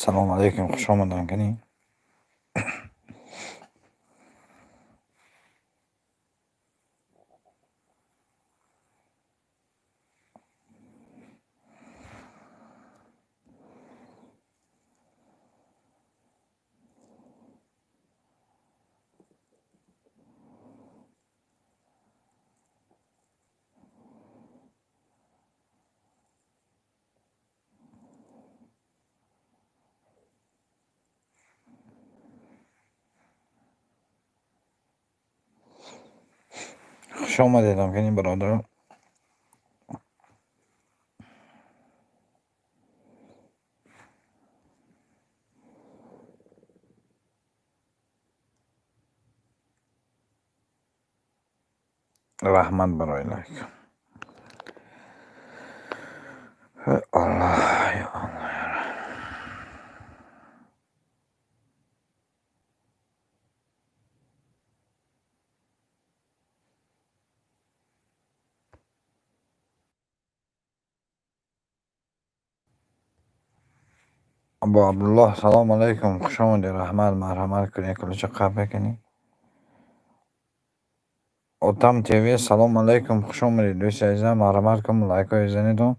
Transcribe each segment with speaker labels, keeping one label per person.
Speaker 1: سلام علیکم، خوش آمدن کنی. خوش آمدید کنی برادر. رحمت برای لایک. الله یا الله. ابو عبدالله سلام علیکم، خوش آمدید. رحمت مرحمت کنی، کلوچه قبه کنی. اوتام تیوی سلام علیکم، خوش آمدید. دوست عزیزم مرحمت کن، لایک های بزنید و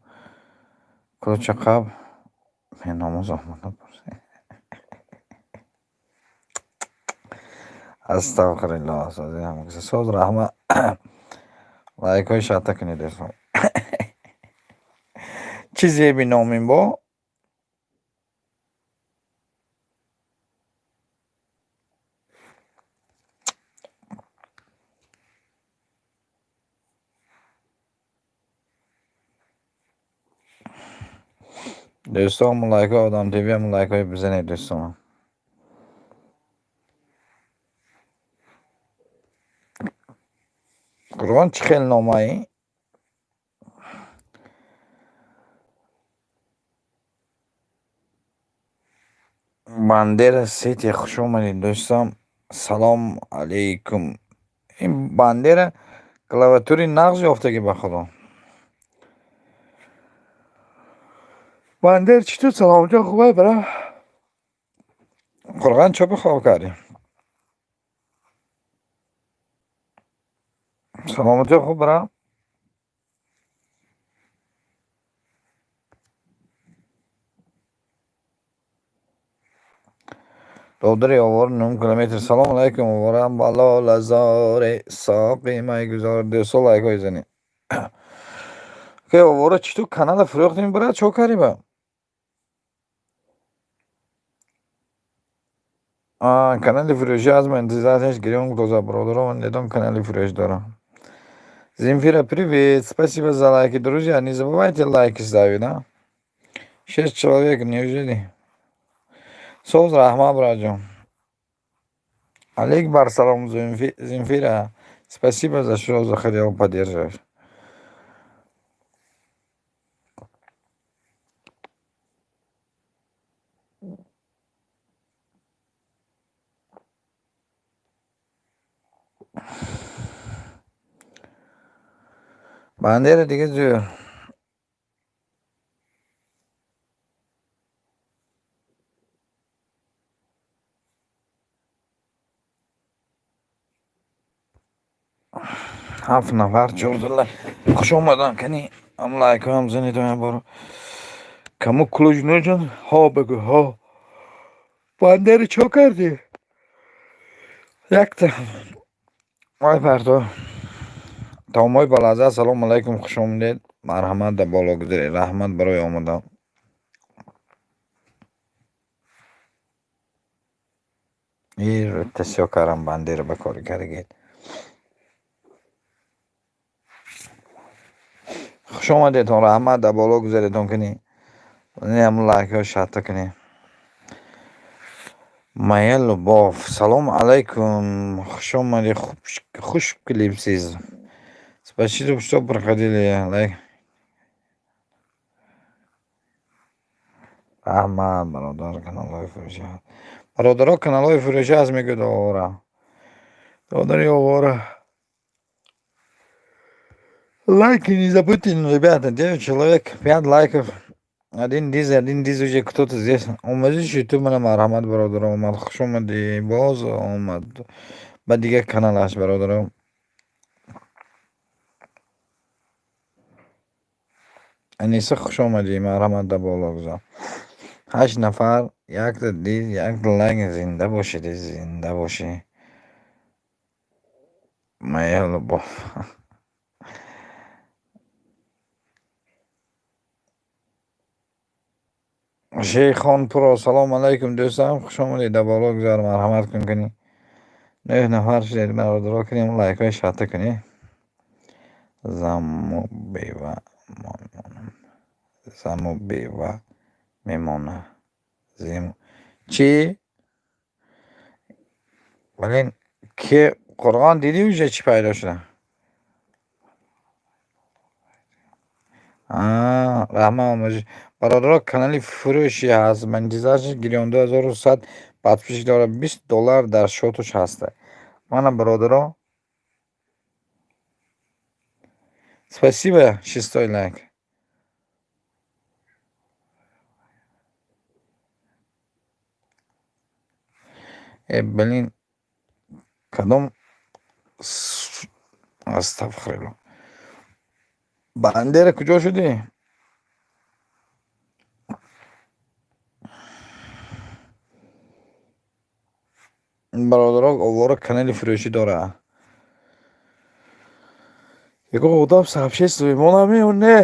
Speaker 1: کلوچه قب. من ناموز آمد نپرسید. استغفر الله. سازی هم کسی سوز رحمت لایک های شاته کنید. دوستان چیزی بینامیم با دوستان. لایک ها آدم تیوی هم لایک های بزنید دوستان. قربان چه خیلی نامایی. بندر سیتی خوش اومدید دوستان. سلام علیکم. این بندر کلاویاتوری نقض یافتگی به خدا. بندر چطور؟ سلام جان خوبه برا قرغان چه بخواب کردی؟ سلامتی خوب برا دودری آوار 9 کیلومتر. سلام علیکم. آوارم بالا لزار ساقی مای گذار 200 لایک های زنی که آواره چطور کانال فروختیم برا چو کاری با کانال فروشی از من انتظارش گریم دوزا برادرها. من دیدم کانال فروش دارم. Земфира, привет. Спасибо за лайки, друзья. Не забывайте лайки ставить, да? 6 человек, неужели? Соз Рахма, браджо. Алейк бар салам, Земфира. Спасибо за что захотел поддерживать. Бандера دیگه زور. هفت نفر جوردله. خوش اومدن کنی. هم لایک هم زنید و برو. کمو کلوج نجن. ها بگو ها. بندر چو کردی؟ یک تا مای پرتو تامای بلازه. سلام علیکم، خوش آمدید. مرحمت در بالا گذاری. رحمت برای آمدن. این تسیا کارم بنده رو بکاری کرگید. خوش آمدید. رحمت در بالا گذاریتون کنی. هم لایک ها شاته کنی. مایل باف سلام علیکم، خوش آمدید. خوش کلیپ سیز. Спасибо, что проходили. Лайк. Рахмат, бародаро каналой фуруши. Бародаро каналой фуруши аз мегу доора. Додари овора. Лайки не забудьте, ребята. 9 человек, 5 лайков. Один диз уже кто-то здесь. Омезиш ютуб мана марҳамат бародаро омад. Хуш омадӣ. Боз омад. Ба дигар каналаш бародаро. Аниса хуш омадӣ. Марҳамат да боло гузор. 8 нафар, якта диз, якта лайк. Зинда бошед, зинда бошӣ. Майҳалу бо. Шейхон Про, салом алейкум дӯстам. Хуш омадед. Да боло гузар. Марҳамат кун кунӣ. 9 нафар шудед. Бародаро кунем. Лайкҳои шата кунӣ. Заму бева мемонам. Заму бева мемона. Чӣ? Балин ки Қуръон дидӣ уже чӣ пайдо шуда? Раҳма омӯзиш. Бародаро канали фурӯши ҳаст. Монетизашаш гирён 2100 подписчик дорад. $20 дар шотуш ҳаста. Мана бародаро. Спасибо, 6 лайк. Блин, кадом астағфируллоҳ. Бандера куҷо шудӣ? Бародаро овора канали фурӯшӣ дорад. Его удоб сообществуй, монами он не.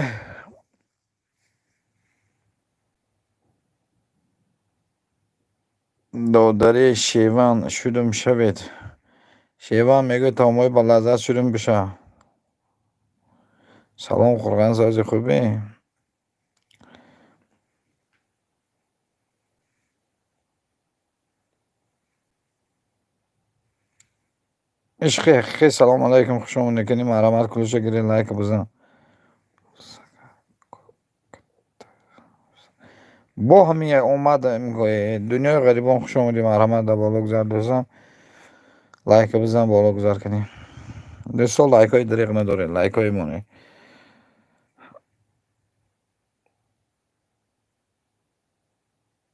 Speaker 1: Додари Шеван шудум шавед. Шеван мегӯяд таомҳои ба лаззат шудум биша. Салом хурган сази хубӣ. ишқи ҳақиқӣ. Салом алейкум. хуш омадед. Кунӣ марҳамат кулиша гирӣ лайк бизан. бо ҳамин як омада дунёи ғарибон хуш омадӣ. марҳамат да боло гузар дӯстам. лайк бизан, боло гузар кунӣ. дӯстон лайкҳои дариқ надоред. лайкҳои монӣ.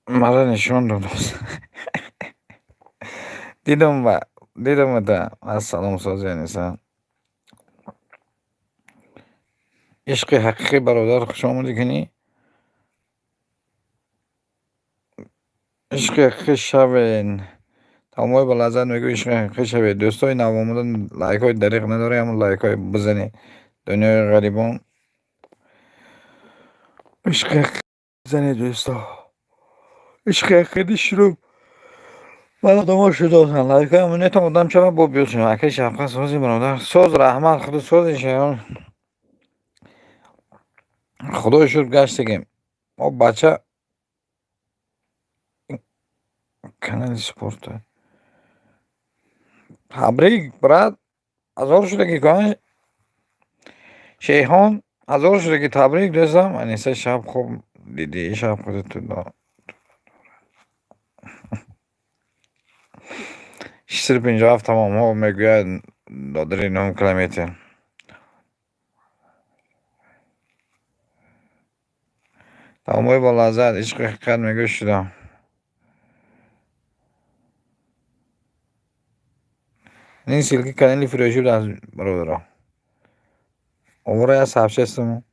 Speaker 1: мара нишон дод. дидам ата. Ассалом сози аниса. ишқи ҳақиқӣ бародар хуш омадӣ кунӣ. ишқи ҳақиқӣ шавен. таомҳои ба лаззат мегӯ ишқи ҳақиқӣ шавед. дӯстои навомадан лайкҳои дариқ надоред. ҳамон лайкҳои бизанед. дунёи ғарибон ишқи ҳақиқӣ бизанед дӯсто. ишқи ҳақиқӣ шурӯъ мана домо шудосан. лайкҳои монетон одам чаро бо биёшун. акай Шавкат сози бародар. соз раҳмат. худу сози шаён. худои шукр гаштагем. мо бача канали спорта. табрик брат. 1000 шудаги кан. Шейхон 1000 шудаги табрик дӯстам. аниса шаб хуб дидӣ. шаб худату дор. 657 тамомҳо мегӯяд додари 9 километр. таомҳои ба лаззат ишқи ҳақиқат мегӯ шуда. ин силки канали фурӯшӣ аст бародаро. овора я сообществому.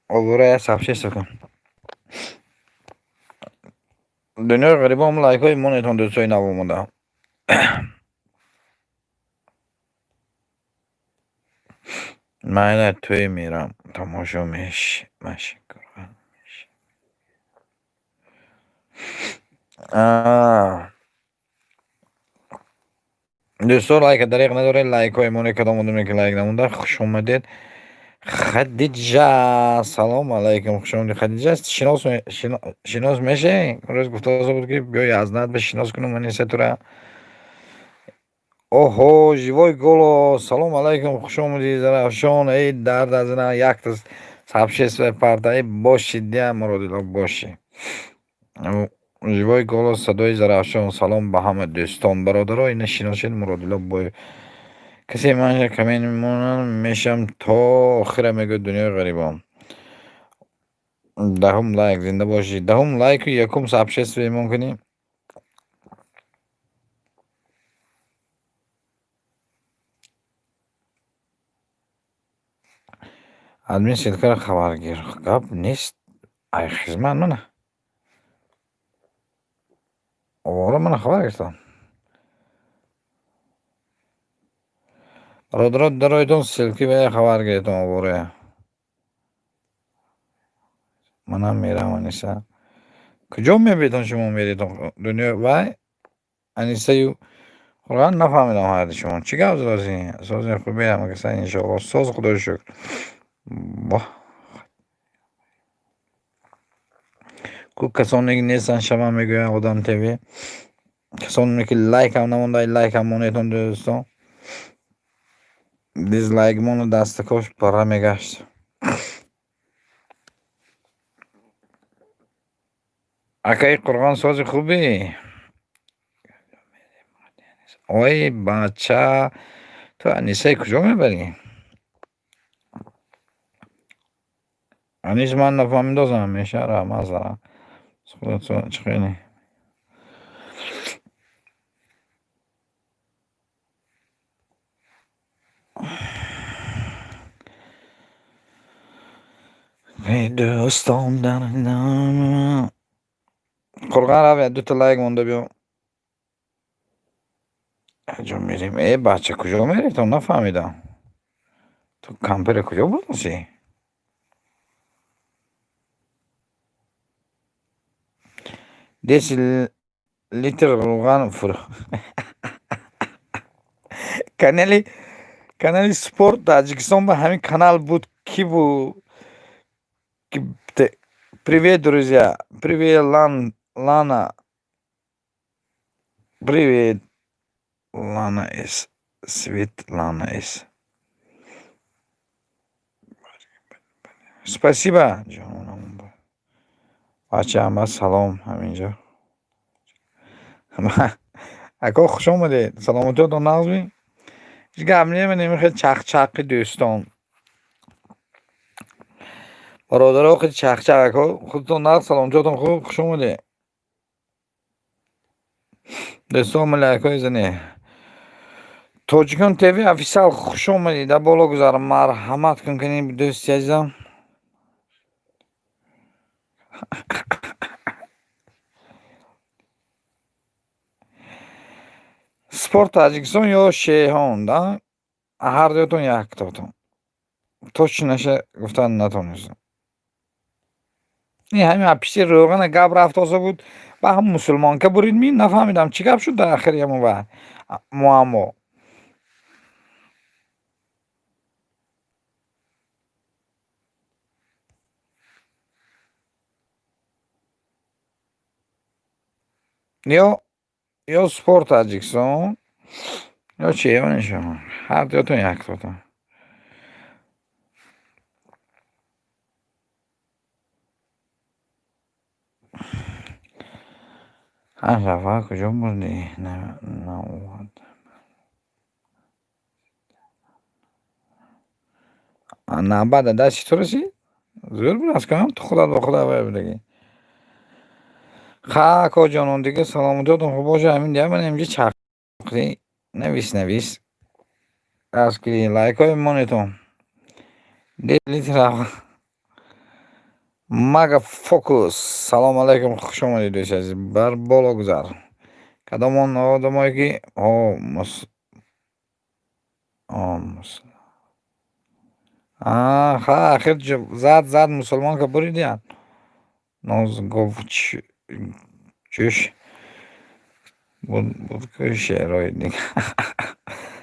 Speaker 1: овора я сообществу. дунёи ғарибон лайкҳои монетон дӯстои навомада. майна тӯй мерам. тамошо мешикурам. дӯстон лайка дариқ надоред. лайкҳои моне кадом одаме ки лайк намонда. хуш омадед. Хадиҷа. Салом алейкум. хуш омадед. Хадиҷа шинос мешавӣ? рӯз гуфтоаза буд ки биёи аз над шинос кунам аниса тура. оҳо живой голос. Салом алейкум. хуш омадед. зарафшон. эй дард аз ина якта сообществие парта. эй боши дия муродило боши. живой голос. садои зарафшон. салом ба ҳама дӯстон бародаро. ина шиносед муродило бо کسی من کمی میمونم میشم تا آخر میگه دنیا غریبام. دهم لایک زنده باشی. دهم لایک و یکم سابسکرایب ممکنی. ادمین سیلکر خبرگیر قبل نیست. ای خدمت منه. اولا من خبر گرفتم. برادر درایتون سیلکی به خبر گرفتم اوره. منم میرم انیسا. کجا میبیدون شما میریدون دنیا وای انیسا یو قرآن نفهمیدم حالت شما چی گفت داشتی؟ ساز خوبی هم که سن انشاءالله ساز خدا رو شکر. باه کو کسانی که نیستن شما میگوین آدم تیوی کسانی که لایک هم نمونده لایک هم مونیتون دوستان دیزلایک مونو دستکش پره میگشت. اکای قرآن ساز خوبی. اوی بچه تو انیسای کجا میبری؟ انیس من نفهمیدم میشه را مزارم خودتون چخیلی ای دوستان دارم قرآن را دوتا لایک مونده بیو کجا میریم؟ ای بچه کجا میری؟ تو نفهمیدم تو کمپر کجا بودی؟ دیس لیتر روغن فرو کانالی سپورت تاجیکستان به همین کانال بود کی بود привет друзья привет Лана привет Лана из Светлана из спасибо بچه همه سلام همینجا اکا خوش آمدید سلامتیتون نقض بین هیچ گم نمیدیم خیلی چق دوستان برادرها خیلی چق اکا خودتون نقض سلامتیتون خوب خوش آمدید دوستان ملکای زنی توجیکان تیوی افیسال خوش آمدید در بالا گذارم مرحمت کن کنیم دوستی عزیزم спорт таҷикистон ё шеҳон да ҳар дуятон яктотон точнаша гуфтан натонистам ин ҳамин пиши рӯғана гап рафтоса буд ба ҳам мусулмонка бурид ми нафаҳмидам чӣ гап шуд дар ахири ҳамон ва муаммо ё спорт таҷикистон ё чеҳони шумо ҳар дуятон яктотон рафа куҷо бурдӣ набада дасти ту расид зӯр бирасткам ту худат ба худа бирдагӣ ха акоҷонон дига саломотиётон хуб боша ҳамин дига ман имҷа чақдӣ навис аскири лайкҳои монетон делитра мага фокус салом алайкум хуш омадед дӯст азиз бар боло гузар кадомон одамое ки ха ахир зад мусулмонка буридиан ноз гуфт чӯш буд шеърои дига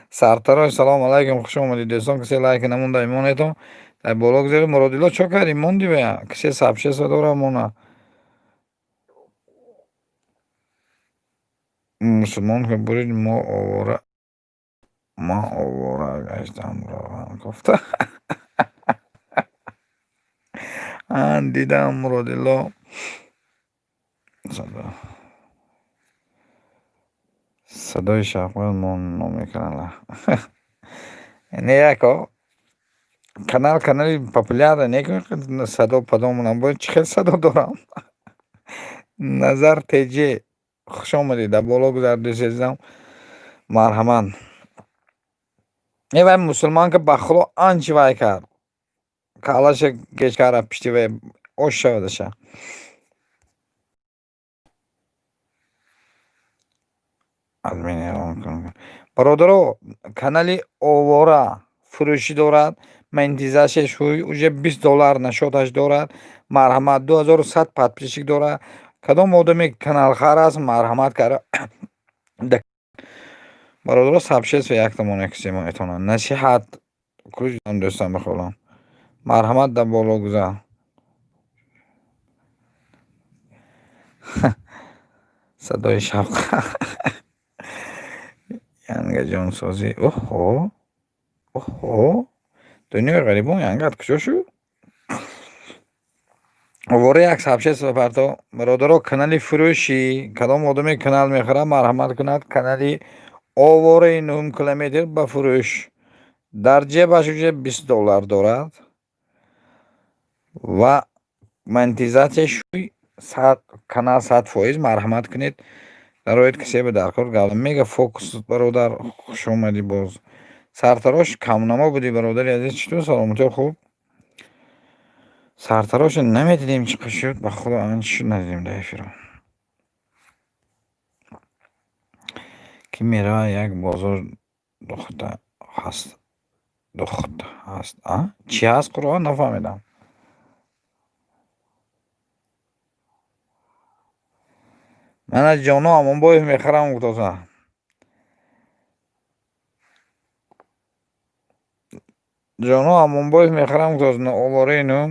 Speaker 1: сартарой салом алайкум хуш омадед дӯстон касе лайк намонда имонетон дар боло гузаред муродилло чо кардӣ монди бая касе сабшеса дора мона мусулмонка бурид мо овора гаштам роҳан гуфта дидам муродилло садои Шавкат мо номеканала Не яко канали популярны, не садо подобно будет чихел садо дорам. Назар теже хуш омадед дар боло гузардид азизам. Марҳамат. Эвай мусулмон ки ба худо анчи вай кард. Калаша геч кара пишти вай ош шавадаша. Бародаро канали овора фурӯшӣ дорад. Монетизасияш уже $20 нашоташ дорад. Марҳамат 2100 подписчик дорад. Кадом одаме каналхар аст марҳамат кара. Бародаро сабшес ва як тамон яксимо этона насиҳат кӯҷам дӯстам бихолам. Марҳамат дар боло гузар. садои Шавкат. Янга ҷонсозӣ. Оҳо. Дунёи ғарибон янгат куҷо шуд? Овора як сабшес ва парто. Бародаро канали фурӯшӣ кадом одаме канал мехӯрад марҳамат кунад. Канали овораи 9 километр ба фурӯш. Дар ҷебаш уже $20 дорад ва монетизатияш канал 100%. Марҳамат кунед. дароед ки себе дар кор гавдам мега фокус бародар хуш омадӣ боз. Сартарош камнамо будӣ бародари азиз чутор саломати хуб? Сартарош намедидем чӣ шуд ба худо анчи шуд надидем дар эфиро. Ки меравад як бозор духта ҳаст. Чӣ ҳаст қуръон нафаҳмидам. Ман аз ҷоно Амонбоев мехарам гуфтоса. ҷоно Амонбоев мехарам гуфтоса овораи нум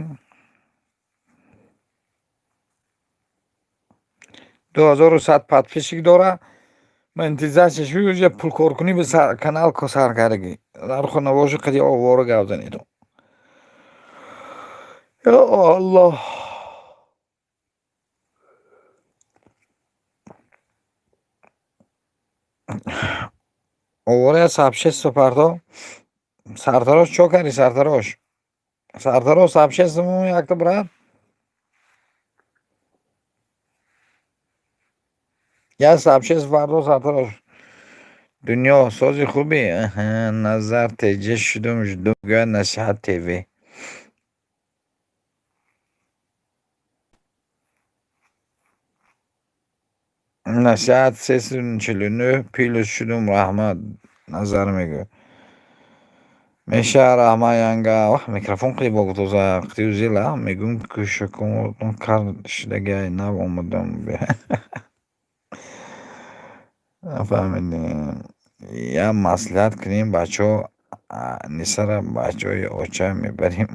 Speaker 1: 2100 подписчик дора. монетизасияш уже пулкоркунӣ би канал саркардагӣ. дар худ набоши қади овора гап занед. Я Аллоҳ. овора сабшест парто. Сартарош чо кардӣ сартарош? Сартарош сабшестму якта брат. Я сабшест фардо сартарош. Дунё сози хуби. Назар теҷа шудум ждум гӯя насиҳат ТВ. насиҳат 349 плюс шудум раҳмат назар мегӯ. Меша раҳмат янга микрофон қилиб богутоза қитиу зила мегум кӯшакон кард шудагай нав омадам. Нафаҳмидем. Я маслиҳат кунем бачаҳо нисара бачаҳои оча мебарем.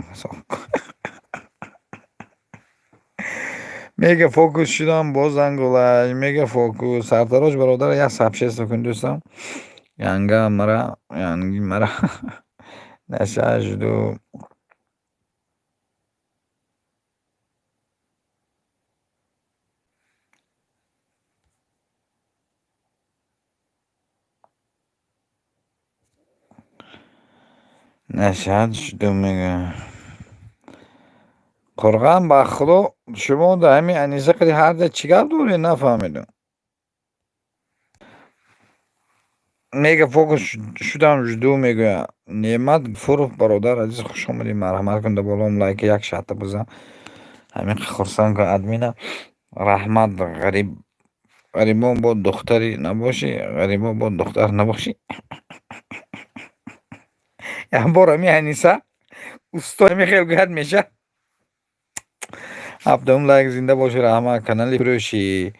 Speaker 1: мега фокус шудам боз зангулаш мега фокус. Сартарош бародар як сабшест кун дӯстам. янга мара янги мара насиҳат шуду. насиҳат шуду мега. қурған ба худо шумо да ҳамин аниса қади ҳарҷа чӣ гап доред нафаҳмидам. мега фокус шудам жду мегӯя. Неъмат Гуфуров бародар азиз хуш омадӣ. марҳамат кун дар болом лайк як шахта бизан. ҳамин хурсанд ки админа раҳмат. ғарибон бо духтари набошӣ ғарибон бо духтар набошӣ. як бор ҳамин аниса устои мехел гӯяд меша. 7 лайк зинда бошӣ раҳмат. канали фурӯшӣ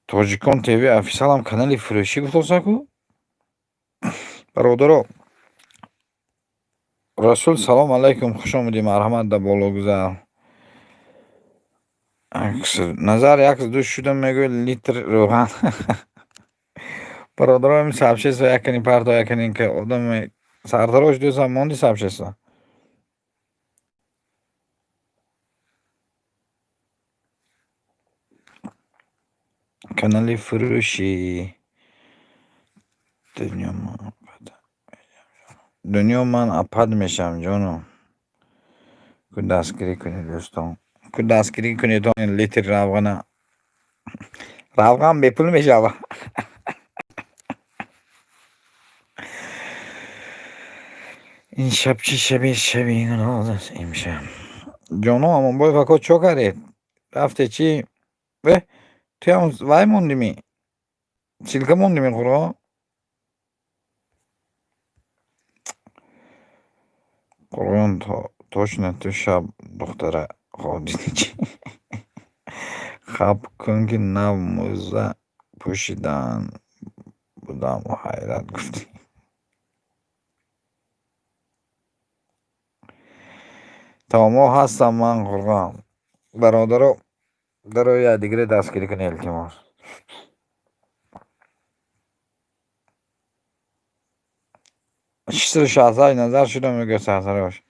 Speaker 1: тоҷикон ТВ официалам канали фурӯшӣ гуфтосаку. бародаро расул салом алайкум хуш омадӣ. марҳамат дар боло гузар. назар як душ шудам мегӯяд литр рӯған. бародаро ҳамин сабшеста якани парто яканин ки одаме сартарош дӯстам монди сабшеста. канали фурӯшӣ دنیا من اپد میشم جانم. که دستگیری کنید دوستان، که دستگیری کنید این لیتر روغن به پول میشه. این شب چه شبی این راز است امشب جانم. اما باید فکر چو کرد رفته چی به توی هم وای موندی می سیلکه موندی می خورا قرآن точно تو شب دختره خودی چی خب کن که نو موزه پوشیدن بودم و حیرت گفتی. تمام هستم من قرآن. برادرو درو یا دیگه دستگیری کنی التماس. چیز شازای نظر شده میگه سرسرش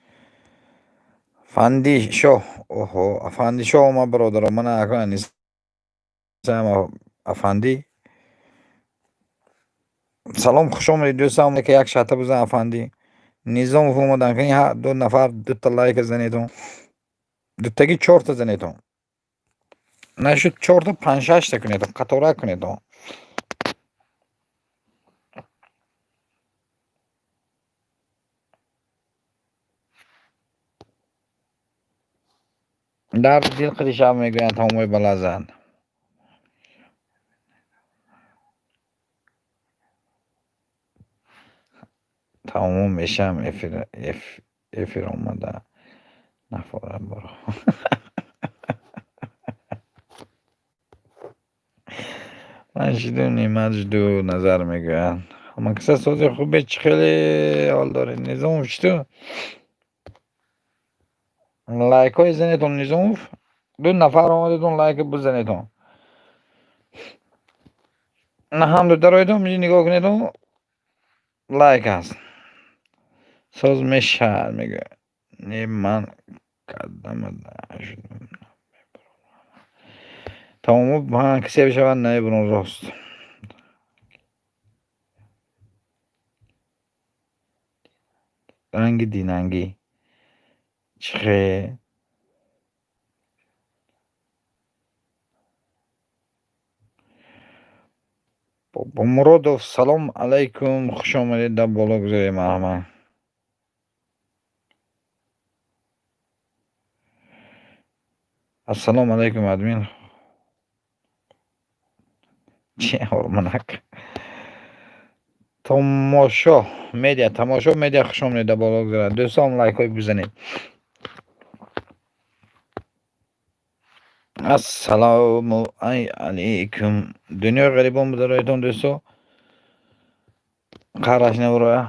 Speaker 1: فندی شو. اوهو فندی شو ما برادر من اکنه نیستم افندی. سلام خوش آمدید دوستان که یک شاته بزن افندی نظام فرمودن که دو نفر دو تا لایک زنیتون دو تاگی 4 تا زنیتون نشد 4 تا 5 6 تا کنیتون قطاره کنیتون. در دل خیلی شب میگوین تمام بلازن تمام میشم افیر اومده نفرم برو. من شدو نیمت دو نظر میگوین اما کسی سوزی خوبه چه خیلی حال داره نظام شدو لایک های زنیتون نظام دو نفر آمدتون لایک بزنیتون نه هم دو درایتون میجی نگاه کنیتون لایک هست ساز میشه میگه نه من قدم شدم تمام من کسی بشود نه برون راست رنگ دیننگی چه با مرادوف سلام علیکم خوش آمدید در بالا گذاری مرحمت. السلام علیکم ادمین چه هرمونک تماشا میدیا خوش آمدید در بالا گذاری دوستان لایک های بزنید. السلام علیکم دنیا غریبان بدارایتون دوستو خراش نبروه.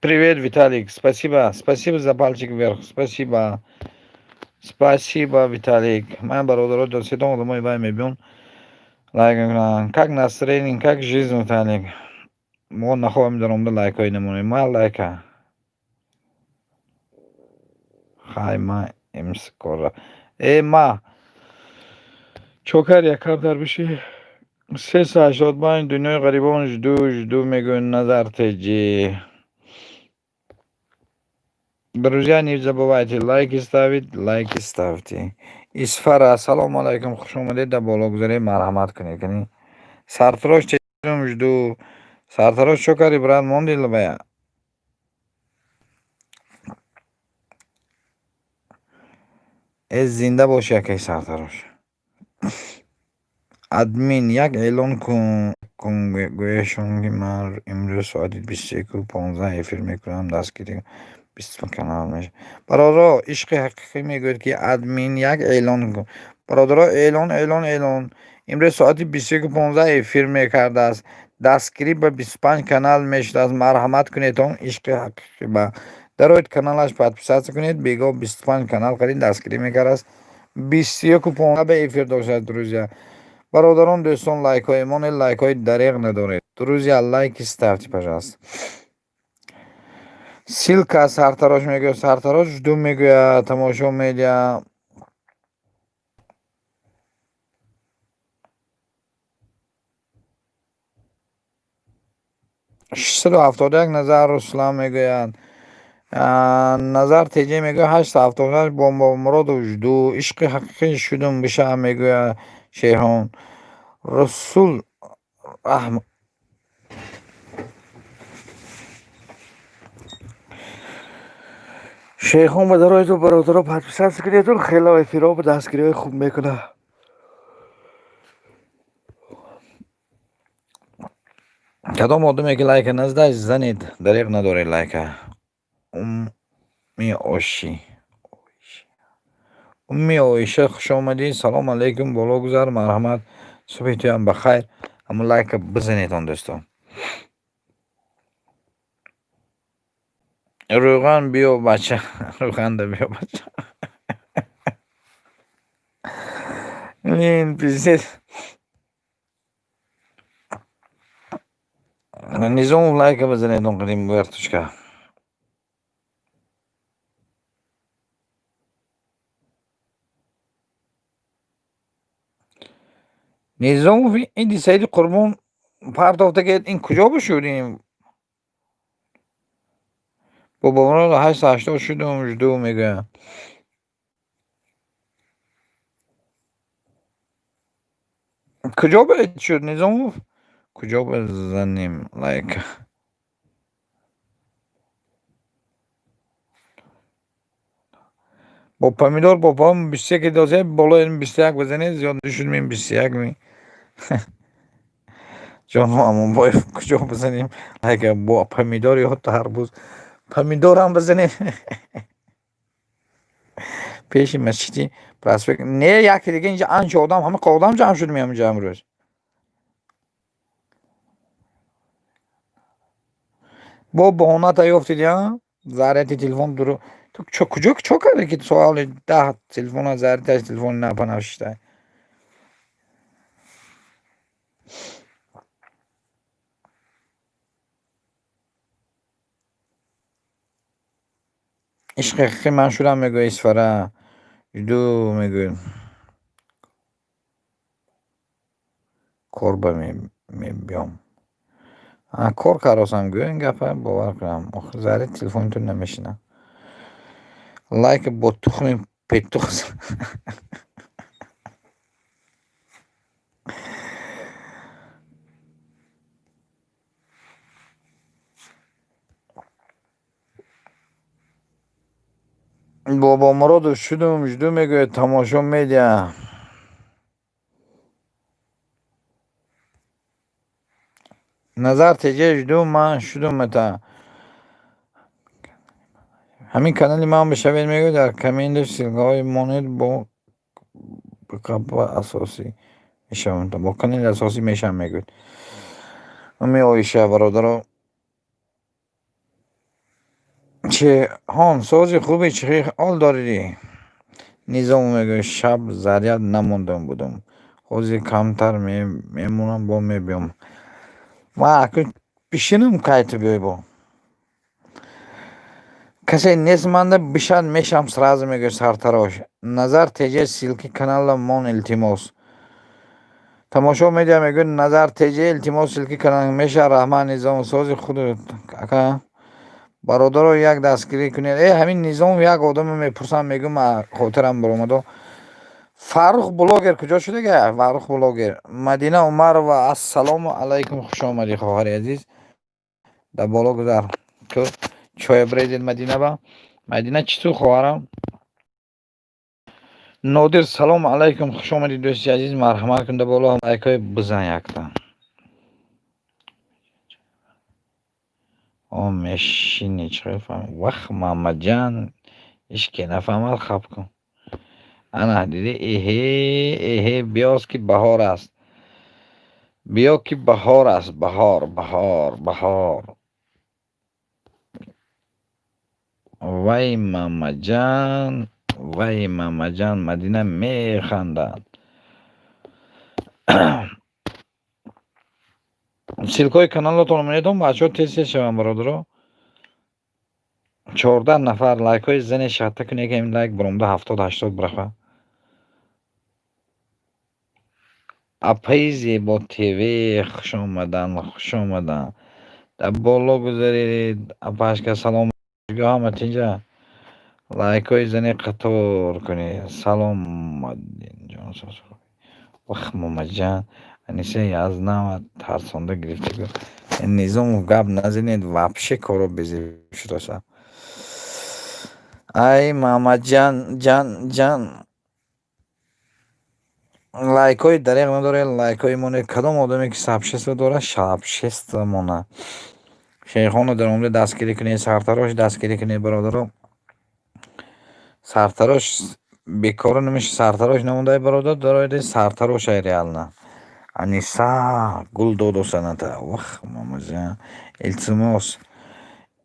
Speaker 1: Привет, Виталик. Спасибо за пальчик вверх. Спасибо, Виталик. Моя Бародаро, до свидания, домой, вами бьем. Лайк, как настроение, как жизнь, Виталик? Мы находим дорогу лайка и не можем. Моя лайка. Хайма им скоро. Ма. چوکر یک کار در بشی 385 دنیای غریبان جدو میگون نظر تجی друзья не забывайте лайки ставьте. Исфара салом алейкум хуш омадед дар бологузарӣ марҳамат кунед кани сартарош чедум жду сартарош чо карди брат монди лабая зинда бош якай сартарош админ як эълон кун гӯяшон ки ман имрӯз соати 21:15 эфир мекунам дастгирӣ 20 канал меша. Бародаро ишқи ҳақиқӣ мегӯяд ки админ як эълон кун. бародаро эълон имрӯз соати 21:15 эфир мекардааст дастгирӣ ба 25 канал мешудааст марҳамат кунедон ишқи ҳақиқӣ ба дароид каналаш подписатсия кунед бегоҳ 25 канал қариб дастгирӣ мекардааст 21:15 ба эфир доштааст друзья. برادران دوستان لایک های من لایک های دریغ نداره друзья лайки ставьте пожалуйста. ссылка сартарош мегӯяд сартарош жду мегӯяд тамошо медиа 671 نظر رسولان میگویند. نظر تیجه میگه 878 با مراد وجدو عشق حقیقی شدم بشه میگوید شیخان رسول احمد. شیخان به درای تو برادر پس کنید تو خیلی احترام به دستگیری خوب میکنه. کدام آدمی که لایک نزده زنید دریغ نداره لایک می آشی امی آیشه خوش آمدین. سلام علیکم بالا گذار مرحمت صبح تو هم بخیر. اما لایک بزنید آن دوستان. روغن بیا بچه روغن ده بیا بچه این بیزنس نظام لایک بزنید اون قدیم برتوش که نظام این سید قربان پرداخته که این کجا بشوریم با بابا 880 شدم جدو میگه کجا باید شد نظام کجا بزنیم لایک با پامیدار با پام 21 دازه بالا این 21 بزنید زیاد شد میم 21 می جان همون باید کجا بزنیم لایک با پامیدار یا تربوز پامیدار هم بزنید پیش مسجدی پرسپک نه یکی دیگه اینجا انچه آدم همه قادم جمع شد میام اینجا امروز با بهانه تا یافتید یا زارتی تلفن درو تو کجا کرده که سوال 10 تلفن از زارتی تلفن نپناشته عشق حقیقی من شدم میگه اسفره دو میگه کار می بیام کار کاراسم گوه این گفه باور کنم آخه زاره تلفنتون نمیشنه لایک با تخم پیتوخ بابا مراد شدم جدو میگه تماشا میده نظر تیجه جدو من شدم متا همین کانالی من بشوید میگه در کمینش سلگاه های مانید با قبل اساسی میشم با کانال اساسی میشم میگه امی آیشه برادر چه هان سازی خوبی چه حال داری نظام میگه شب زریاد نموندم بودم خوزی کمتر میمونم با میبیم و اکنون پیشینم کایت بیای با کسی نیست منده بیشتر میشم سراز میگه سرتراش نظر تیجه سیلکی کانال من التماس تماشا میده میگه نظر تیجه التماس سیلکی کانال میشه رحمان نظام سازی خود اکا برادر یک دستگیری کنید همین نظام یک آدم میپرسم میگه ما خاطرم برآمد فاروق بلاگر کجا شده که فاروق بلاگر مدینه عمر و السلام علیکم خوش آمدی خواهر عزیز در بالا گذار تو چای بریدید مدینه با مدینه چطور خواهرم نادر سلام علیکم خوش آمدی دوستی عزیز مرحمت کن در بالا لایکای بزن یکتا میشینی چه فهم وقت محمد جان اشکی نفهمد خب کن انا دیدی ایه بیاز که بهار است بیا که بهار است بهار وای ماما جان مدینه میخندد سیلکای کانالتون میدم بچه ها تیز شوم برادرو 14 نفر لایک های زن شهده کنه که این لایک برامده 70-80 برخواه اپای زیبا تیوی خوش آمدن در بالا بذارید. Апашкахо салом همه تینجا لایک های زنی قطور کنید. سلام جان وقت محمد جان انیسه یازنامه ترسانده گرفته گفت این نظام گب نزنید وابشه کارو بزید شده. ای محمد جان لایک های دریغ نداره. لایک های مونه کدام آدمی که سبشست داره شبشست مونه. شیخانو در عمر دستگیری کنی. سرتراش دستگیری کنی برادرو. سرتراش بیکار نمیشه. سرتراش نمونده برادر داره. سرتراش های ریال نه انیسا گل دودو سنتا وخ مامزه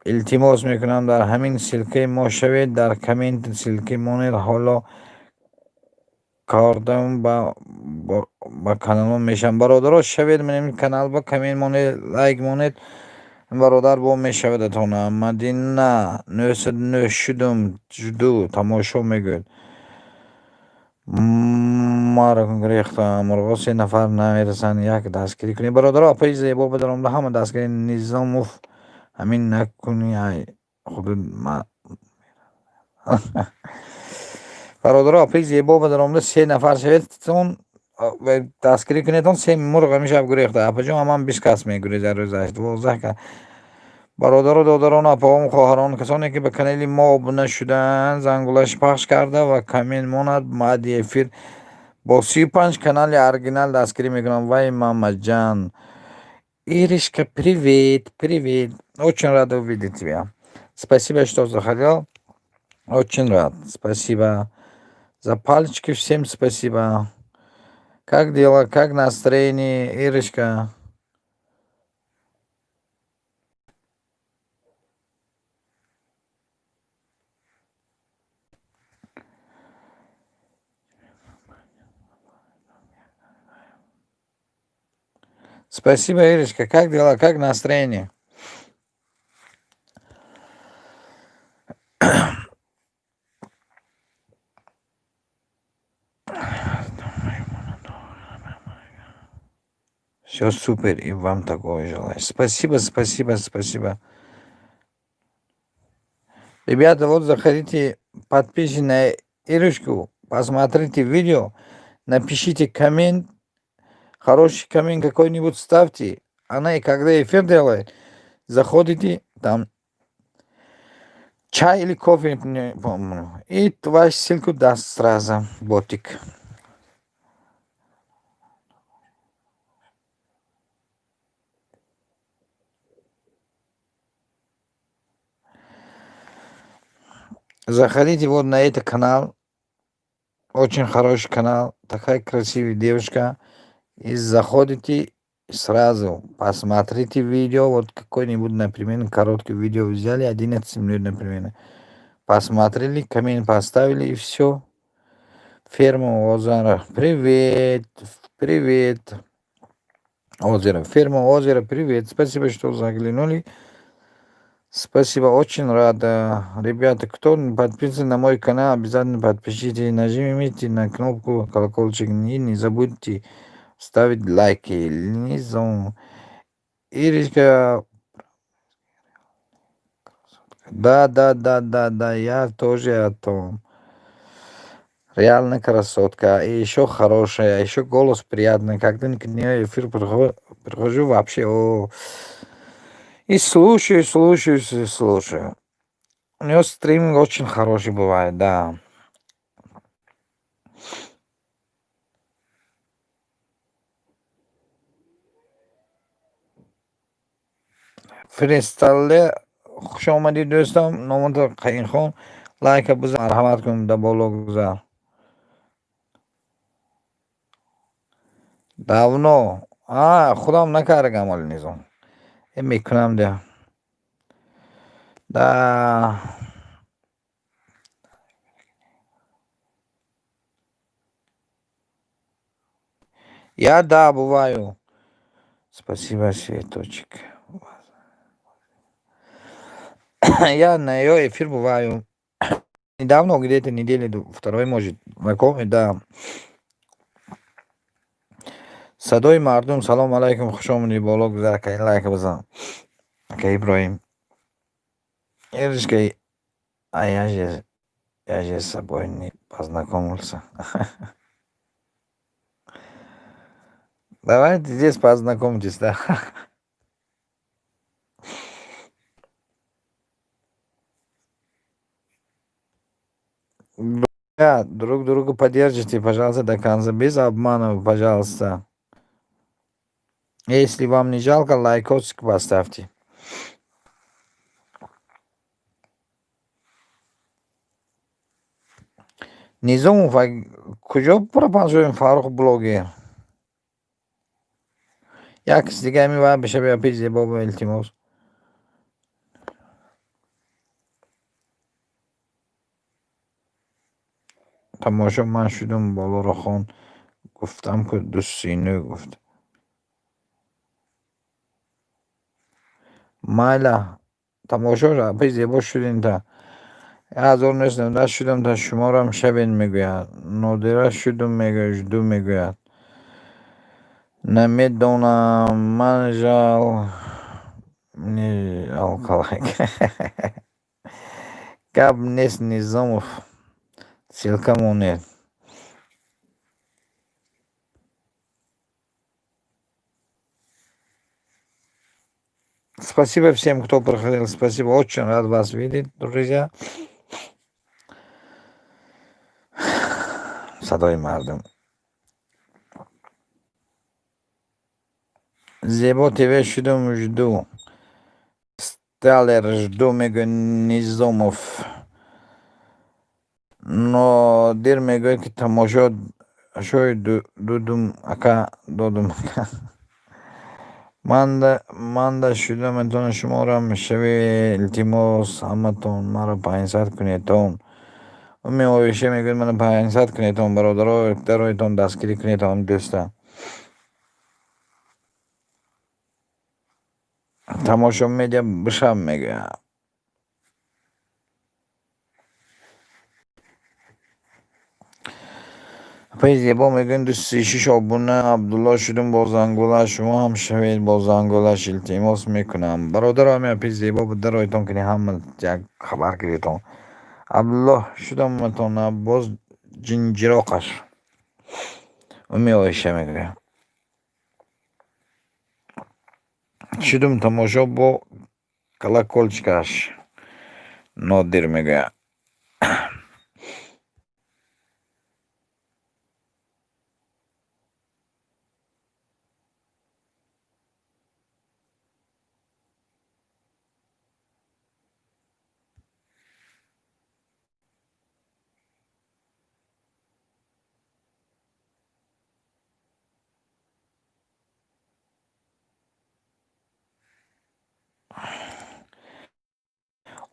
Speaker 1: التماس میکنم در همین سلکه ما شوید. در کامنت سلکه مونید. حالا کاردم با کانال میشم برادر شوید. من کانال با کامنت مونید لایک مونید برادر با میشود تونه مدینه 909 شدم جدو تماشا میگوید ما گریختم مرغا 3 نفر نمیرسن یک دستگیری کنی برادر. اپای زیبا بدارم ده همه دستگیری نظام همین نکنی ای خود ما برادر اپای زیبا بدارم ده 3 نفر شوید تون و دستگیری کنی تون 3 مرغ میشه گریخته اپا جان هم 20 کس میگریزه روزش 12 که برادر و دادران اپاهم خواهران کسانی که به کانال ما ابونه شدن زنگولش پخش کرده و کامنت ماند مادی افیر با 35 канале оригинал дастгирӣ мекунам. Вай мама ҷан Иришка, привет. Очень рада увидеть тебя. Спасибо, что заходил. Очень рад. Спасибо за пальчики. Всем спасибо. Как дела? Как настроение, Иришка? Спасибо, Иришка. Как дела? Как настроение? Все супер, и вам такого желаю. Спасибо. Ребята, вот заходите, подпишитесь на Иришку, посмотрите видео, напишите коммент, хороший коммент какой-нибудь ставьте. Она и когда эфир делает, заходите, там чай или кофе, не помню, и вашу ссылку даст сразу ботик. Заходите вот на этот канал, очень хороший канал, такая красивая девушка, и заходите сразу, посмотрите видео, вот какой-нибудь, например, короткое видео взяли, 11 минут, например, посмотрели, коммент поставили, и все. Ферма озера, привет. Озеро, ферма озеро, привет. Спасибо, что заглянули. Спасибо, очень рада. Ребята, кто не подписан на мой канал, обязательно подпишитесь, нажмите на кнопку колокольчик и не забудьте ставить лайки. Низом. Иришка. Да, я тоже о том. Реально красотка. И еще хорошая, еще голос приятный. Когда к ней эфир прихожу вообще. И слушаю. У него стриминг очень хороший бывает, да. فرستاله خوش آمدید دوستان. نامت قاین خان لایک بزن مرحمت کنم در بالا گذار. давно خودم نکردم ولی نیزم این میکنم ده. Да. Я бываю. Спасибо, Светочек. Я на ее эфир бываю. Недавно, где-то недели второй, может, знакомый, да. صدای مردم سلام علیکم خوش آمدید بالا گذر کنید لایک بزن Окей, Ибраим. Иришкой, а я же с собой не познакомился. Давайте здесь познакомьтесь, да. Друзья, друг друга поддержите, пожалуйста, до конца, без обманов, пожалуйста. Если вам не жалко, лайкосик поставьте. Низомов, кujо пропажуем Фарух блогер? Як с дигами ва беша бия пизе боба илтимос. тамошо ман шудам болоро хон. گفتم که دو سینه گفت مالا تماشا را پی زیبا شدین تا 1900 شدم تا شما را هم شبین میگوید نادره شدم میگوید دو میگوید نمیدونم من جال алкалайк гап нест Низомов ссылкаму нет. Спасибо всем, кто проходил. Спасибо, очень рад вас видеть, друзья. Садой мардым. Зебо ТВ жду. Сталер жду мега Низомов. Но дир мега ки тамошо шой дудум ака додум ака. Манда шудам ентон шуморам шави илтимос аматон мара 500 кунетон. Ми овише мегӯяд мана 500 кунетон бародаро дароитон дастгирӣ кунетон дӯстан. тамошо медиа бишам мегӯяд. پای زیبا میگن 26 آبونه عبدالله شدیم با زنگوله شما هم شوید با زنگولش التماس میکنم برادر همه پای زیبا بود درایتون کنی هم یک خبر کردیتون عبدالله شدم متون باز جنجراقش امی آیشه میگه شدم تماشا با کلاکولچکش نادر میگه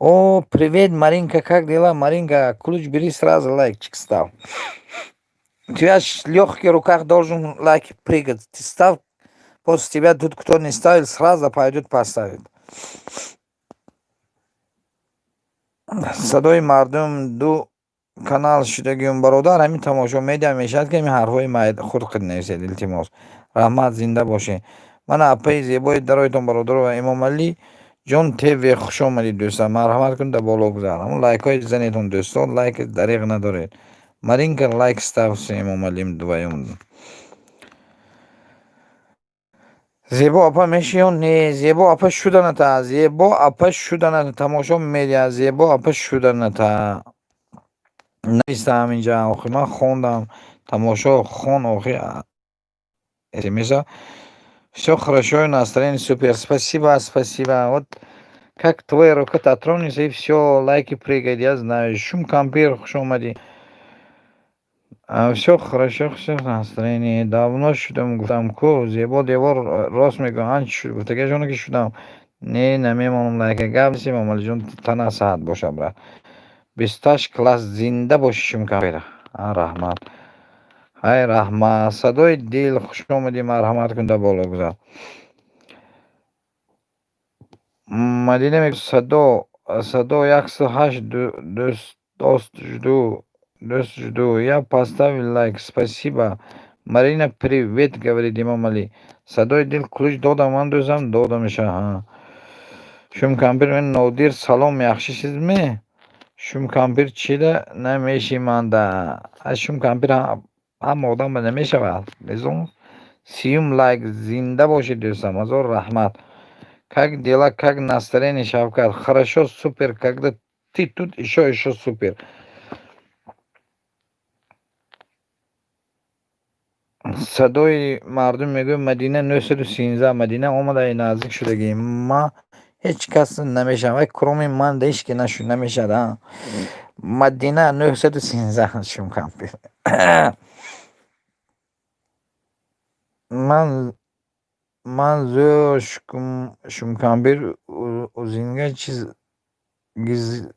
Speaker 1: О, привет, Маринка, как дела? Маринка, ключ бери сразу, лайкчик став. У тебя в легких руках должен лайк прыгать. Ты став, после тебя тут кто не ставил, сразу пойдет поставить. صدای مردم دو کانال شدگیم برادر همین تماشا میدم میشد که همین حرفای ما خود خود نویسید التماس رحمت زنده باشه من اپای زیبای درایتون برادر و امام علی جون تیوی خوش آمدید دوستان مرحمت کنید بالا بگذارم لایک های زنیتون دوستان لایک دریغ ندارید مرین که لایک استاف امام علیم دویم زیبا اپا میشیون نه زیبا اپا شدن تا زیبا اپا شدن تماشا میدیا زیبا اپا شدن تا نویستم اینجا آخی من خوندم تماشا خون آخی اسمسا все хорошо настроение супер спасибо вот как твоя рука тронется и все лайки прыгает я знаю шум компьютер хуш омади все хорошо все настроение давно шудам гуфтам ку зебо девор рост мегӯям анчи шуд гуфта гашона ки шудам не намемонам лайка гапси мамалиҷон тана саат боша брат 28 класс зинда боши шум компьютер раҳмат ҳай раҳмат садои дил хуш омадӣ марҳамат кун да боло гузар мадина мегӯяд садо 108 дост жду я поставил лайк спасибо марина привет говорит имам али садои дил ключ додам ман дӯстам додамеша شوم کمپیر من نودیر سلام یخشیشیزمی شوم کمپیر چیده نمیشی مانده از شوم کمپیر هم آدم به نمیشود لازم سیوم لایک زنده باشید دوستان ازور رحمت как дела как настроение Шавкат хорошо супер когда ты тут еще супер صدای مردم میگه مدینه 913 مدینه آمده نزدیک شدگی ما هیچ کس نمیشه و کرومی من دیش که نمیشه مدینه 913 شم کمپیر من زو شم کمپیر اوزینگه چیز گیز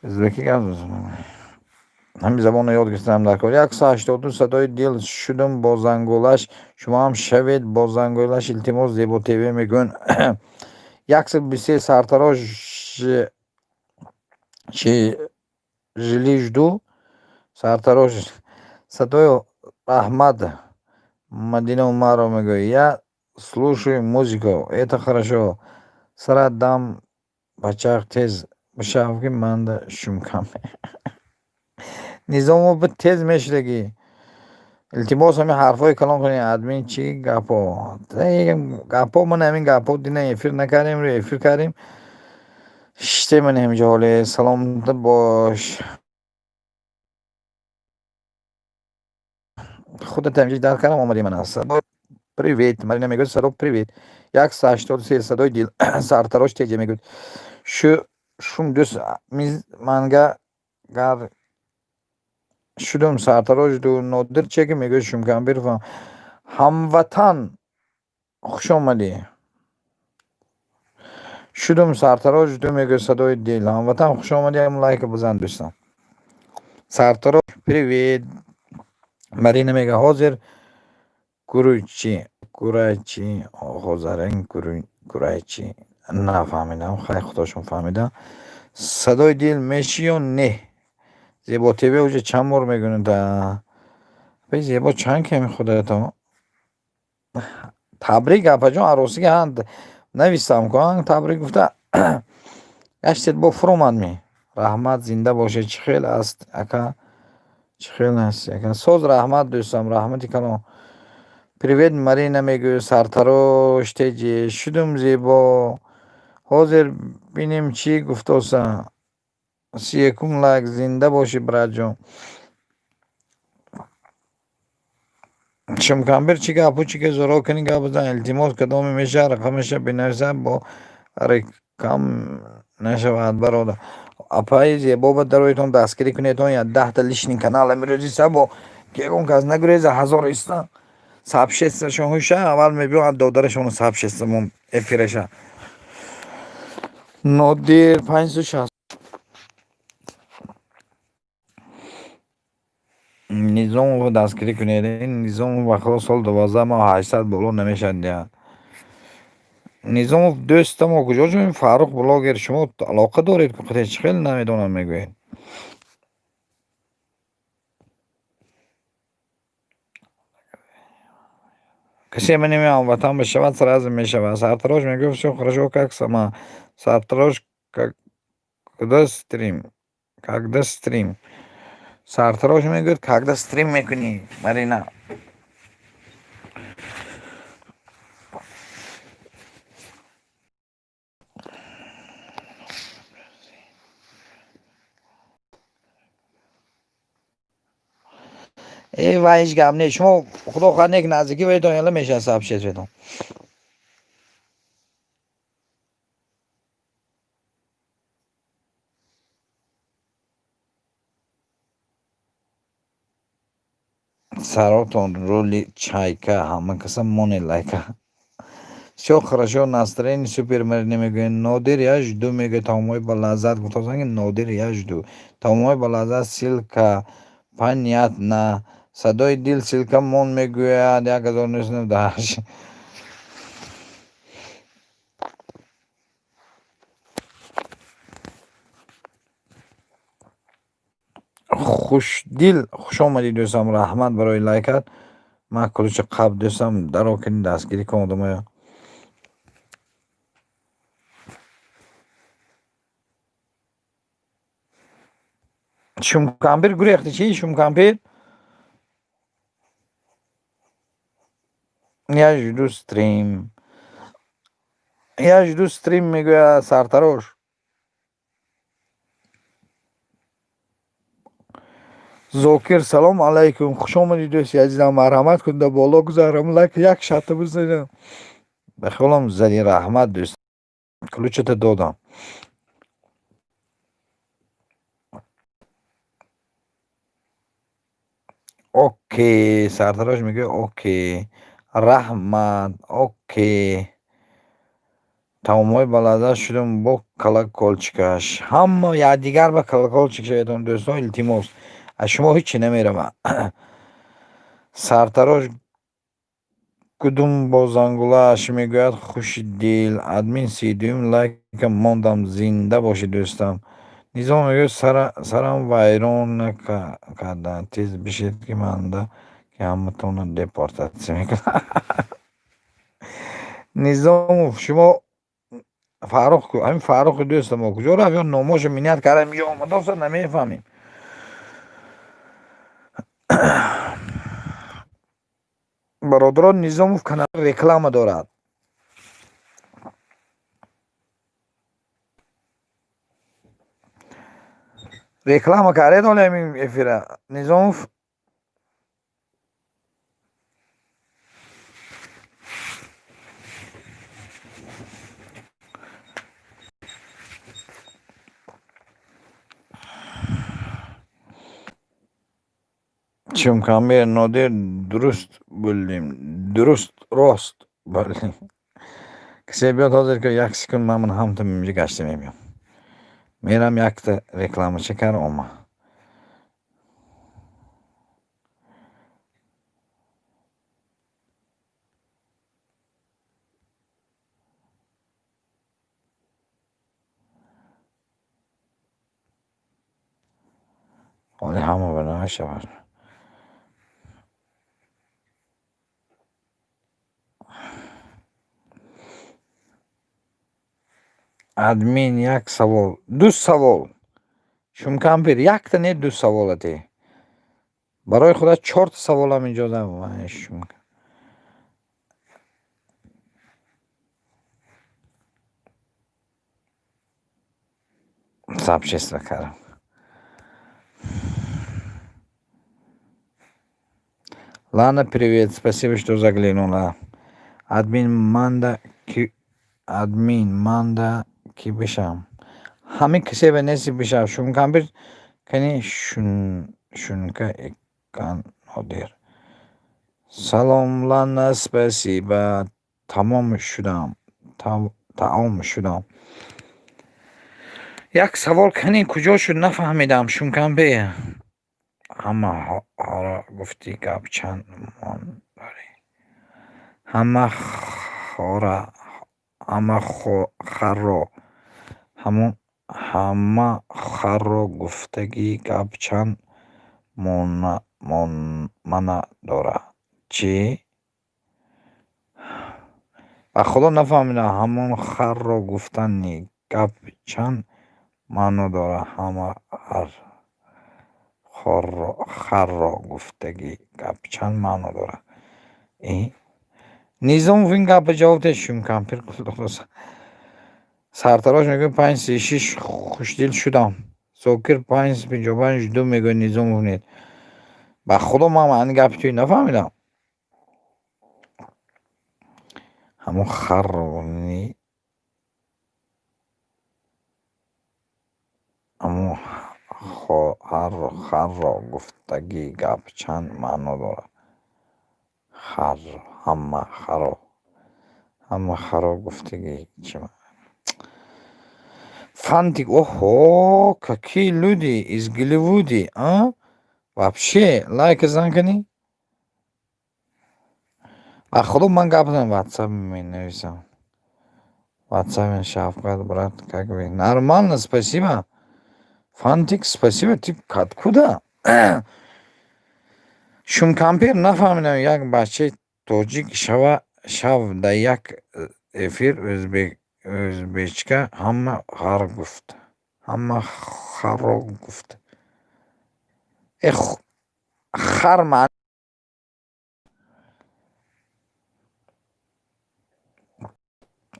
Speaker 1: ازبکی گفت همین زبان رو یاد گرفتم در کار 182 صدای دل شدم با زنگولش شما هم شوید با زنگولش التماس زیبا تیوی میگن 123 سرتراش жду سرتراش صدای احمد مدینه عمر میگه я слушаю музыку это хорошо سر دم بچه تیز بشم که من ده شم کم نظامو به تیز میشدگی التماس همین حرفای کلام کنی ادمین چی گپا من همین گپا دینا افیر نکردیم رو افیر کردیم شته من همینجا حاله سلام باش خودت همینجا در کردم آمدی من هست привет Марина میگه سلام привет 183 صدای دل سرتراش تیجه میگه شوم دوست منگه گر شدم سرتراش دو نادر چه که میگه شوم کمپیر فهم هموطن خوش آمدی شدم سرتراش دو میگه صدای دل هموطن خوش آمدی هم لایک بزن دوستان سرتراش привет مارینه میگه حاضر کورایچی حاضرین کورایچی نفهمیدم خیلی خودشون فهمیدم صدای دل میشی یا نه زیبا تیوی اوجه چند بار میگونن تا بی زیبا چند کمی خودتا تبریک اپا جون عروسی که هند نویستم کن تبریک گفته گشتید با فرومن می رحمت زنده باشه چه خیل است اکا چه خیل هستی اکا سوز رحمت دوستم رحمتی کنم привет مارینه میگو سرتراش تیجی شدم زیبا حاضر بینیم چی گفتوسا 31 لایک زنده باشی برات جون شم کمپیر چی گپو چی که زورا کنی گپ بزن التماس کدام میشه رقمش بنویسه با رقم نشود برادر اپای زیبا با درویتون دستگیری کنیتون یا 10 تا لیشنین کانال میروزی سبو که اون کس نگریزه 1000 ایستا ساب شست شون شه اول میبیون دودرشون ساب شستمون افیرشه نودیر 560 نظام رو دستگیری کنید این نظام وقتا سال 12 ماه 800 بلو نمیشد یا نظام دوست ما کجا جویم فاروق بلاگر شما علاقه دارید که خودش خیلی نمیدونم میگوید کسی من نمیام وطن بشود سر از میشود سرتراش میگفت شو хорошо как сама سرتراش когда стрим سرتراش میگوید когда стрим میکنی مارینا ای وایش گم نه شما خدا خواهد نیک نزدیکی بایدون یلا میشه ساب شد بدون سراتون رولی чайка همه کسا مونی лайка все хорошо настроение супер марина میگه نادر я жду میگه тамой با لذت گفتم نادر я жду тамой با لذت силка понятно صدای دل سیلکا مون میگوید 1998 خوش دل خوش آمدید دوستم رحمت برای لایکت من کلوچ قبل دوستم درو کنید دستگیری کنم Shumkampir gurekti chi shumkampir. Я жду стрим. Я жду стрим میگوید سرتراش. زوکر سلام علیکم، خوش آمدید دوستی عزیزم. مرحمت کن در بالا گذارم لک یک شات بزنم. بخوام زدی رحمت دوست. کلوچت دادم. اوکی سرتراش میگه اوکی. رحمت اوکی. تمامای بلده شدم با کلک کلچکش. همه یا دیگر با کلک کلچک شدم دوستان. التماس از شما هیچی نمیرم. سرتراش کدوم با زنگولش میگوید خوش دیل ادمین سیدیم لایکم ماندم زنده باشی دوستم. نظام میگوید سرم ویران نکردن تیز بشید که منده که همتون دپارتاسی میکنم. نظام شما فاروق همین فاروق دوست ما کجا رفت یا ناموش مینیت کرده میگه آمده اصلا نمیفهمیم. برادران نظام کانال رکلام دارد. رکلام کرده داره همین افیره نظام. Shumkampir نادر درست بودیم. درست راست بودیم. کسی بیاد حاضر که یک سکن من هم تا میگه گشته میبیم. میرم یک تا رکلام چکر اومه. ولی همه بنامه شود. ادمین یک سوال دو سوال. شومکامپیر یک تا نه دو سوالتی. برای خدا 4 سوال هم اینجا دارم. سب честно کردم. Лана, привет, спасибо, что заглянула. Админ манда ки бишам. Хами кисе бе неси бишам. Шумкампир кани шунка экан одир. Салом Лана, спасибо. Тамом шудам. таом шудам. یک سوال کنی کجا شد نفهمیدم. شومکامپیر همه ها گفتی گپ چند مان داری. همه خرا گفتگی گپ چند من داره. چی؟ و خدا نفهمیدم. همون خرا گفتنی گپ چند منو داره. همه خرا گفتگی گپ چند منو داره. نظام این گپ جواب ده. شومکامپیر سرتراش میگه 536 خوشدل شدم. زوکر 555 دو میگه نظام اونید. با خدا من گپ توی نفهمیدم. همون خرونی همون خرا گفتگی گپ چند منو داره. همه خرا گفتگی چی من фантик. Ого, какие люди из Голливуда, а? Вообще, лайк занкани. А خدا من گپ زدم واتساپ می نویسم. واتساپ Шавкат, брат, как вы? Нормально, спасибо. Фантик, спасибо. Ты откуда? شومکامپیر نفهمیدم. یک بچه تاجیک شو در یک افیر ازبیچکه همه خرا گفت. خر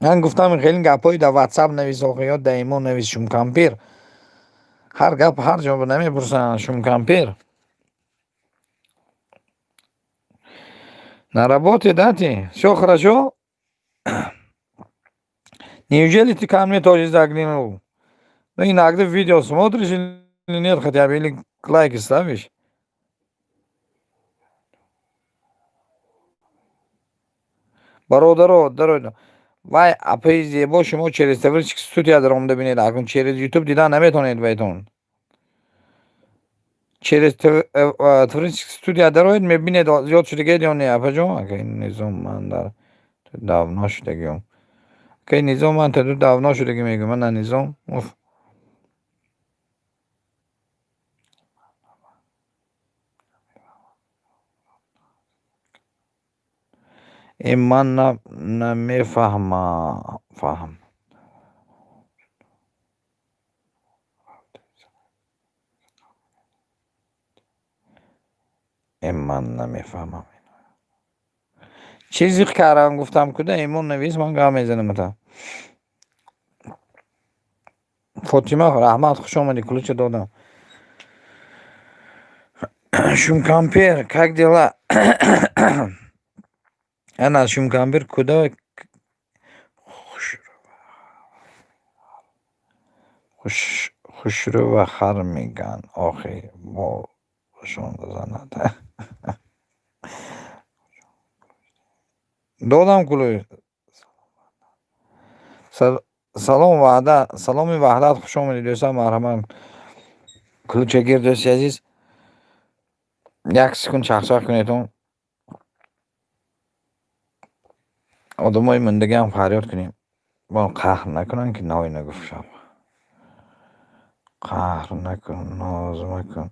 Speaker 1: من گفتم خیلی گپایی در واتساپ نویس آخه یا در ایمو نویس شوم کمپیر هر گپ هر جا نمیپرسن شوم کمپیر на работе дати все хорошо неужели ты ко мне тоже заглянул ну иногда видео смотришь или нет хотя бы или лайки ставишь Бародаро вай апаи зебо шумо через таблички студия даром бинед акун через YouTube дидан наметонед байтон через таблички студия дароед мебинед зиёд шудагед ё не апаҷон акай низом ман дар давно шудагиём акай низом ман таду давно шудаги мегӯям ман на низом уф من نمیفهم من نمیفهمم چیزی کردم گفتم کده ایمون نویس من گام میزنم تا فاطمه رحمت خوش اومدی کلوچ دادم شوم کامپیر как дела انا شوم کامپیر کده خوشرو و خر میگن آخه با شون بزنده دادم کلوی سلام وعده سلامی وحدت خوش آمدید دوستان مرحبا کلوچه گیر دوستی عزیز یک سکون چخچخ کنیدون آدمای مندگی هم فریاد کنیم با قهر نکنن که نوی نگفت شب قهر نکن ناز مکن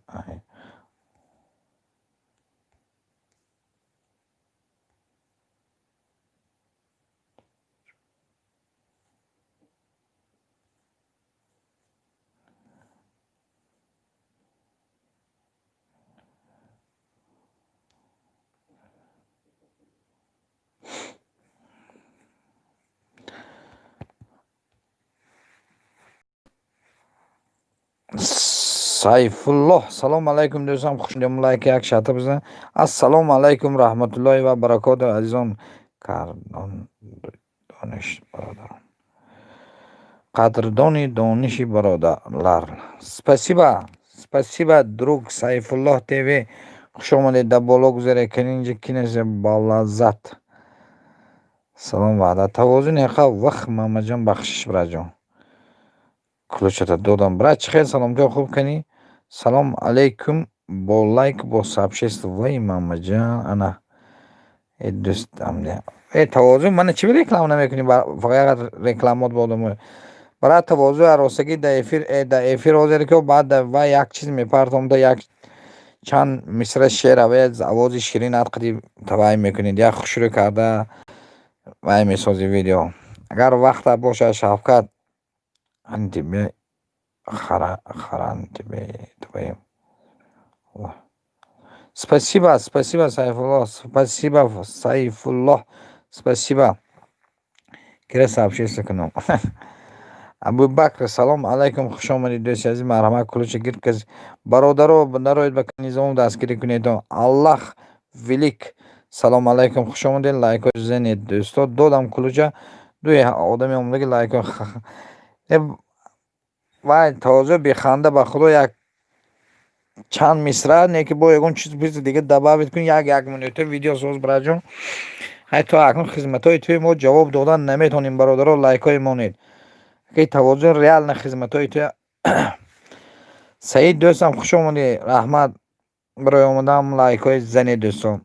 Speaker 1: сайфуллоҳ салому алайкум дӯстам хушудем лайк як шата бизан ассалому алайкум раҳматуллоҳи ва баракоту азизон қадрдони дониши бародарлар спасибо друг сайфуллоҳ тв хуш омадед дар боло гузаре кининҷа кинасе балаззат салом ваъда тавозун яқа вақт мамаҷон бахшиш браҷон клучата додам брат чӣ хел саломтиҳо хуб канӣ салом алейкум бо лайк бо сообщество вай мамаҷан ана дӯстам тавозун мана чӣ реклама намекунӣ фақат рекламот бодам брат тавозу аросагӣ дар эфир ҳозире ки баъд вай як чиз мепартом да як чанд мисра шеъра вай овози ширин ҳарқади таваи мекунед як хушрӯ карда вай месози видео агар вақта бошад шавкат тебе харан тебе твоим спасибо сайфуллоh спасибо кира сообщество канал абубакр салом алейкум хуш омадед дӯсти азиз марҳамат кулуча гирд каз бародаро нароед ба низом дастгирӣ кунед аллаҳ велик салом алейкум хуш омадед лайко занед дӯсто додам кулуча дуи одами омадаги лайко вай тоза беханда ба худо як чанд мисра не ки бо ягон чиз дига добавит кун як минута видео соз браҷон ҳай то акнун хизматҳои туи мо ҷавоб додан наметонем бародаро лайкҳои монед ки тавозун реал на хизматҳои ту саид дӯстам хуш омадӣ раҳмат барои омадан лайкҳои зане дӯстон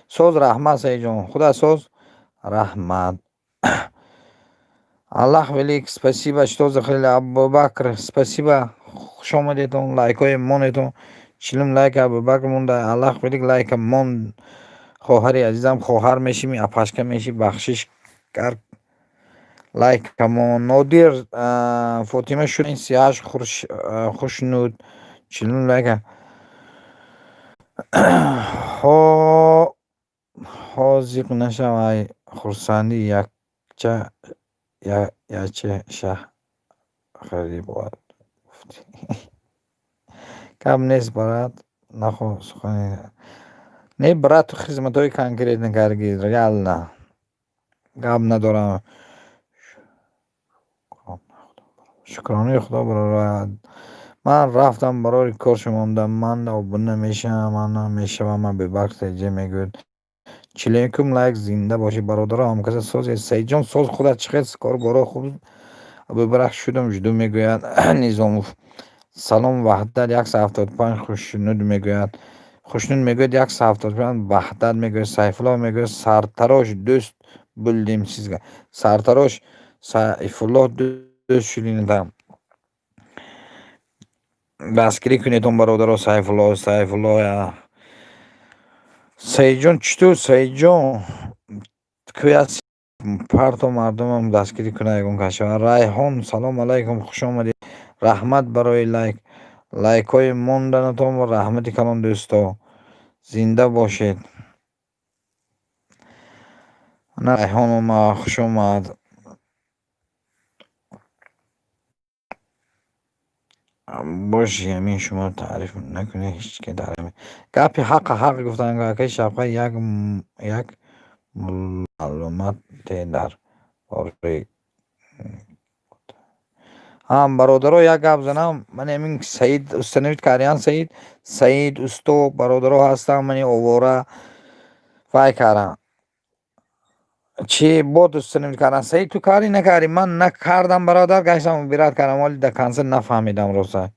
Speaker 1: соз раҳмат саидҷон худа соз раҳмат аллаҳ велик спасибо что захотели абубакр спасибо хуш омадедон лайкҳои монетон чилим лайк абубакр монда аллаҳ велик лайка мон хоҳари азизам хоҳар мешими апашка меши бахшиш кар лайк камон нодир фотима шуд 38 хушнуд 40 لایک ها حاضق نشوی خورسندی یچه شه خیلی بود کم نیست برات نخو سخنی نه برات تو خدمت های کنکریت نکرگی ریال نه گم ندارم شکرانه خدا برای من رفتم برای کار شماندم من و نمیشه من نمیشه و من به وقت جه میگوید چلیکم لایک زنده باشی برادر هم کسی سوز سید جان سوز خودت چقدر کار برای خوب ببرخ شدم جدو میگوید نظام سلام وحدت 175 خوشنود میگوید خوشنود میگوید 175 وحدت میگوید سیف الله میگوید سرتراش دوست بلدیم چیزگه سرتراش سیف الله دوست شدیم دستگیری کنید برادر سیف الله یا سید جان چطور سید جان که از پرتو مردم هم دستگیری کنه یکون کشور ریحان سلام علیکم خوش آمدید رحمت برای لایک های موندنتون و رحمتی کلان دوستا زنده باشید نه ریحان ما خوش آمد باشی همین شما تعریف نکنه هیچ که دارم گپی حق گفتن که شبکه یک معلومات در باره هم برادرو یک گپ زنم من همین سعید استنوید کاریان سعید استو برادرو هستم من اوورا وای کارم چی بود استنوید کارم سعید تو کاری نکاری من نکردم برادر گشتم بیرات کردم ولی در کنسل نفهمیدم روزا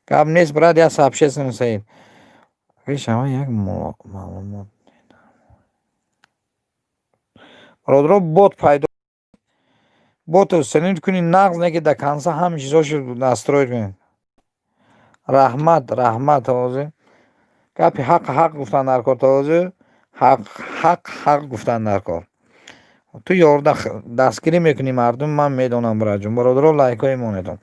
Speaker 1: گپ نیست براد یا سابشه سن سعید شما یک معلومات برادرو بود پیدا بود استنوید کنی نقض نگی در کنسل هم چیزاشو نستروید کنی رحمت آوازه گپی حق گفتن در کار تازه حق گفتن در کار تو یارده دستگیری میکنی مردم من میدونم برای جون برادر لایک های مونیدم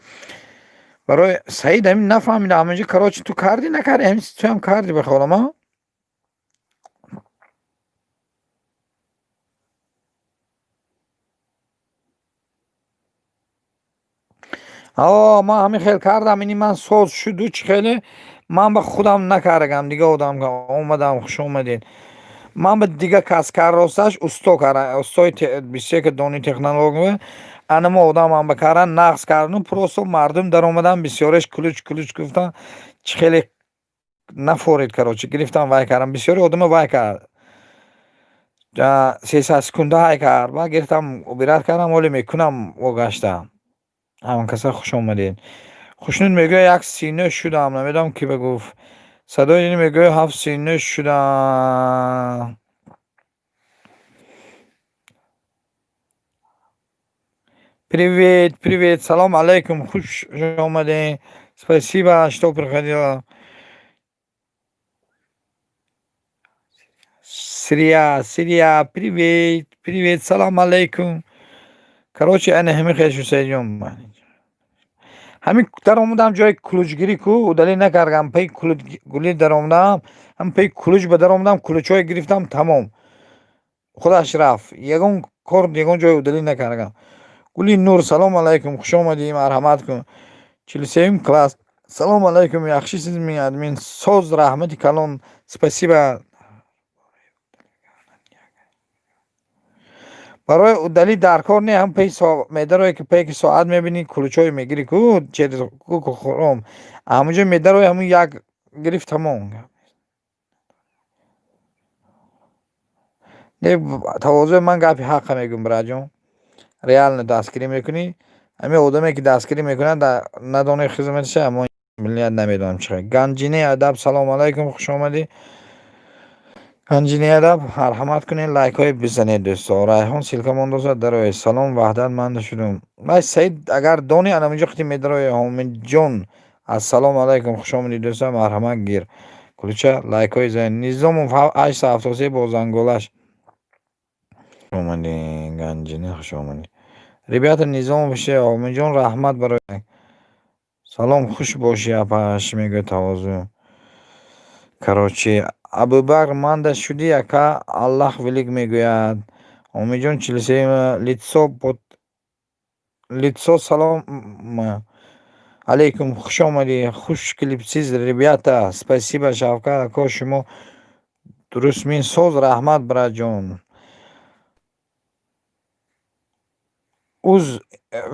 Speaker 1: برای سعید همین نفهمیدم همینجا کراچی تو کردی نکردی همین تو هم کردی بخوالم ها ما همین خیلی کردم اینی من سوز شد چی خیلی من به خودم نکردم دیگه آدم که اومدم خوش اومدین من به دیگه کس کار راستش استوی بیشه که دونی تکنولوژی انما آدم هم بکارن نقص کردن پروسو مردم در اومدن بسیارش کلوچ گفتن چه خیلی نفورید کراچی گرفتم وای کردم بسیاری آدم وای کرد 300 سکونده های کرد و گرفتم بیرات کردم ولی میکنم و گشتم همون کسا خوش اومدین خوشنود میگه یک سینه شدم نمیدونم کی بگفت صدای اینی میگه 7 سینه شدم Привет, салам алейкум, خوش آمدین спасибо, что приходила Сирия, привет, салам алейкум короче انا همین خیلی سیجون همین در اومدم جای کلوچگیری کو دلیل نکردم پی کلوچ در اومدم هم پی کلوچ به در اومدم کلوچای گرفتم تمام خودش رفت یگون کار یگون جای دلیل نکردم گلی نور سلام علیکم خوش آمدی مرحمت کن 43 класс салом алейкум яхшисиз ми админ соз рахмати калон спасибо برای دلیل در کار نه هم پی میدروی که پی که ساعت میبینی کلوچای میگیری کو چه کو خورم همونجا میدروی همون یک گرفت تمام نه تواضع من گپی حق میگم براجون ریال دستگیری میکنی همه آدمی که دستگیری میکنن در ندانه خدمتش اما ملیت نمیدونم چرا گنجینه ادب سلام علیکم خوش آمدی گنجینه ادب مرحمت کنین لایک های بزنید دوستا ریحان سیلکا ماندوزا دروی سلام وحدت مند شدم من سعید اگر دونی انا اینجا خطی میدروی همین جون السلام علیکم خوش آمدی دوستا مرحمت گیر کلوچه لایک های زن نظام 873 با زنگولش خوش آمدی گنجینه خوش آمدی Ребята, низом باشه. آمین جان رحمت برای سلام خوش باشی. اپاش میگه توازو کراچی ابوبکر مانده شدی اکا الله ولیگ میگوید. آمین جان چلسی лицо салом алейкум, хуш омади, хуш клипсиз ребята. Спасибо Шавкат ака, шумо дуруст минсоз. Раҳмат браҷон. уз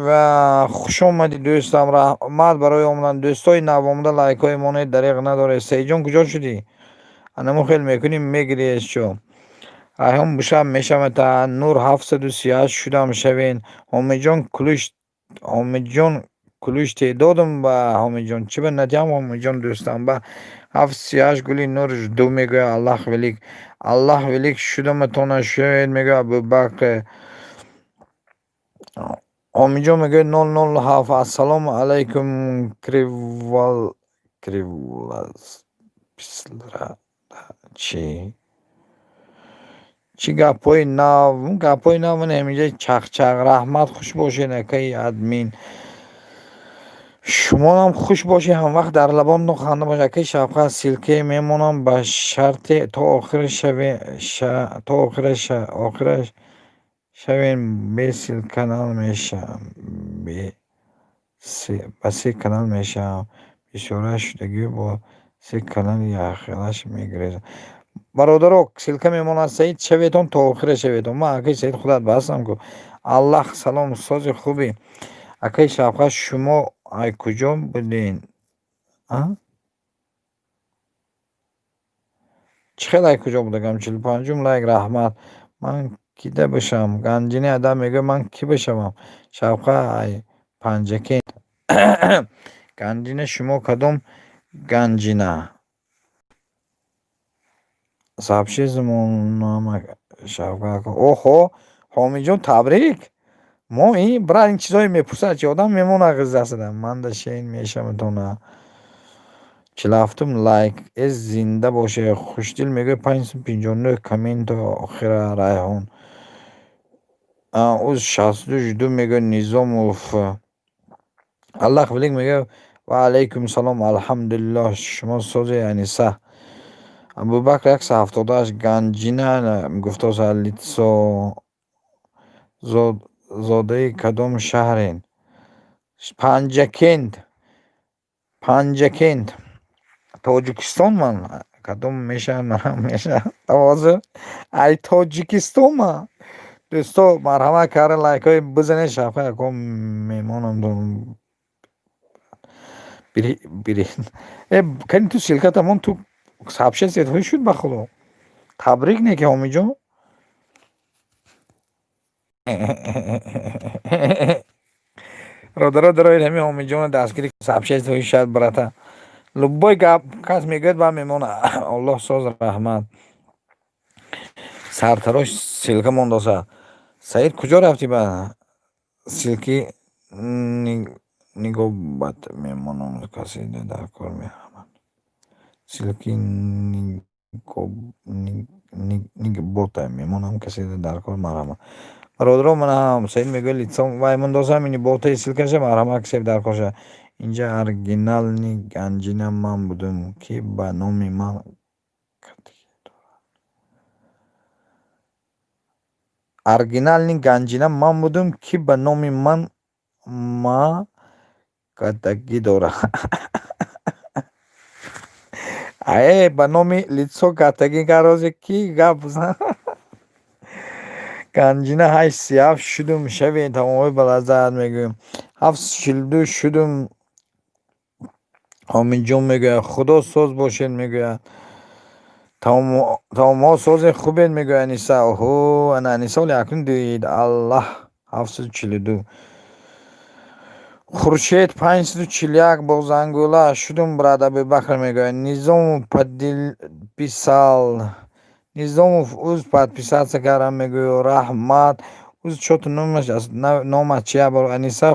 Speaker 1: ва хуш омади дӯстам. Раҳмат барои омадан. дӯстои навомада лайкҳои монед дариқ надоред. саидҷон куҷо шудӣ? Анамо хел мекуним мегирӣ чо? Райҳон бушам мешавата. нур 738 шудам шавен. ҳомиҷон кулиш теъдодам ба ҳомиҷон. Чӣ ба надиҳам ҳомиҷон дӯстам ба 738 гули нур жду мегӯя. Аллаҳ велик шудаматона шуед мегӯя Абубакр. ҳомиҷон мегӯя 007. ассалому алайкум кривласписра. чӣ гапҳои нав ҳаминҷа чақчақ. раҳмат, хуш бошед акаи админ. шумонам хуш бошед. ҳамвақт дар лабонтон ханда бошед. акаи Шавкат силке мемонам ба шарте то охираш шавен. бесил канал мешавам. ба се канал мешавам. бисёра шудагӣ бо се канали яхелаш мегирезам. Бародаро силка мемонад. Саид шаветон то охира шаветон. ман акаи Саид худат бастам ку. аллаҳ салом сози хуби. акаи Шавкат шумо ай куҷо будин? чӣ хел ай куҷо будагам? 45 лайк. раҳмат. ман кида бошам? ганҷини адам мегӯяд ман кӣ бошавам? Шавкат ай панҷакент. ганҷина шумо кадом ганҷина? сообщениямон Шавкат. оҳо ҳомиҷон табрик. мо брат ин чизое мепурсад. чӣ одам мемона ғизасада. манда шейн мешаметона. 47 лайк. зинда боше. хушдил мегӯяд 559 комменту охира. райҳон уз 62 жду мегӯяд низомов. аллаҳ велик мегӯяд ва алайкум салом. алҳамдулиллоҳ. шумо созе аниса. Абубакр 178 ганҷина гуфтоса. лицо зодаи кадом шаҳрен? панҷакент тоҷикистон. ман кадом мешаҳр авозу ай тоҷикистон. ман дӯсто марҳамат карда лайкҳои бизанед. Шавкат ако мемонам биред. кани ту силкатамон ту сообщение ҳои шуд ба худо. табрик не ки ҳомиҷон. родаро дароед ҳами ҳомиҷон дастгири сообщение ҳои шуд брата. любой гап кас мегӯяд ба мемона. аллоҳ соз раҳмат. сартарош силка мондоса. саид куҷо рафтӣ? ба силки нигобат мемонам. касида дар кор меҳамад. силки нигбота мемонам. касида дар кор марҳамат. бародаро манам Саид мегӯяд лицом вай мондоса. мини ботаи силкаша марҳамат касеб дар корша. инҷа оригинални ганҷина ман будам ки ба номи ман катагӣ дорад. ба номи лицо катагӣ гарозе ки гап бизан. ганҷина 837 шудум шавен. тамомои балаззат мегӯям. 742 шудум. ҳомиҷон мегӯяд худо соз бошед мегӯяд. тамомҳо сози хубед мегӯяд аниса. оҳо ана аниса оли акнун дид. аллаҳ 742. хуршед 541 бо зангула шудум брат. Абубакр мегӯяд. низомов низомов уз подписаться кардам мегӯяд. раҳмат. уз чоту номаш чия бор? аниса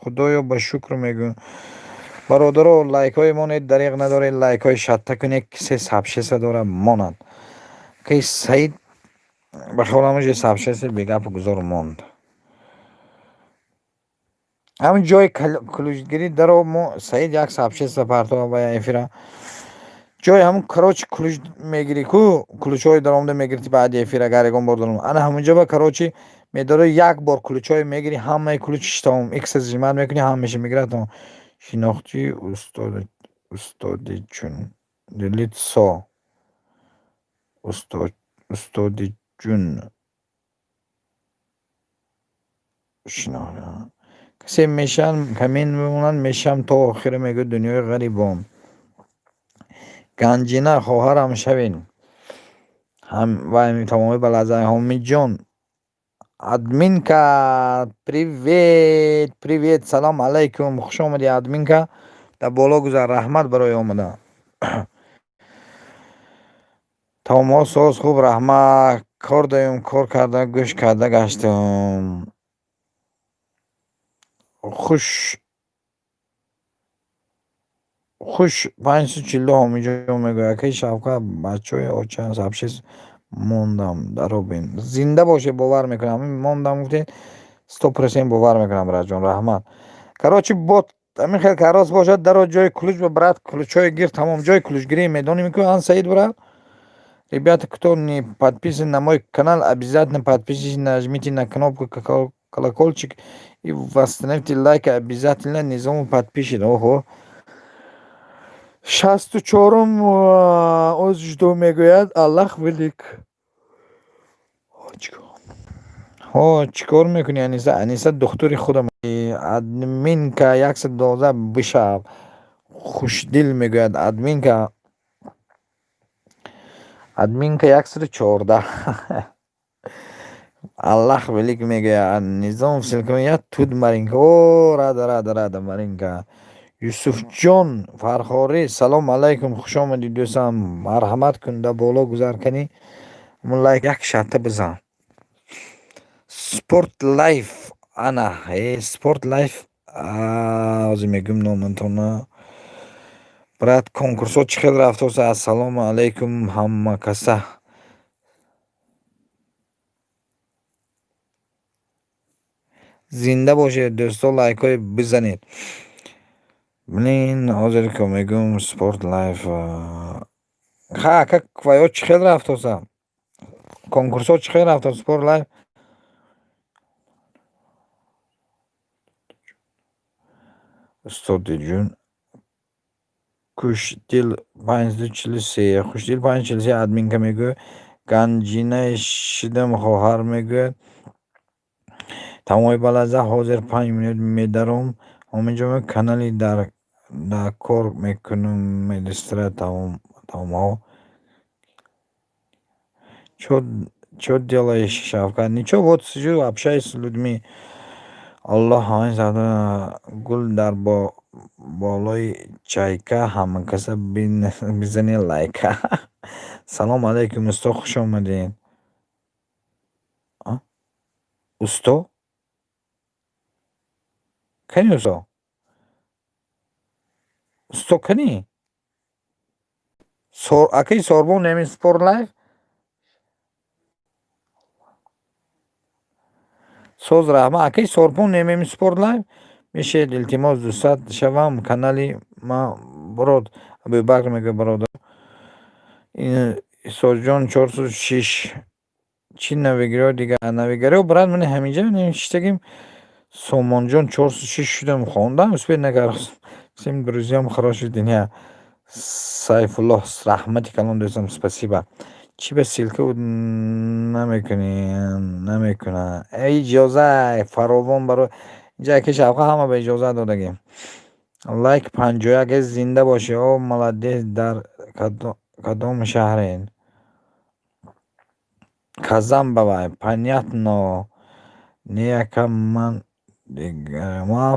Speaker 1: худоё ба шукр мегӯям. бародаро лайкҳои монед дариқ надоред. лайкҳои шатта кунед. кисе сообщение дора монад. кай Саид ба холамуҷи сообщение бегап гузор монд. همین جای کلوچگیری درو مو سعید یک سابچه سپارتو با افیرا جای همون کراچ کلوچ میگیری کو کلوچای درامده میگیری بعد افیرا گارگون بردم انا همونجا با کراچی میداره یک بار کلوچای میگیری همه کلوچش تمام ایکس از جمع میکنی همه میگیره تمام شناختی استادی چون دلیت سا استادی جون شناخت کسی میشن کمین میمونن میشم تا آخر میگه دنیای غریبم گنجینه خواهرم شوین هم و تمامی بلازه همی جان ادمینکا پریویت سلام علیکم خوش آمدی ادمینکا در بالا گذار رحمت برای آمده تمام ساز خوب رحمت کار داریم کار کرده گوش کرده گشتم خوش 542 همینجا میگه که شوکت بچه های آچه سبشیز موندم درو بین زنده باشه باور میکنم موندم گفتین 100% باور میکنم راجون رحمت کراچی بот همین خیلی کراس бошад даро ҷои кулуч ба брат кулучҳои гир тамом ҷои кулучгирӣ медонем ку ан саид брат ребята кто не подписан на мой канал обязательно подпишитесь нажмите на кнопку колокольчик и восстановите лайк обязательно низому подпишите ого 64-ум оз ҷудо мегӯяд аллах велик чикор мекунӣ аниса духтури худам админка 112 бишав хушдил мегӯяд админка 114 аллах велик мегӯяд низом силкоя туд маринка о рада маринка юсуфҷон фархорӣ салом алайкум хуш омадӣ дӯстам марҳамат кун да боло гузар канӣ лайк як шатта бизан спорт лайф ана спорт лайф ҳозир мегӯм номатона брат конкурсо чӣ хел рафтоса ассалому алайкум ҳама каса зинда бошед дӯсто лайкҳои бизанед блин ҳозир ко мегӯм спорт лайф как твоё чӣ хел рафтоса конкурсо чӣ хел рафтоса спорт лайф устоди ҷун кушдил 543 хушдил 543 админка мегӯ ганҷинаи шидам хоҳар мегӯяд тамоми балаза ҳозир 5 минут медаром ҳаминҷо канали дар кор мекунам медистра тамомо чё делаешь шавкат ничего вот сижу общаюсь с людьми аллоҳ ҳамаи завда гул дар болои чайка ҳама каса бизане лайка салом алайкум усто хуш омадед усто кани усто кани акаи сорбон неми спорт лайф соз раҳма акаи сорбон немеми спорт лайф мешед илтимос дӯстат шавам канали ма брод абубакр мега бародар исоҷон 406 чи навигариё дига навигариё брат мани ҳаминҷа навиштагим сомонҷон 406 шудам хондам успед накардам всем друзьям хорошего дня сайфуллоҳ раҳмати калон дӯстам спасибо чи ба силка намекуна иҷоза фаровон барои инҷа ки шавқа ҳама ба иҷоза додагем лайк 51 зинда боши о молодец дар кадом шаҳрен казам бавай понятно неякам ман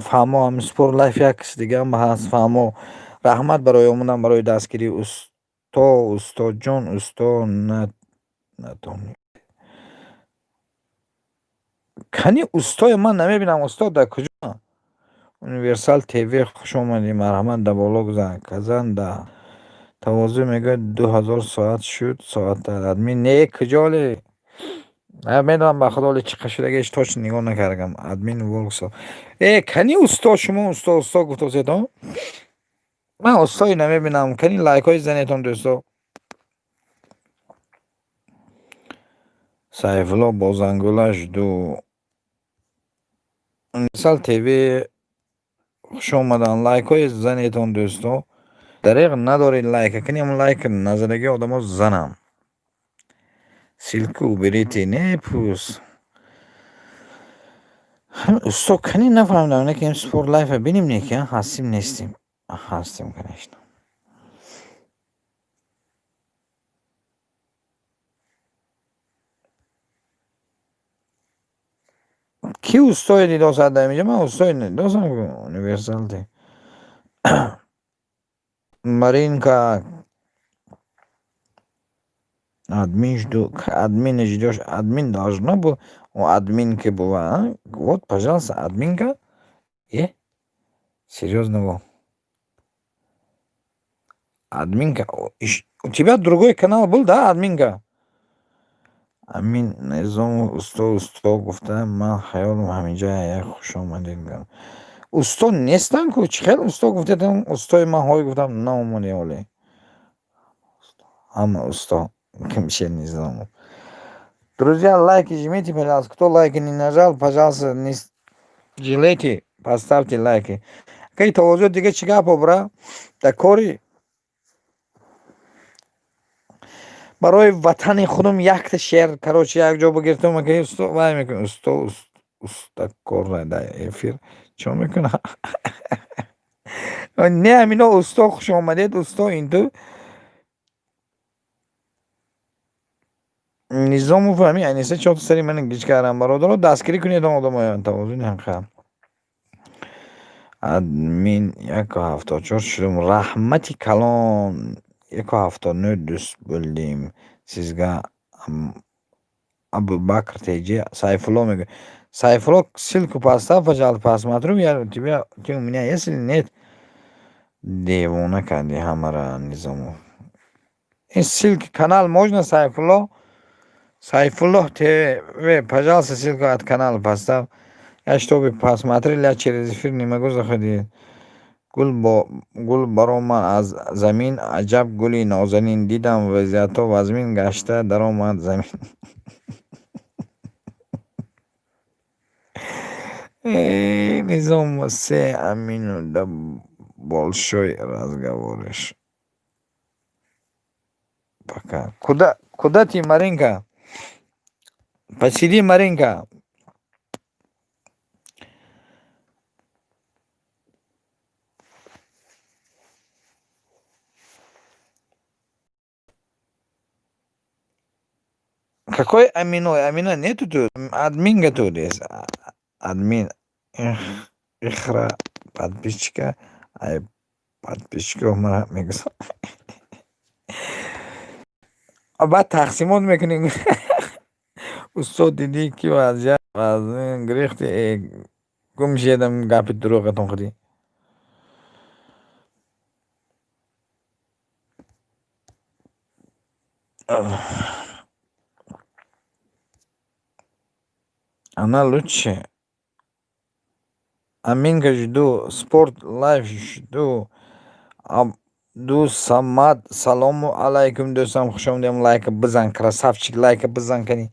Speaker 1: фаҳмо спорт лайф як киси дигаам ҳаст фаҳмо раҳмат барои омадан барои дастгирӣ устоҷон усто натони кани устои ман намебинам устод дар куҷо универсал тв хуш омадӣ марҳамат да боло гузар казан да тавозу мегӯяд 2000 соат шуд соат админ не куҷоле میدونم به خدا ولی چه قشنگش توش نگاه نکردم ادمین ولکسو کنی اوستا شما اوستا گفت واسهتون من اوستایی نمیبینم کنی لایک های زنیتون دوستو سایفلا بازنگولش دو مثال تیوی خوش اومدن لایک های زنیتون دوستو دریغ نداری لایک کنی هم لایک نزدگی آدم ها زنم سیلکو بریتی نه پوس اوستا کنی نفهمیدم نه که این سپور لایف بینیم نه که هستیم نیستیم هستیم کنیش کی اوستای دی 200 میگه من اوستای نه 200 universal دی Маринка, админ ждешь, админ должно быть, у админки была, вот, пожалуйста, админка, серьезно, админка, у тебя другой канал был, да, админка? Амин, незом, усто, гуфта, ман, хаёлум, ҳаминҷа, як хуш омадед. Усто нестан ку, чӣ хел усто гуфтедам, устои ман ҳой гуфтам, наомаде оле. Ҳама усто, кимше низом. Друзья, лайки жмите, пожалуйста. Кто лайки не нажал, пожалуйста, не жалейте, поставьте лайки. Какие-то возят, дига чига побра, так кори. برای وطن خودم یک تا شعر короче یک جا بگیرتم که استو وای میکنه استا کور در افیر چون میکنه نه همینا استا خوش آمدید استا این تو نظام فهمی اینسه چهار سری من گیج کردم برادر دستگیری کنید آدم های توازن هم ادمین 174 شدم رحمتی کلان 179 دوست بودیم sizga Abu Bakr TG Сайфулло میگه Сайфулло ссылку поставь, пожалуйста, посмотрю, я ты у меня если нет девона кади хамара низому. И ссылки канал можно Сайфулло ТВ, пожалуйста, ссылку от канала поставь. Я чтобы посмотрели, я через эфир не могу заходить. гул баро ман аз замин аҷаб гули нозанин дидам вазиятҳо вазмин гашта даромад замин. Низом се амину да большой разговориш. Пока. Куда ты, Маринка? Посиди, Маринка. Какой Аминой? Амина нету тут. Админга тут есть. Админ. Ихра подписчика. Ай подписчиков мара мегас. بعد تقسیمات میکنیم. استاد دیدی که وضعیت از گریخت گم شدم گپ دروغتون خودی. Она лучше. Аминка жду, спорт лайф жду. Ду самад, салому алейкум дӯстам, хушомадем. Лайка бизан, красавчик, лайка бизан кани.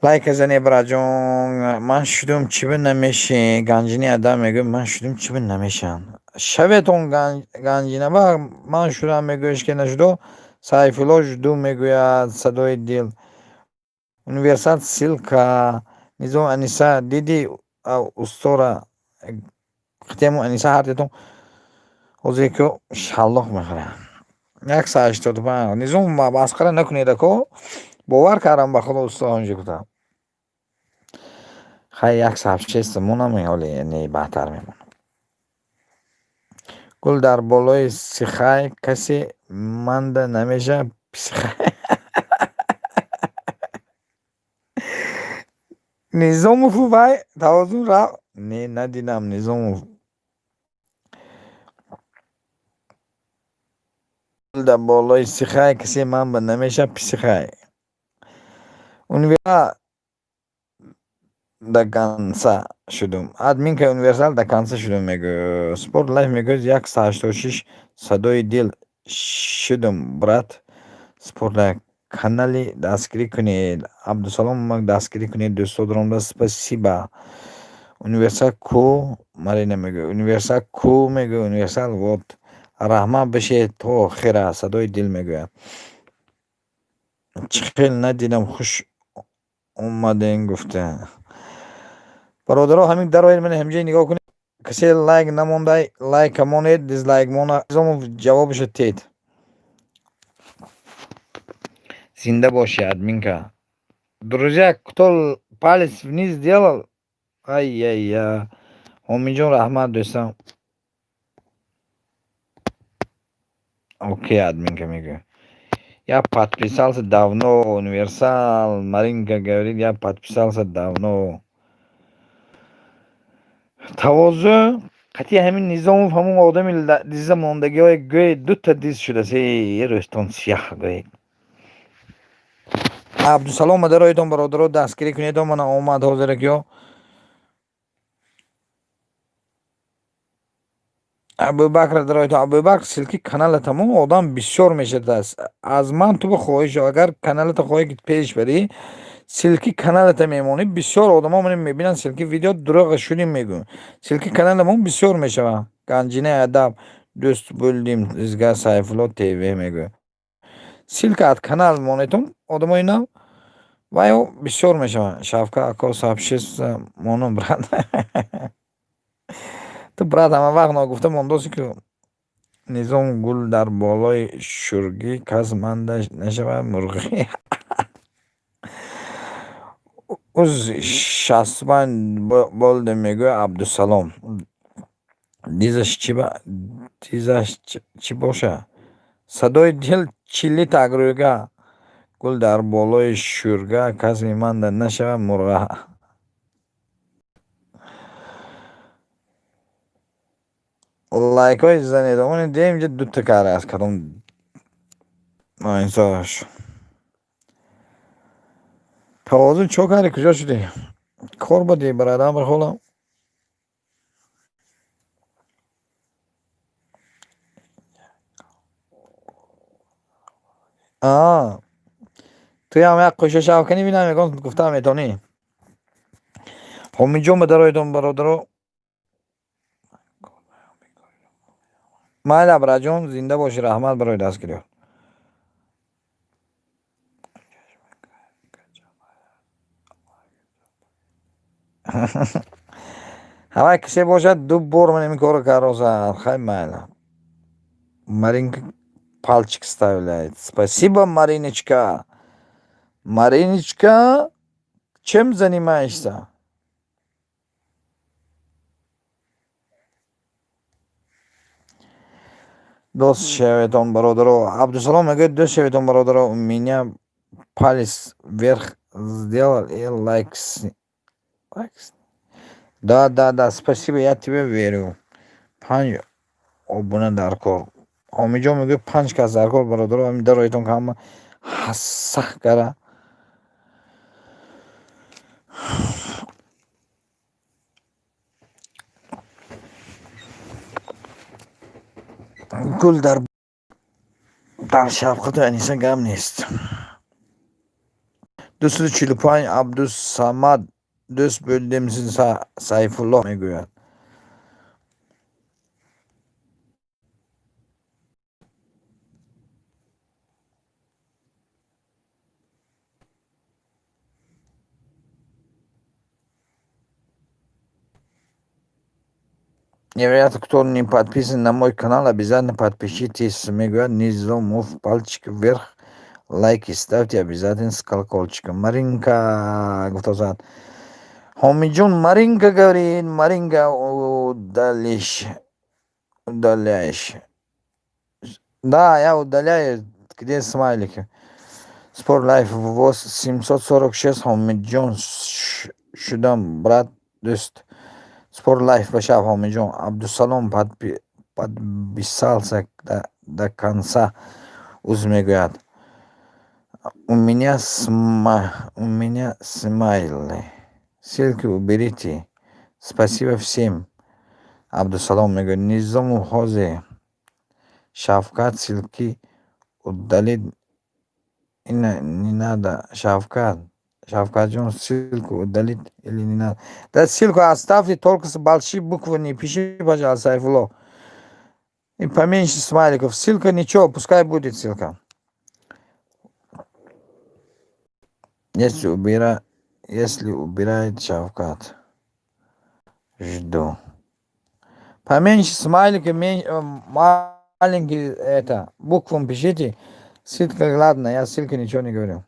Speaker 1: Лайка зане браҷон. Ман шудум чӣ би намеши ганҷини адам мегӯ ман шудум чӣ би намешан. Шаветон ганҷина ва ман шудам мегӯяш ки нашудо. Сайфулло жду мегӯяд садои дил. Универсал силка. Низом Аниса диди устора хитему Аниса ҳардетон ҳозир ки шаллоқ мехӯрам. 185 низом масхара накунед ако. бовар кардам ба худо уста ҳонҷа гуфтам. хай 176 монам оле не баҳтар мемонам. гул дар болои сихай касе манда намеша писихай. Низомов вай тавозун рафт. Не надидам Низомов. дар болои сихай касе манба намеша писихай. Universal до конца шудум. Админка универсал до конца шудум мегӯ. Спорт лайф мегӯяд 186 садои дил шудум брат. Спорт лайф канали дастгирӣ кунед. Абдусалом мак дастгирӣ кунед. Дӯстодромда спасибо. Универсал ку Марина мегӯ. Универсал ку мегӯ. Универсал вот. Раҳмат бишед то охира садои дил мегӯяд. Чӣ хел надидам хуш омаден гуфта. Бародаро ҳамин дароед мана ҳамҷои нигоҳ кунед. Касе лайк намонда лайк монед, дизлайк мона ҷавобашо тед. Зинда боши админка. Друзья, кто палец вниз сделал? Ай-яй-я. Омиҷон раҳмат дӯстам. Окей, админка мегӯ. Я подписался давно. Универсал. Маринка говорит, я подписался давно. Тавозу қати ҳамин низому ҳамун одами диза мондагиҳои гӯи дута диз шудааст. Рӯстон сияҳ гӯед. Абдусалом мадароитон бародаро дастгирӣ кунедон. Мана омад ҳозиракиё. Абубакр дароитон. Абубакр силки каналатамон одам бисёр мешадааст. Аз ман ту хоҳиш агар каналата хоҳӣ ки пеш барӣ, силки каналата мемонӣ. Бисёр одамо мана мебинанд силки видео дурӯғ шудим мегӯям. Силки каналамон бисёр мешавад. Ганҷинаи адаб дӯст будем изга Сайфулло ТВ мегӯ. Силка ад канал монетон одамои нав вайо бисёр мешаванд. Шавкат ако сабшист моном брат. Ту брат ҳама вақт ногуфта мондоси ки низом гул дар болои шургӣ кас манда нашавад мурғӣ. уз 65 болде мегӯяд Абдусалом. Дизаш чӣ боша? Садои дил чили тагрӯга. Гул дар болои шурга кас меманда нашавад мурға. лайкҳои занед. Он дем ҷа дута кара аст. Кадом инсош. Тавозун чо кари куҷо шудӣ? Кор будӣ бародар бархолам? туям як қӯша шавканӣ бинам ягон гуфтам метонӣ. ҳомиҷон ба дароитон бародаро. майла браҷон зинда боши. раҳмат барои дастгирӣ. ҳавай кисе бошад ду бор ман ин корро кароза. Хай майла. Маринка пальчик ставляет. Спасибо, Мариночка. Мариночка, чем занимаешься? Дост шеветон бародаро. Абдусалом мегӯяд дост шеветон бародаро. У меня палец вверх сделал и лайкс. Да, спасибо, я тебе верю. 5 обуна дар кор. ҳомиҷон мегӯяд 5 кас дар кор бародаро. ҳамин дароитон ки ҳама ҳассах кара. гул дар Шавқату Аниса гам нест. 245 Абдусамад дӯст будем Сайфулло мегӯяд. Невероятно, кто не подписан на мой канал, обязательно подпишитесь. Мегӯяд Низомов, пальчик вверх, лайки ставьте обязательно с колокольчиком. Маринка гуфтазад. ҳомиҷон Маринка говорит. Маринка удаляешь. Да, я удаляю. Где смайлики? Спорт лайф 746 ҳомиҷон шудам брат дӯст. Спорт лайф башав ҳомиҷон. Абдусалом подписался до конца. Уз мегӯяд. У меня смайлы. Ссылки уберите. Спасибо всем. Абдусалом говорит, Низому Хозе. Шавкат ссылки удалить. Не надо. Шавкат Джон ссылку удалить или не надо. Да ссылку оставьте, только с большой буквы не пишите, пожалуйста, Айфло. И поменьше смайликов. Ссылка ничего, пускай будет ссылка. Если убирает Шавкат. Жду. Поменьше смайлики, маленькие это, буквам пишите. Ссылка, ладно, я ссылка ничего не говорю.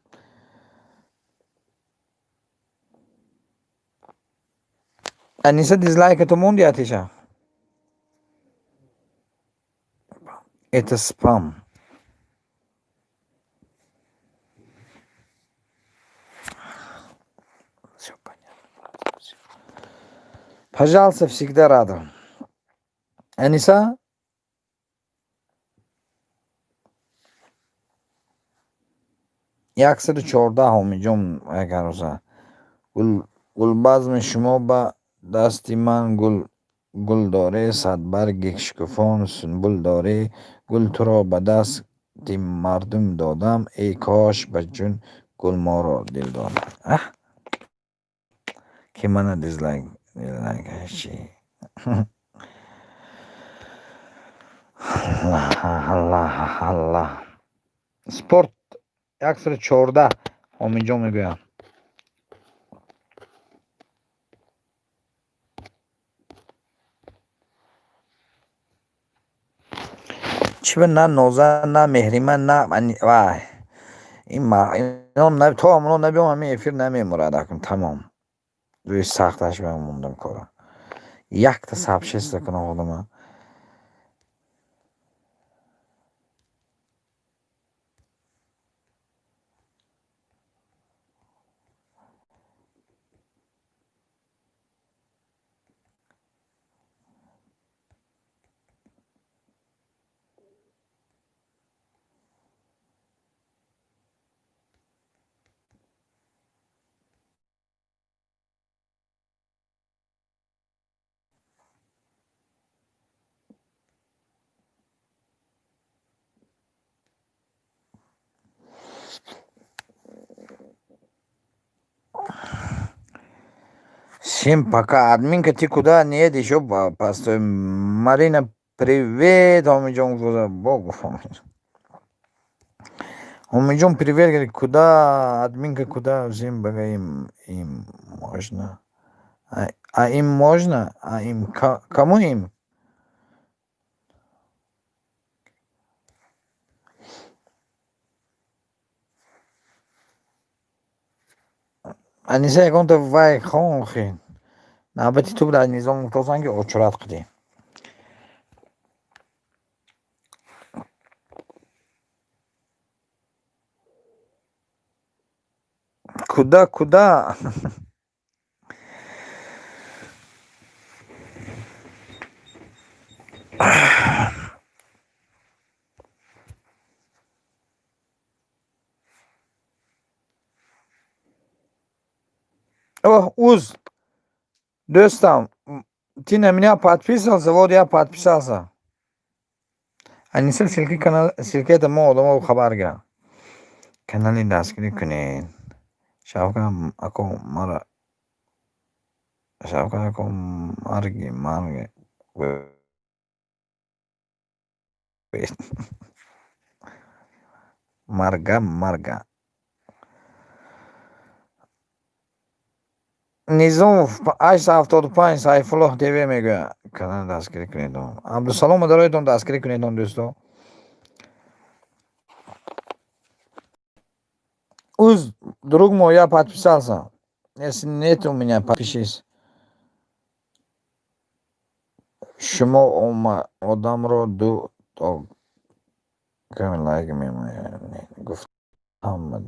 Speaker 1: Аниса дизлайк это мунди атиша. Это спам. Все понятно. Пожалуйста, всегда рада. Аниса? یک سر چهارده همیجم اگر روزه گلبزم شما به دستی من گل داره صد برگ شکفان سنبل داره گل تو را به دستی مردم دادم ای کاش به جون گل ما را دل دادم که من دیزلایک چی الله спорт 114 همینجا میگویم چی نه نوزه نه مهریمن نه وای این تو همونو نبیم همین افیر نمیمورد کن تمام روی سختش بموندم کارم یک تا سبشست کنم خودم Всем пока. Админка, ты куда? Нет, еще постой. Марина, привет. Омиджон, Богу помнит. Омиджон, привет. Говорит, куда? Админка, куда? Всем пока им можно. А им можно? А им кому им? Они say конта вай хонхи. Набати ту буда низом тозанги очурат кыди. Куда? О, Уз, достам, ты на меня подписался, вот я подписался. Они ссылки канал, ссылки это мой хабар гра. Канали дастгирӣ кунед. Шавкат ако марги марга. Низомов 875 сайфуллоҳ деве мегӯяд. Канал дастгирӣ кунед. Абдусалом дароятон дастгирӣ кунед дӯстон. Уз, друг мой, я подписался. Если нет у меня, подпишись. Шумо одамро ду то лайк гуфт Хама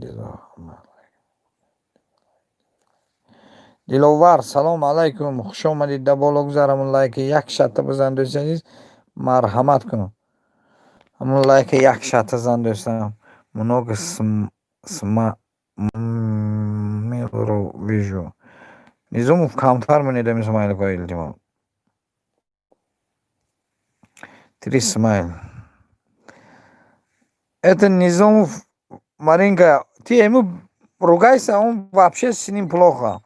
Speaker 1: диловар салом алайкум хуш омадид да боло гузарамон лайк як шатта бизан дӯстаниз марҳамат кун ҳамон лайк як шатта зан дӯстам много Миру вижу. Низомов камтар мне дами смайл коил тимо. 3 смайл. Это Низомов Маринка. Ты ему ругайся, он вообще с ним плохо.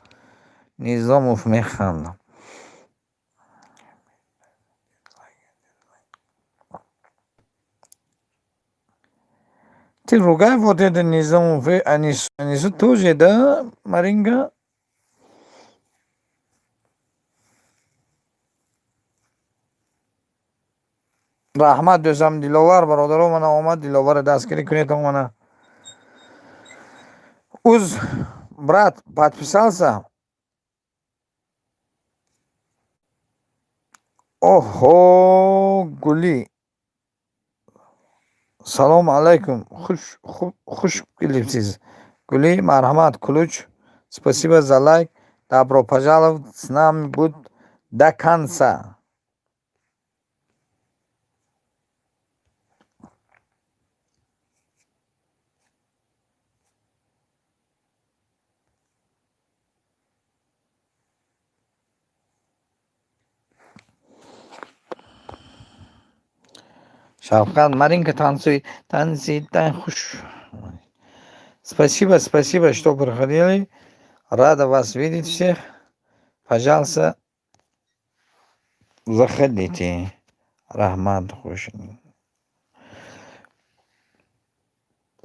Speaker 1: Низомов Механ. Ты ругай вот это Низомов, они тоже, да, Маринка? Rahmat dösem dilovar Бародаро mana omad dilovar дастгирӣ кунед mana. Уз брат подписался. Охо, Гули. Салом алейкум. Хуш келипсиз. Гули, марҳамат, ключ. Спасибо за лайк. Добро пожаловать. С нами будь до конца. Шавкат, Маринка, танцуй, хуш. Спасибо, что приходили. Рада вас видеть всех. Пожалуйста, заходите. Рахмат, хуш.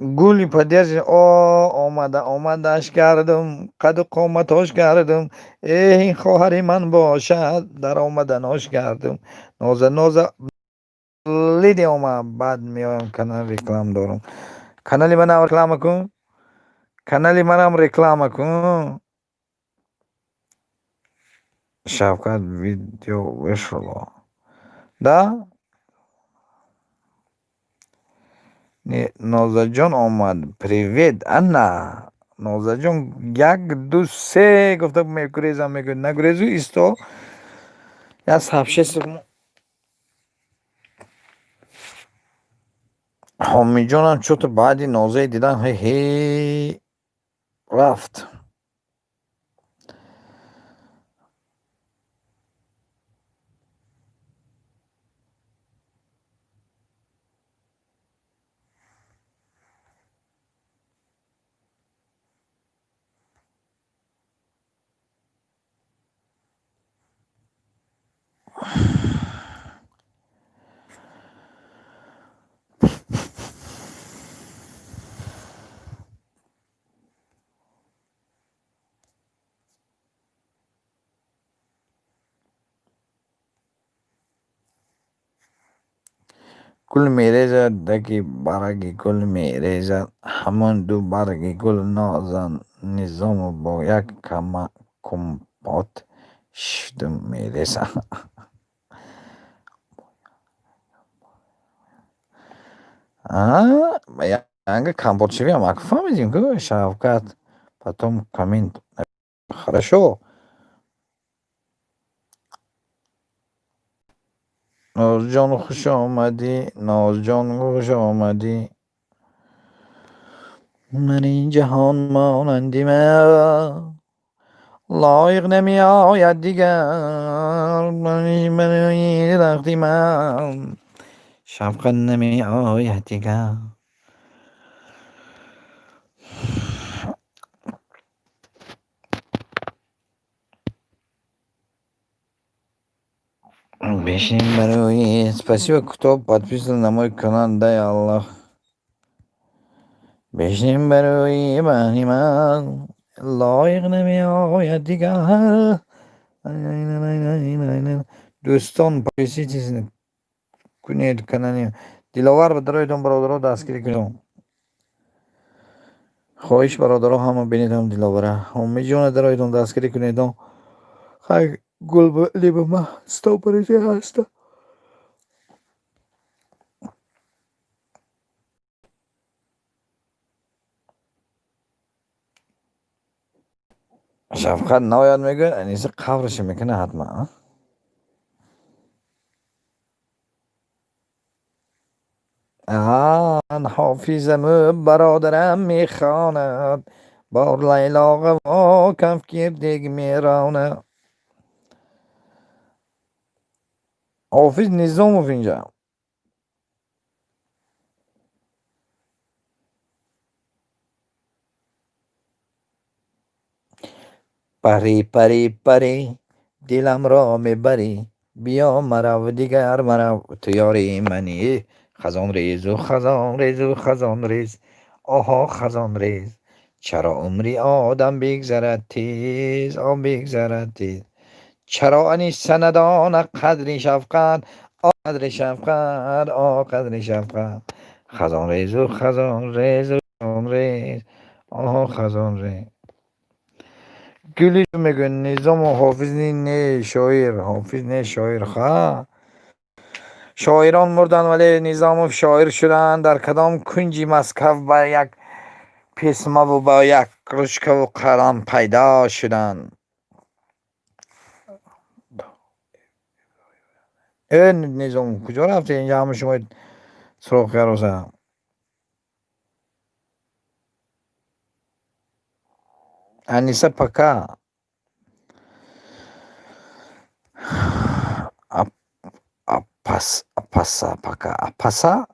Speaker 1: Гули поддержи. Омадаш кардам. Қаду қоматош кардам. Эй, хохари ман бошад. Дар омаданош кардам. Ноза. لیدی اومد بعد میایم کانال ریکلام دارم. کانالی منم ریکلام کن. کانالی منم ریکلام کن. شفقت ویدیو وشلا. دا؟ نوزا جان اومد. پریوید انا. نوزا جان یک دو سه گفته میگریزم نگریزو ایستو. یا سبشه سکمو. حامی جانم چطور بعدی نازه دیدن هی رفت. گل میریزد دکی برگی گل میریزد همان دو برگی گل نازن نظام با یک کمپات شدم میریزد. Янга компот живем, а фамилия говорю, Шавкат, потом коммент. Хорошо. نازجان خوش آمدی. نازجان خوش آمدی. من این جهان مانندی من لایق نمی آید دیگر. من رختی من شفقت نمی آید دیگر. بشین برای спасибо, кто подписан на мой канал, дай Аллах. بشین برای من لایق نمی آید دیگر. دوستان پریسیتیز کنید کنانی دلوار بدرویدون برادرو دستگیری کنم. خواهش برادرو همه بینیدم دلواره همه جون درویدون دستگیری کنیدم. خیلی گل لیب ما ستا پریسی هستا. شفقت ناید میگه انیسه قبرش میکنه حتما. آن حافظم برادرم میخواند با لیلا و کف گردگ میراند. حافظ نظاموف اینجا. پری پری پری دلم را میبری، بیا مرو دیگر مرو تو یاری منی. خزان ریز و خزان ریز و خزان ریز، آها خزان ریز. چرا عمری آدم بگذرد تیز، بگذرد تیز. چرا انیس نداند قدر شفقت، قدر شفقت، قدر شفقت. خزان ریز و خزان ریز و خزان ریز، آها خزان ریز. گلی میگن نظام و حافظ نه شاعر، حافظ نه شاعر. خواه شاعران مردن ولی نظام و شاعر شدن. در کدام کنجی مسکو با یک پسمه و با یک رشکه و قلم پیدا شدن. این نظام کجا رفته؟ اینجا همه شما سراغ کروسه. انیسه پکا اپاسا پکا اپاسا.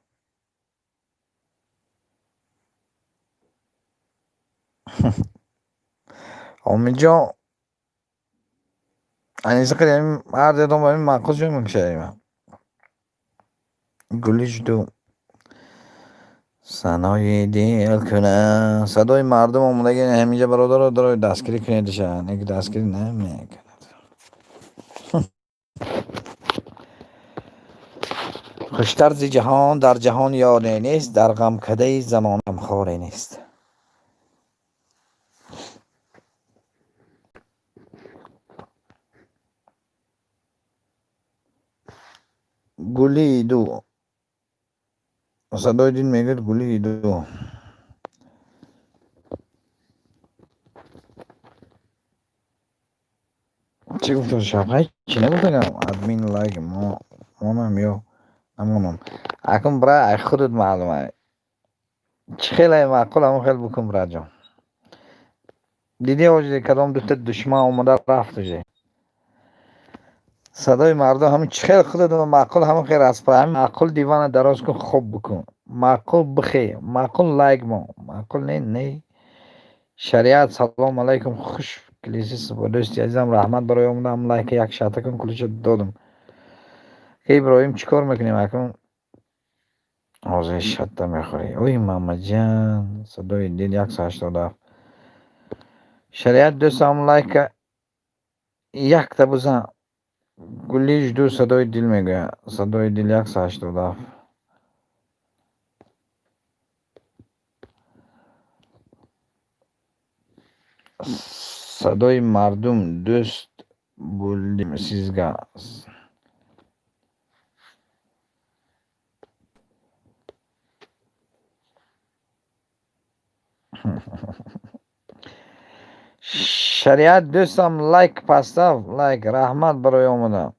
Speaker 1: همینجا انیسه قدیم هر دیدم با این معقول شو میکشیم. گلیش دو سنای دل کنه. صدای مردم اومده همینجا برادر داره دستگیری کنه دشن. یک دستگیری نمیکنه. خوشتر زی جهان در جهان یاری نیست، در غم کده زمان غمخواری نیست. گلی دو صدای دین میگه گلی دو. چی گفتم شبخه؟ چی نگفتم؟ ادمین لایک ما نمیو نمونم اکم برای خودت معلومه. چه خیلی معقول همون خیلی بکن برای جان. دیدی آجی کدام دوست دشمن اومده رفت جه. صدای مردم همین خیلی خودت معقول همون خیلی از همین معقول دیوان دراز کن خوب بکن. معقول بخی معقول لایک ما معقول نه. شریعت سلام علیکم خوش کلیسی سپردستی عزیزم رحمت برای اومدم لایک یک شاتکم کلیش دادم. ابراهیم چیکار میکنیم اکنون؟ آزه شتا میخوری. اوی محمد جان صدای دل 187. شریعت دوستم لایک یک تا بزن. گلیش دو صدای دل میگه. صدای دل 187. صدای مردم دوست بولدیم سیزگاه. شریعت دوستم لایک پستاف لایک رحمت برای اومدم.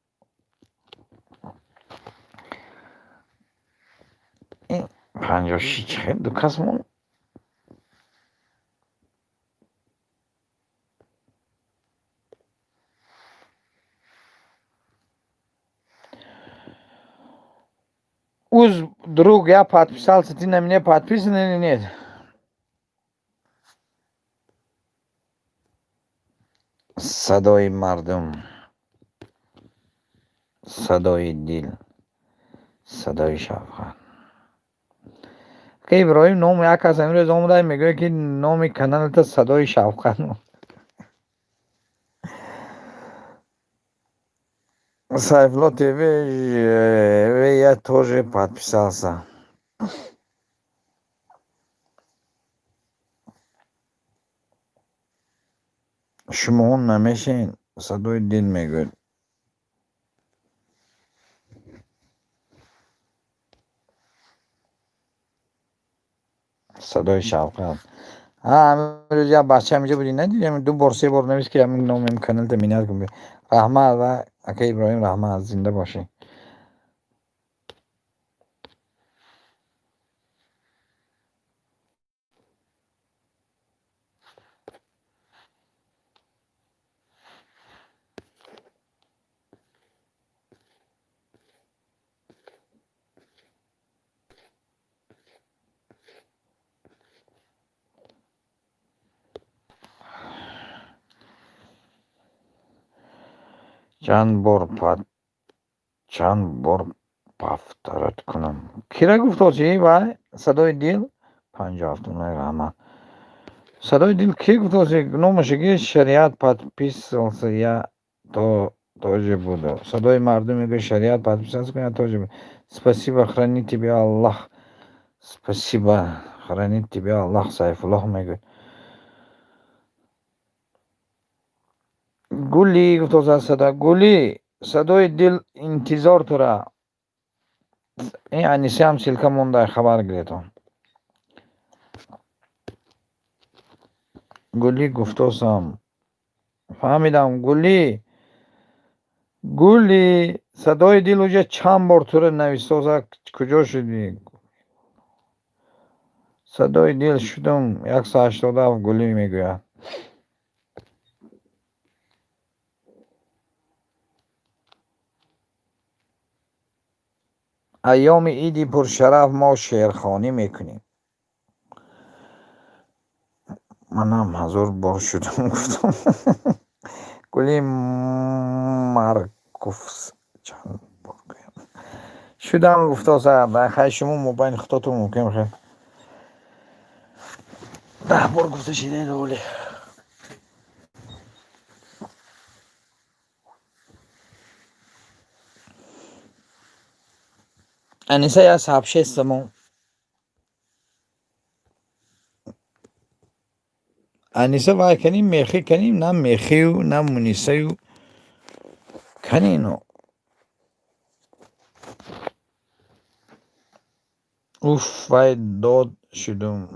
Speaker 1: این 56 خیلی دو کسمون. Uz drug ja potpisal se ti na mnie potpisan ili нет? صدای مردم صدای دل صدای شفقت. که ابراهیم نام یک از امروز آمده میگه که نام کانالت صدای شفقت. Sayflo TV я тоже подписался. شما نمیشین صدای دل میگه. صدای شفقت. امروز یا بچه همیشه بودی ندیدیم دو بار سه بار نویس که همین نام کانال تمینات کنم. رحمت و اکه ابراهیم رحمت زنده باشی. چند بار پفترت کنم. کی را گفت آجی وای صدای دل 57 رحمت. صدای دل کی گفت آجی نامشگی شریعت подписывался я то тоже буду. صدای مردم میگه شریعت подписаться کنه тоже буду. спасибо хранит тебя Аллах. спасибо хранит тебя Аллах. сайфуллах میگه. گلی گفت آجی صدا گلی صدای دل انتظار تو را. این انیسی هم سلکه مونده خبر گرفتم. گلی گفتاسم فهمیدم گلی صدای دل اوجه چند بار تو رو نویستازه کجا شدی؟ صدای دل شدم 187 گلی میگوید. ایام عیدی پرشرف ما شعرخوانی میکنیم. منم 1000 بار شدم گفتم گلی مارکوفس چند بار شدم گفتاسه در خیلی شما موبایل خطاتون ممکن خیلی 10 بار گفته شده دولی. انیسه یا سابشه استمون انیسه وای کنیم میخی کنیم نه میخی و نه منیسه و کنینو اوف وای داد شدم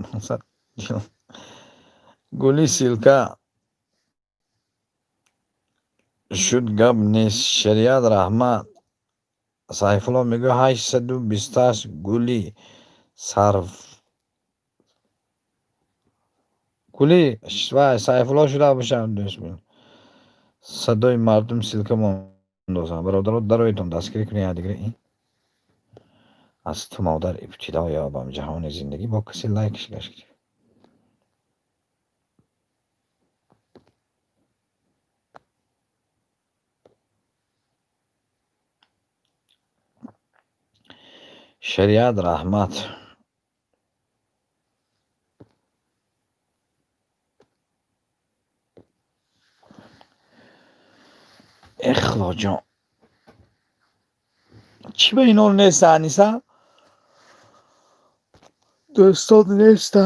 Speaker 1: گلی سیلکه شد گب نیست شریعت رحمت سایفلا میگه 828 گلی صرف گلی وای سایفلا شده باشم دوست بین صدای مردم سیلکه ماندازم. برادرها درایتون دستگیری کنی یادگیری این از تو مادر ابتدا یابم جهان زندگی با کسی لایکش گشت. شریعت رحمت اخلا جان چی به اینا نیست انیسه دوستان نیست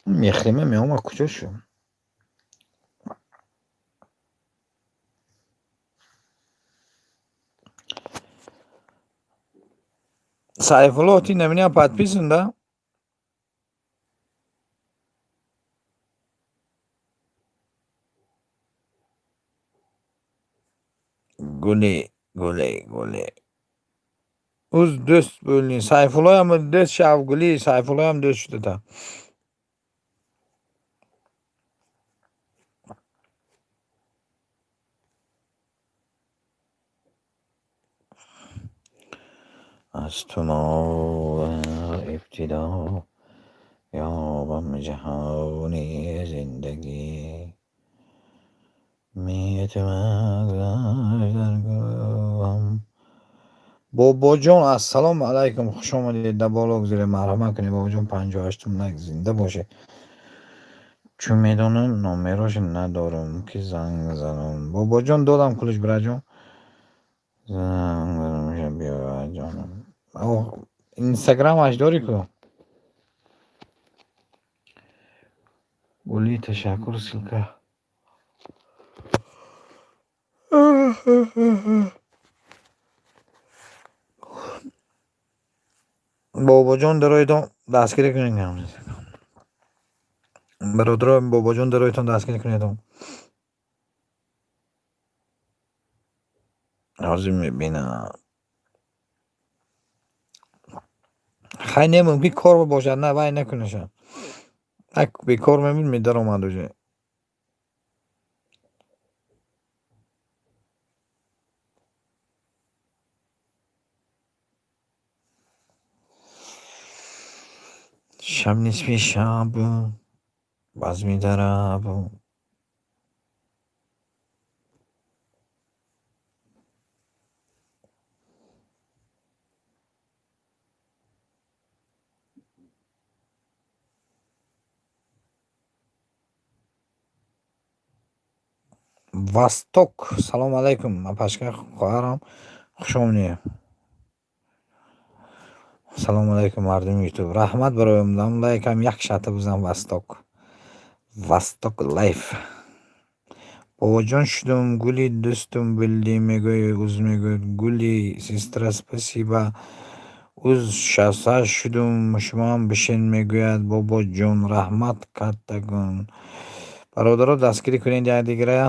Speaker 1: میخریمه میام کجا شو سایفلاتی نمینه подписында گلی اوز دوست بولین سایفلای هم دوست شوگلی سایفلای هم دوست شده تا از تو ما ابتدا یابم جهانی زندگی میتونم بابا جان السلام علیکم خوش آمدید در بالا بگذارید مرحمت کنید بابا جان 58 لایک زنده باشه چون میدونم نامراش ندارم که زنگ زنم بابا جان دادم کلش برای جان زنگ زنم بیا جانم اینستاگرام اش داری که گلی تشکر سلکه بابا جان درایتون دستگیری کنید برادران بابا جان درایتون دستگیری کنید حاضر میبینم خیلی نمون که کار باشد نه وای نکنشم اک بیکار میبین میدار آمد اوجه شب نیست پیشم باز میدارم Восток. Салом алейкум. Апашкахо Хохарон. Хуш омадед. Салом алейкум мардуми ютуб. Раҳмат бароям. Дам лайкам як шата бизан Восток. Восток лайф. Бобоҷон шудум, гули дӯстум билдӣ мегӯй, уз мегӯй гули сестра спасиба. Уз шаса шудум, шумоам бишен мегӯяд бобоҷон раҳмат каттагон. Бародаро дастгирӣ кунед якдигарая.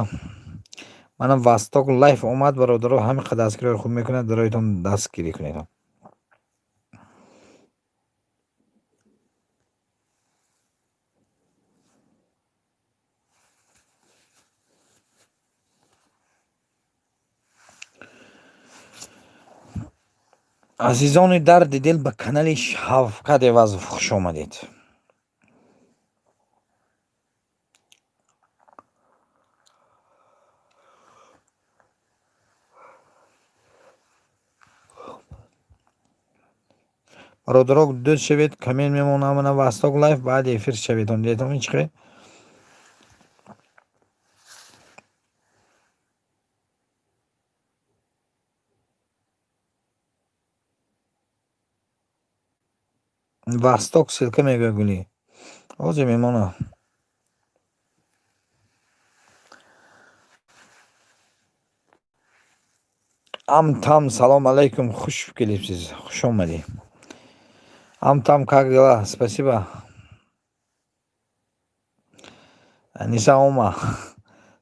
Speaker 1: Манам Восток лайф омад бародаро ҳамин қадр дастгириҳои хуб мекунад бароятон дастгирӣ кунед. азизони дарди дил ба канали Шавкат Эвазов хуш омадед. бародаро дӯст шавед, комент мемонам на Восток лайф баъд эфир шавед. Он диетон чиқе? Восток силка мегӯя гули. Озе мемона. Амтам салом алейкум. Хуш келипсиз. Хуш омадӣ. Амтам как дела? Спасибо. Аниса ома.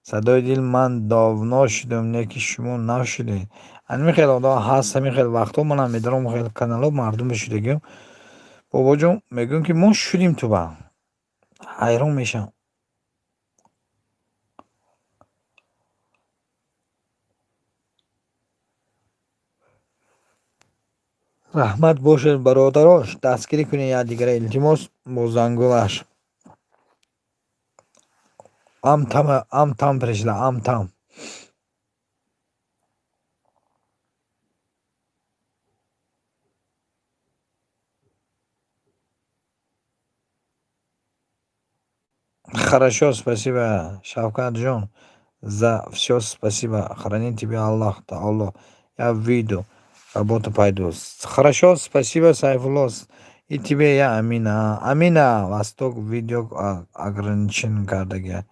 Speaker 1: Садои дил ман давно шудам, неки шумо нашудед. Ҳамин хел одам ҳаст, ҳамин хел вақтҳо манам медарам хел каналҳо мардум шудагим. бобоҷон мегӯям ки мо шудим туба. ҳайрон мешам. раҳмат бошед бародарош, дастгирӣ кунед якдигара илтимос бо зангулаш. Амтам пришла, амтам. Хорошо, спасибо, Шавкат Джон, за все спасибо. Хранит тебя Аллах Таала. Я видео, работа пойду. Хорошо, спасибо, Сайфулло. И тебе я Амина. Амина, Восток видео ограничен кардага.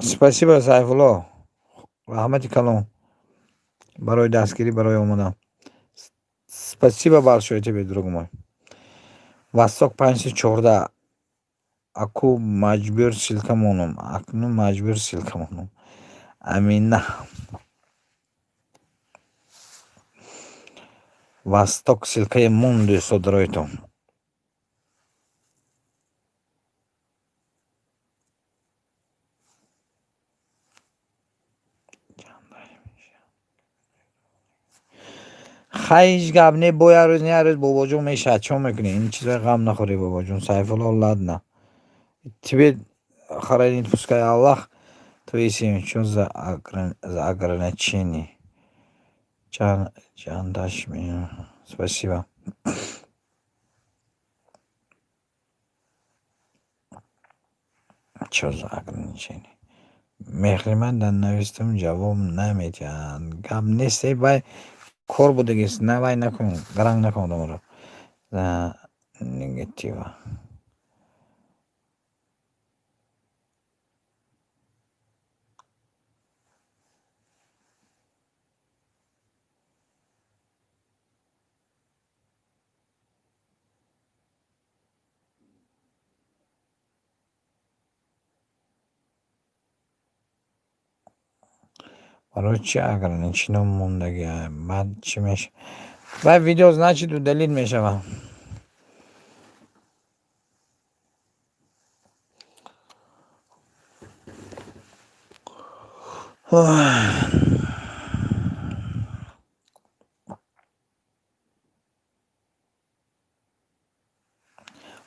Speaker 1: Спасибо, Сайфулло. Раҳмати калон. Барои дастгирӣ, барои омадан. Спасибо большое тебе, друг мой. Восток 514. Аку маҷбур силка монам. Акну маҷбур силка монам. Амина. Восток силкаи монду содроитон. хайш гап не бо як рӯз не як рӯз бобоҷон мешавад. Чо мекунӣ? Ин чиза ғам нахӯрӣ бобоҷон. Сайфулло ладна. Тебе хранит пускай Аллах твои чё за ограничение. Жандаш меня. Спасибо. Чё за ограничение? Мехри ман дар навистам ҷавоб намедиҳанд. Гап нест бай кор будагист. Навай накун. Гаранг накун одамро. Негатива. барои чи ограничено мондаги баъд чи меша? Вай видео значит удалит мешава.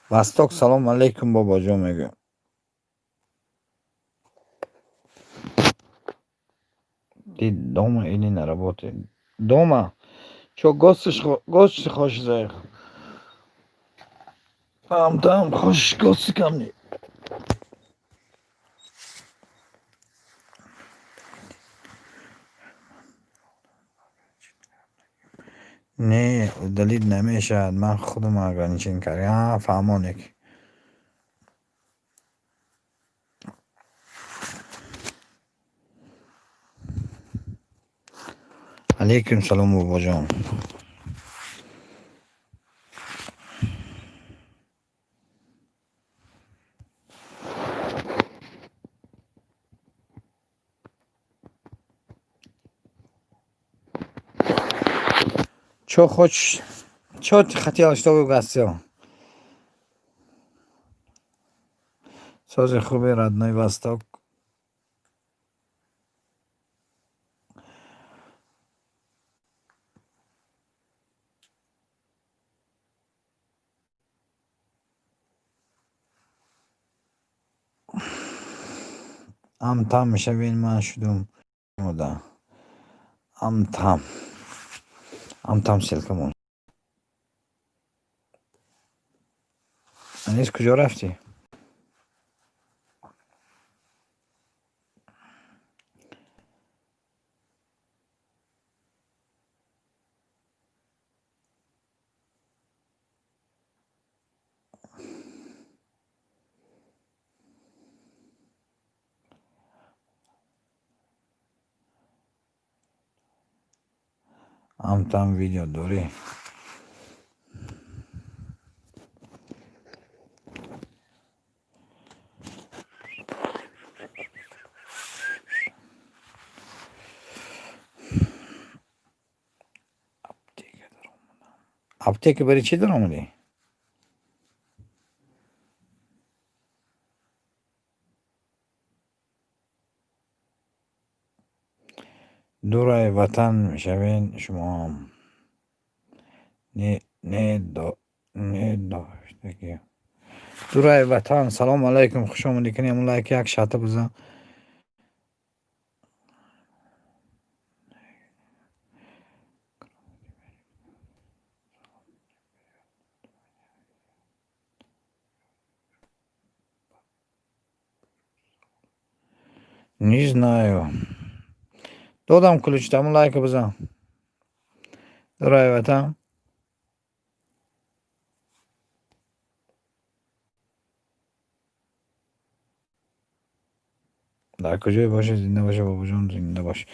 Speaker 1: Восток салом алейкум бобоҷон мегӯям. Ты дома или на работе? Дома. Чё, гости хочешь заехать? Там хочешь гости ко мне? نه دلیل نمیشه. من خودم اگر نچین کردم فهمانه که علیکم سلام بابا جان. چو خوش چو خطی آشتا بگو گسته ساز خوبی ردنای وستاک ام تام میشوین من شدم مودا ام تام سلکمون. انیس کجا رفتی؟ ام تام ویدیو دوری apteki برای چی در آمدی؟ دورای وطن میشوین شما هم نه داشتگی دورای وطن. سلام علیکم خوش آمدی. کنی همون لایک یک شاته بزن. Не знаю. دادم کلوچ همون لایک بزن. دورای وطن در کجای باشه زنده باشه بابا جان زنده باش.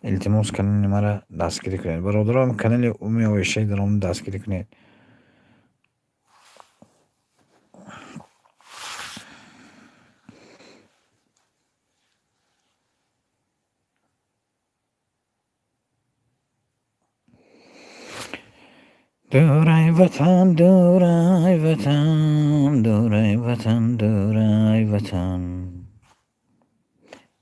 Speaker 1: التماس کانال مرا دستگیری کنید. برادران کانال اومی آویشه درام دستگیری کنید. دورای وطن دورای وطن دورای وطن دورای وطن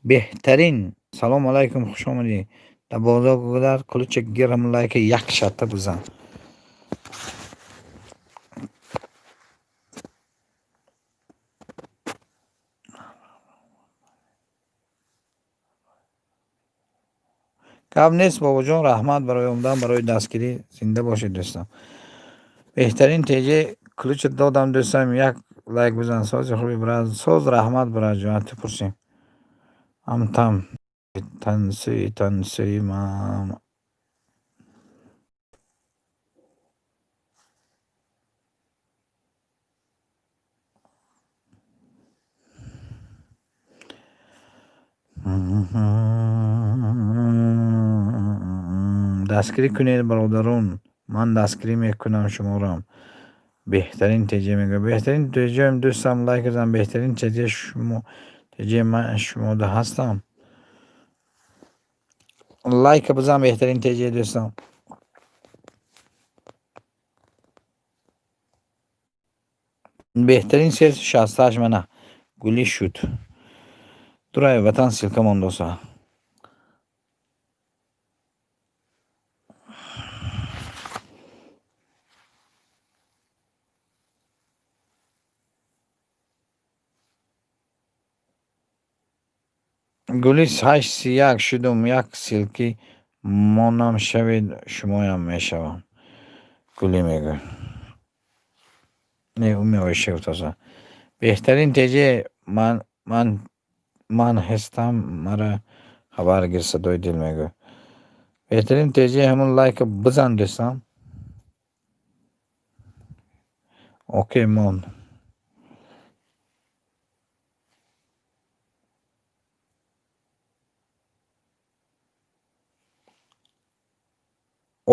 Speaker 1: بهترین. سلام علیکم خوش آمدی. در بازار گذر کلوچ گیرم لایک یک شاته بزن. کم نیست بابا جان. رحمت برای اومدن برای دستگیری. زنده باشید دوستان. بهترین تیجه کلوچ دادم دوستان. یک لایک بزن. ساز خوبی برای ساز رحمت برای جان تپرسیم. ام تام تنسی مام دستگیری کنید برادران. من دستگیری میکنم شما را. بهترین تیجه میگه. بهترین تیجه هم دوستم لایک بزن. بهترین تیجه شما تیجه من شما ده هستم. لایک بزن. بهترین تیجه دوستم. بهترین سیرس 68 منه گلی شد. دورای وطن سلکمان دوستا. گلیس 831 شدم. یک سلکی مانم شوید شما هم میشوم. گلی میگه نه اون میشه تازه. بهترین تیجه من هستم مرا خبر گیر صدای دل میگه. بهترین تیجه همون لایک بزن دوستان. окей мон.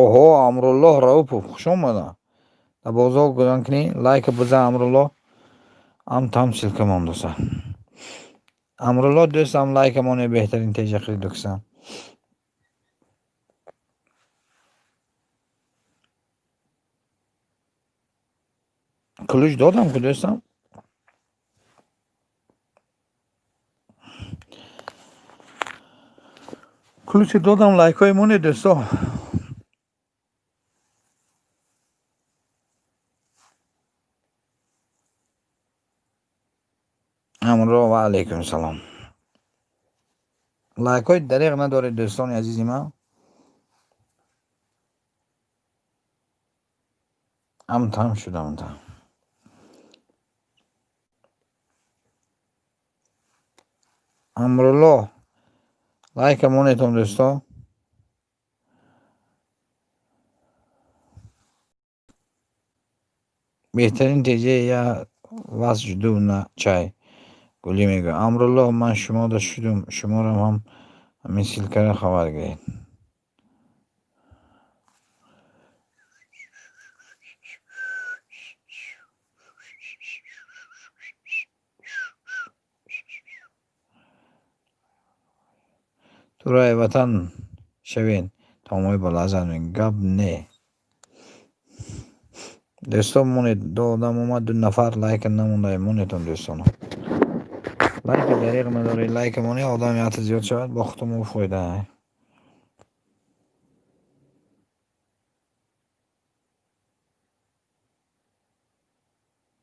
Speaker 1: оҳо амруллоҳ раупов хуш омада. Табозо гӯян кунӣ лайка биза амруллоҳ ам тамсилка мондаса. Амруллоҳ дӯстам лайка моне беҳтарин теҷа қидуксан. Ключ додам ку дӯстам. Ключи додам лайкҳои моне дӯсто. амруллоҳ ва алайкум салом. лайкҳои дареғ надоред дӯстони азизи ман. ам там шудам та. амруллоҳ лайка монетон дӯсто. беҳтарин теҷаи я вас ҷуду на чай. гулӣ мегӯяд амруллоҳ ман шумода шудум, шуморам ҳам ҳамин силкаро хабар гиред. турои ватан шавен таомои балазан гап не. дӯстон монед додам омад 2 нафар лайка намонда монетон дӯстонам. лайка дареғ надоред лайка моне одами ҳатта зиёд шавад бо хутумо фоида.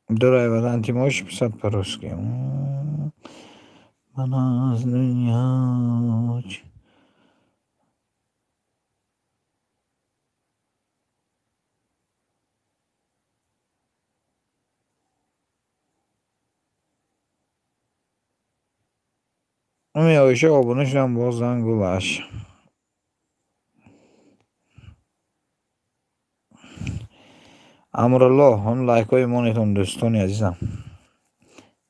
Speaker 1: дурои ватан ти можешь писать по-русски? Ман аз дунё уми оиша обуна шудам боз зангулаш. амруллоҳ он лайкҳои монетон дӯстони азизам.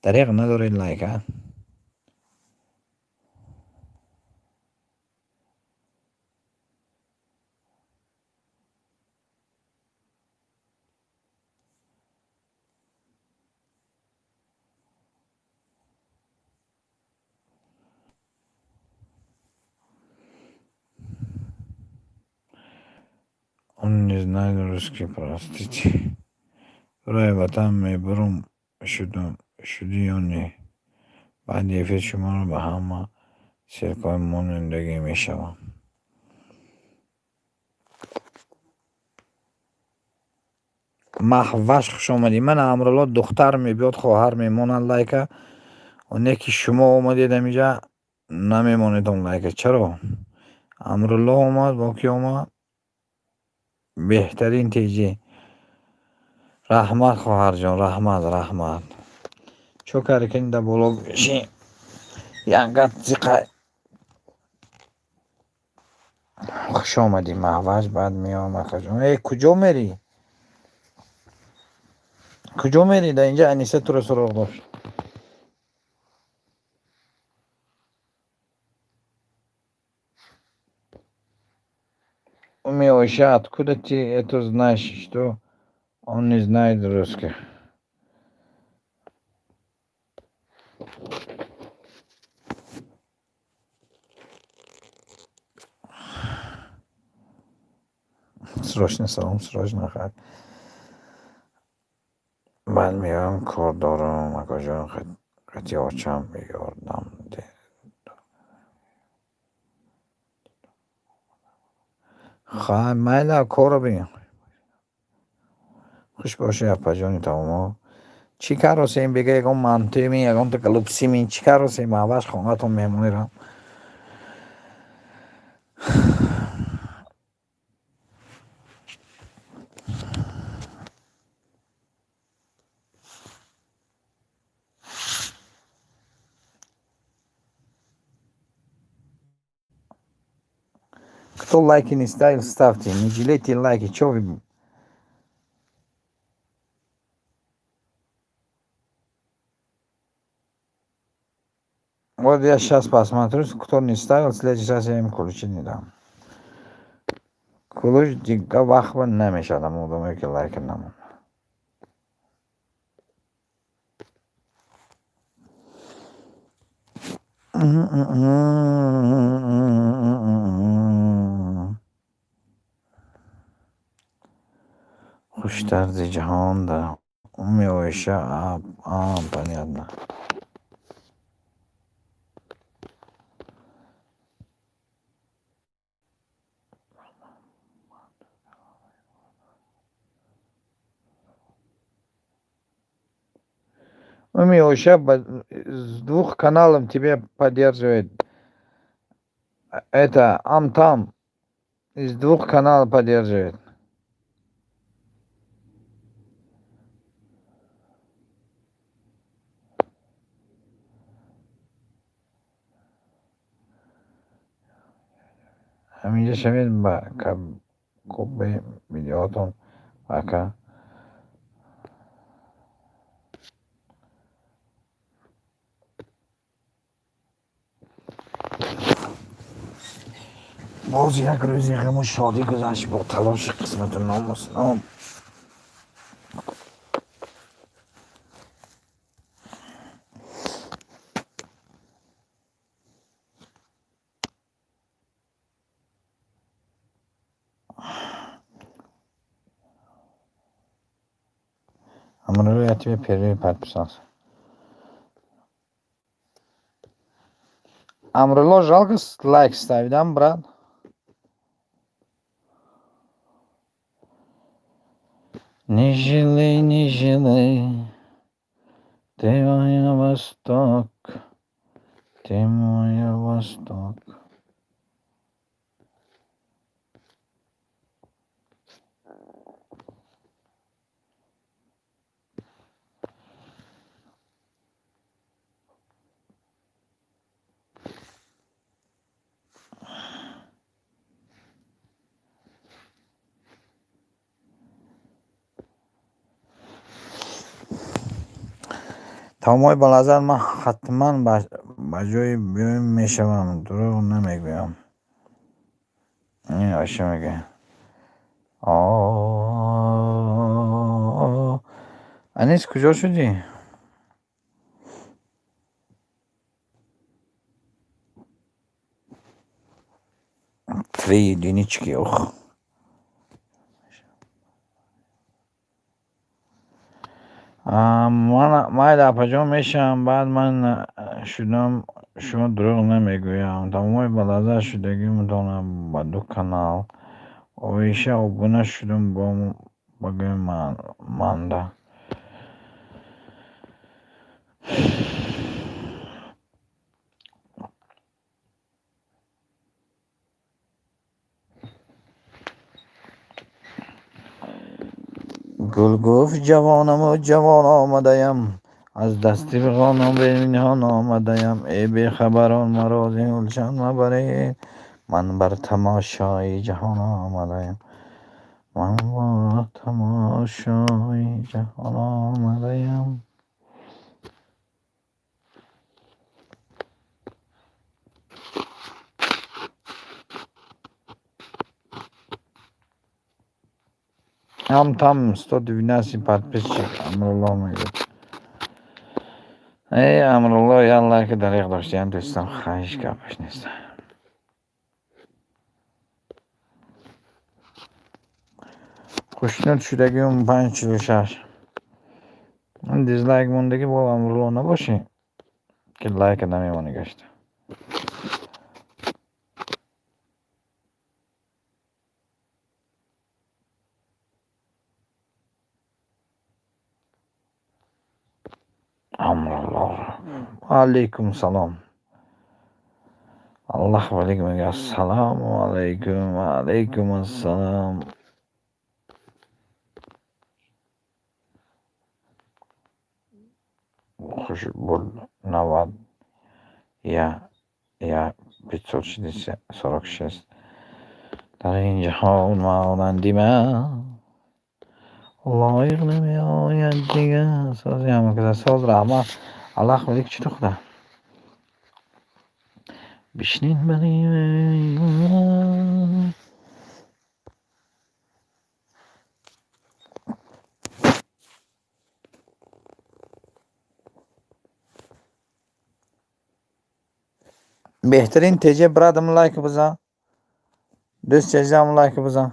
Speaker 1: дареғ надоред лайка. Он не знает русский, простите. Турои ватан мебурум шуди ё не. баъди эфир шуморо ба ҳама сиркои монандагӣ мешавам. маҳваш хуш омадӣ. ман амруллоҳ духтар мебиёд хоҳар мемонад лайка. оне ки шумо омадед амиҷа намемонед он лайка. чаро? амруллоҳ омад бо ки омад беҳтарин теҷе. раҳмат хоҳарҷон, раҳмат. чокаре кани да боло гӯши янгат зиқай. хуш омадӣ маҳваш баъд меоям акаҷон. куҷо мерӣ? куҷо мерӣ? да инҷа аниса туро суроғ дошт. уми оиша откуда ты это знаешь, что он не знает русский? срочно салом, срочно хат. баъд меоям кор дорам акаҷон хати очам ёрдам де. майла коро бинем. хуш бошӣ апаҷони тамомо. чӣ каросем бега ягон мантӯми ягон такалупсими чӣ каросем маҳваш хонатон мемонерам. Кто лайки не ставил, ставьте. Не жалейте лайки. Чё вы? Вот я сейчас посмотрю, кто не ставил, в следующий раз я им ключи не дам. Ключ дига вахва намешад, ама думаю, ки лайк намон. Хуштарди ҷаҳон дар меоиша понятно. Меоиша с 2 каналов тебя поддерживает. Это там из 2 каналов поддерживает. ҳаминҷа шавед ба кӯбе видеоатон ака боз як рӯзи ғаму шодӣ гузашт бо талоши қисмату номусном. Амрӯ я тебе первый подписался. Амрулло, жалко лайк ставить, да, брат? Не жалей, ты мой восток, ты мой восток. тамоми балазар ман ҳатман ба ҷои биём мешавам, дурӯғ намегӯям. оша мега анис куҷо шудӣ? Три единички, ох. майда апаҷон мешавам, баъд ман шудам, шумо дурӯғ намегӯям. Тамоми балазар шудагиатонам ба 2 канал. Оиша обуна шудам ба гӯи манда. гул гуфт ҷавонаму ҷавон омадаям, аз дасти ғоном бениҳон омадаям. бехабарон маро зинулшан мабаред, ман бар тамошои ҷаҳон омадаям. ман бар тамошои ҷаҳон омадаям. там 112 подписчик. Амрулло мегӯяд. Амрулло, ялла ки дариқ доштиям дӯстам, ҳеҷ гапаш нест. хушнуд шудагиам 546. дизлайк мондагӣ бо Амрулло набошӣ ки лайка намемонӣ гашта. Амрулло. Алейкум салом. Аллоҳ валик мега ассалому алейкум. Алейкум ассалом. хуш буд 90 я 546. дар ин ҷаҳон монанди ман лоиқ намеояд дигар. сози ҳамакаса соз раҳмат. Аллоҳ валик чӣ тухда? بشنین منی بهترین تیجه برادم لایک بزن دوست عزیزم لایک بزن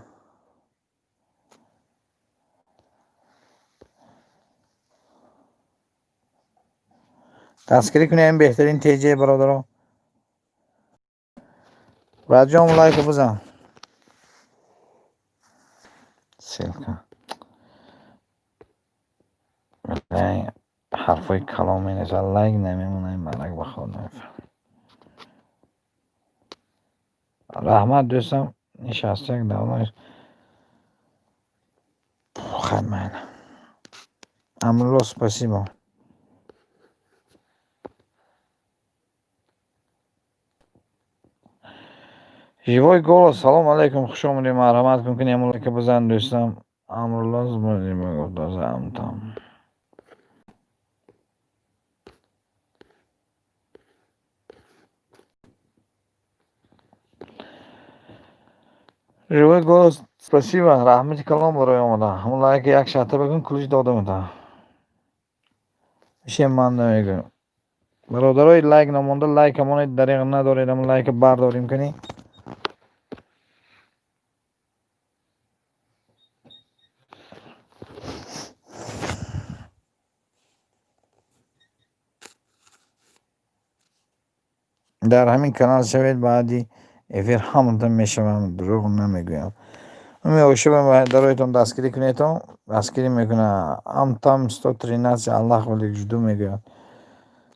Speaker 1: دستگیری کنی این بهترین تیجه برادرم راجعم لایک بزن سلکن حرفای کلامی نیست لایک نمیمونه این ملک بخواد نمیفهم رحمت دوستم نشسته دولش خدمت امروز спасибо живой голос салом алейкум хуш омадед марҳамат кун кунед лайк бизан дӯстам амруллоз мегуфтазам там живой голос спасибо раҳмати калом барои омада ҳамон лайк як шарта бикун кулиш дода мета ишем ман намегӯям бародарои лайк намонда лайкамонед дариқ надоред ам лайк бардорим кунӣ дар ҳамин канал шавед баъди эфир ҳаматон мешавам дурӯғ намегӯям меошибам дароитон дастгирӣ кунедон дастгирӣ мекуна амтам 113 аллаҳ валик жуду мегӯяд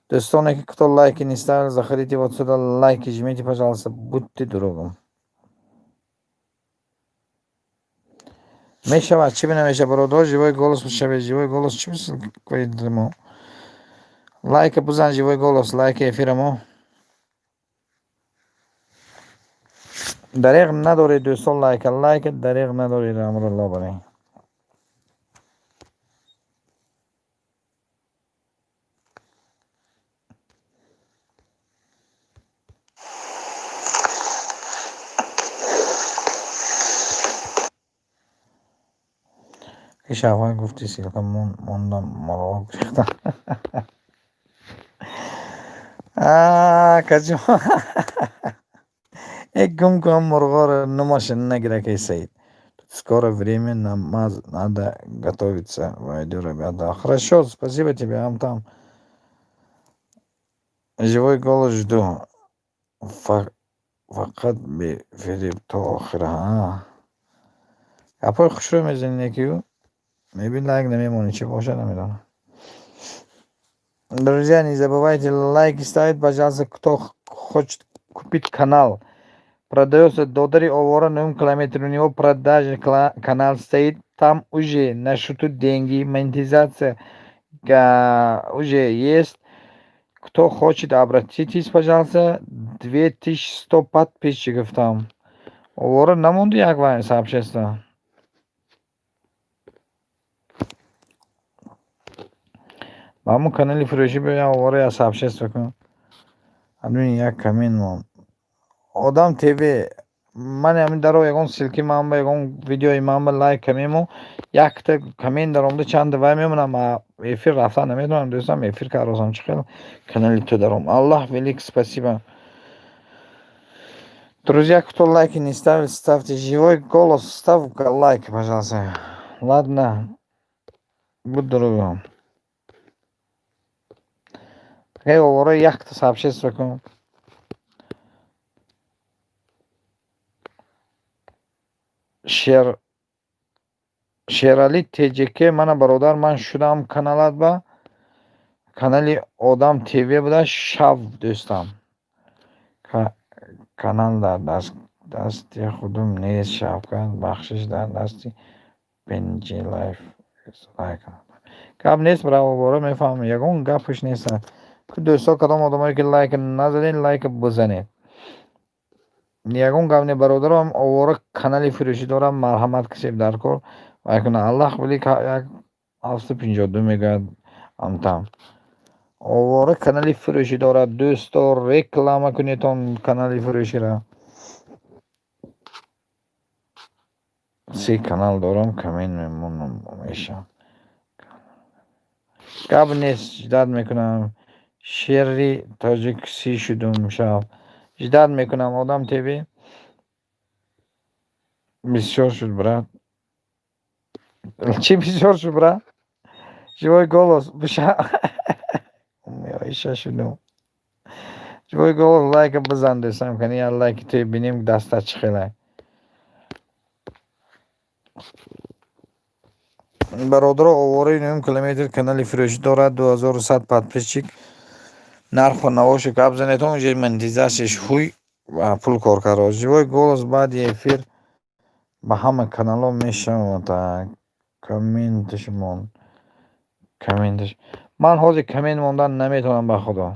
Speaker 1: дӯстоне ки кто лайки не ставил заходите вот сюда лайки жмите пожалуйста будьте другом мешавад чӣ бинамеша бародаро живой голос шавед живой голос чӣ мисл лайка бузан живой голос лайки эфирамо дариқ надоред дӯстон лайка дариқ надоред амрулло баре که شبهای گفتی سیلکم موندم مراقب گرفتم کجا یک гум кунам мурғоро намошин нагиракай саид скоро время намаз надо готовиться войду ребята хорошо спасибо тебе амтам живой голос жду фақат бифириб то охира гапои хушрӯ мезанӣ некию мебин лайк намемонӣ чӣ боша намедонам друзья не забывайте лайки ставить пожалуйста кто хочет купить канал продается $1 овора 0 километр у него продажа канал стоит там уже на счету деньги монетизация уже есть кто хочет обратитесь пожалуйста 2100 подписчиков там овора намонду як вайн сообщество ба ҳамун канали фурӯшӣ биёям овора як сообщество кун админ як камин мон одам тв ман ҳамин даро ягон силки манба ягон видеои манба лайк камему якта камин даромда чанда вай мемонам эфир рафта наметавонам дӯстам эфир карозам чӣ хел канали ту даром аллаҳ велик спасибо друзья кто лайки не ставил ставьте живой голос ставь лайк пожалуйста ладно будь здоровым овора якта сообщество кун шерали тҷк мана бародар ман шудам каналат ба канали одам тв буда шав дӯстам канал дар дасти худум нест шавкат бахшиш дар дасти пенҷи лайф гап нест браво мефаҳмам ягон гапш нест дӯсто кадом одамое ки лайк назанед лайк бизанед ягон гап не бародарам овора канали фурӯшӣ дорам марҳамат касеб дар кор вай куна аллаҳ валик 752 мегӯяд амтам آواره کانالی فروشی دارد دوستان، رکلام کنیتون کانالی فروشی را. 3 کانال دارم، کمین میمونم میشم. قبل نیست جداد میکنم. شیری تاجیکسی شدم شب. جداد میکنم آدم تیوی. بسیار شد برات. چی بسیار شد برات؟ جوای گالوس بشه. میایشه شدم. جوای گالوس لایک بزن دستم کنی یا لایک توی بینیم دسته چخیله. برادرو آواره 9 کیلومتر کانالی فروشی دارد 2100 подписчик. нарху навошу гап занедон уже монетизацияш хуй ва пул коркаро. Живой голос баъди эфир ба ҳама каналҳо мешавад. Комменташмон. Ман ҳозир коммент мондан наметавонам ба худо.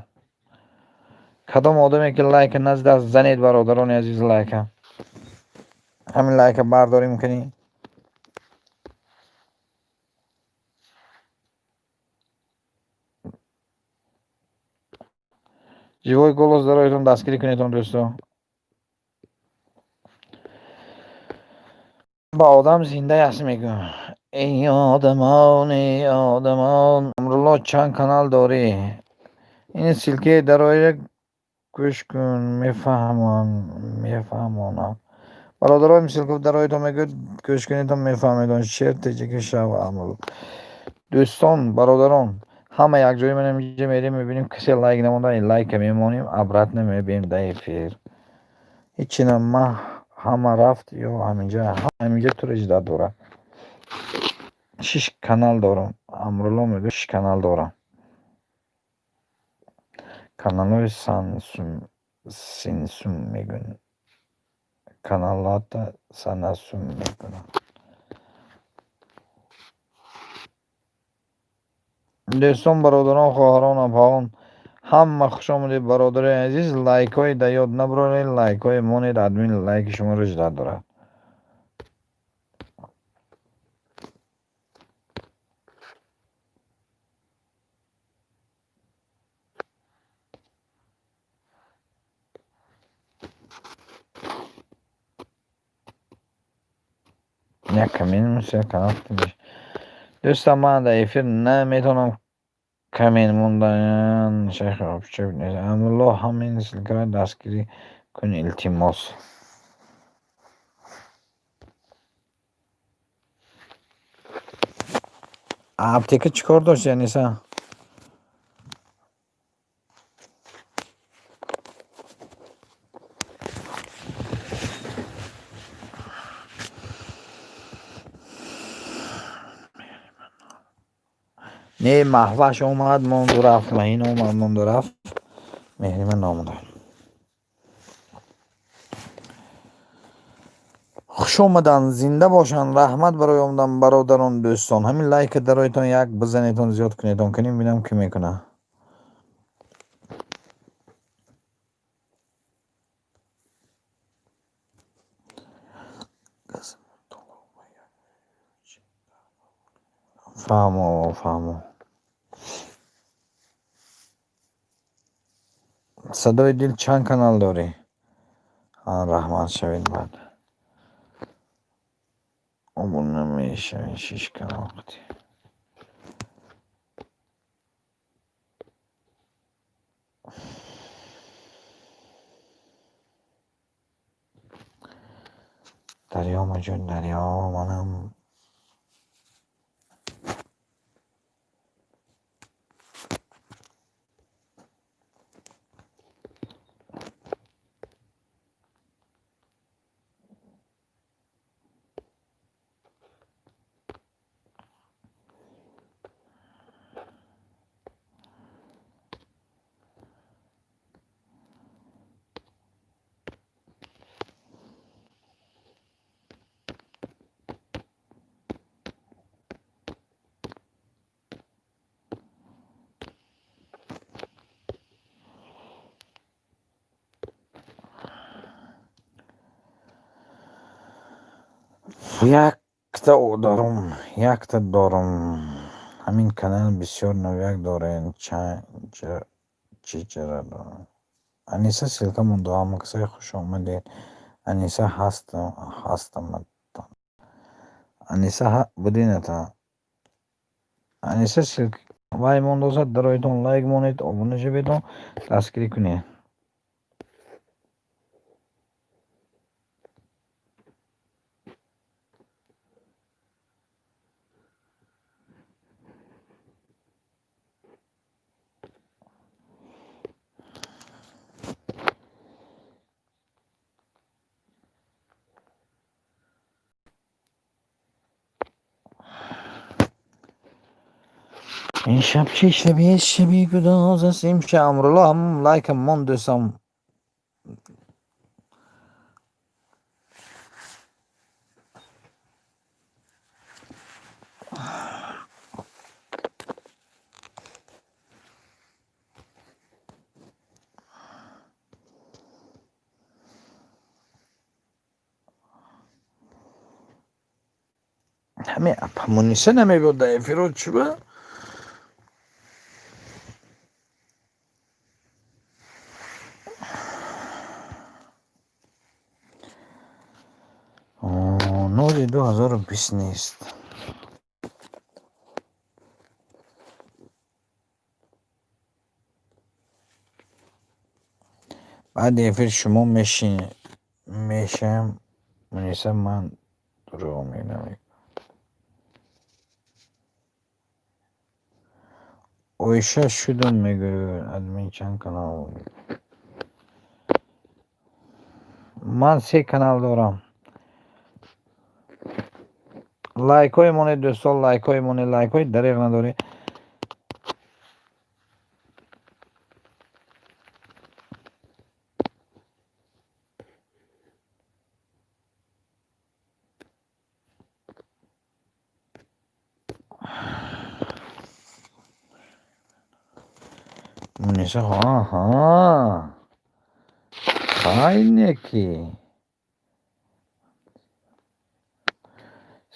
Speaker 1: кадом одаме ки лайка наздаст занед бародарони азиз лайка. ҳамин лайка бардорӣ мекунӣ. живой голос дароятон дастгирӣ кунедон дӯстон. ба одам зинда яс мегӯ. эй одамон амрулло чанд канал дорӣ? ин силкаи дароя гӯш кун мефаҳмонам. бародарои мисилков дароятон мегӯ гӯш кунедон мефаҳмедон. шер теҷаки шав амл. дӯстон бародарон ҳама якҷои манам инҷа мерем мебинем касе лайк намонда лайка мемонем обратно мебинем да эфир. ҳечи ма ҳама рафт ё ҳаминҷа тура ҷида дора. 6 канал дорам. амрулло мегӯ 6 канал дорам. каналҳои синсум мегӯн. каналата санасум мекунам. дӯстон бародарон хоҳарон апаҳон ҳама хушомадед. бародарои азиз лайкҳои да ёд набаред. лайкҳое монед. админ лайки шуморо ҷида дорад. як камин мусе канал кутиш. дӯстам ман да эфир наметавонам камин мондан шайх обчеб нест. амрулло ҳамин силкаро дастгирӣ кун илтимос. аптека чикор дошт яниса? не маҳваш омад монду рафт. маҳин омад монду рафт. меҳриман омада. хуш омадан. зинда бошанд. раҳмат барои омадан бародарон дӯстон. ҳамин лайка дароятон як бизанедон зиёд кунедон кунем бинам ки мекуна. фаҳмо. садои дил чанд канал дорӣ? раҳмат шавед. баъд обуна мешавед 6 канал қутӣ. дарё маҷон дарё манам якта дорам. ҳамин канал бисёр навяк дорад. چرا انیسه سیلکمون دو هم کسای خوش آمدید. انیسه هستم انیسه بودین تا انیسه سیلک وای موندوزد درایتون لایک مونید abone شویدون دستگیری کنید. این شب چه شبیه شبیه گداز است. این شب امرولا هم لایک موندوسم همه اپمونیسه نمی بود در افیرود چی با؟ نوری 2020 نیست. بعد افیر شما میشم مونیسه من رو می نمی اویشه شدون میگه ادمین چند کانال من 3 کانال دارم. لایک های مونه دوستان لایک های مونه لایک های دریغ نداره. مونیسه ها خیلی کی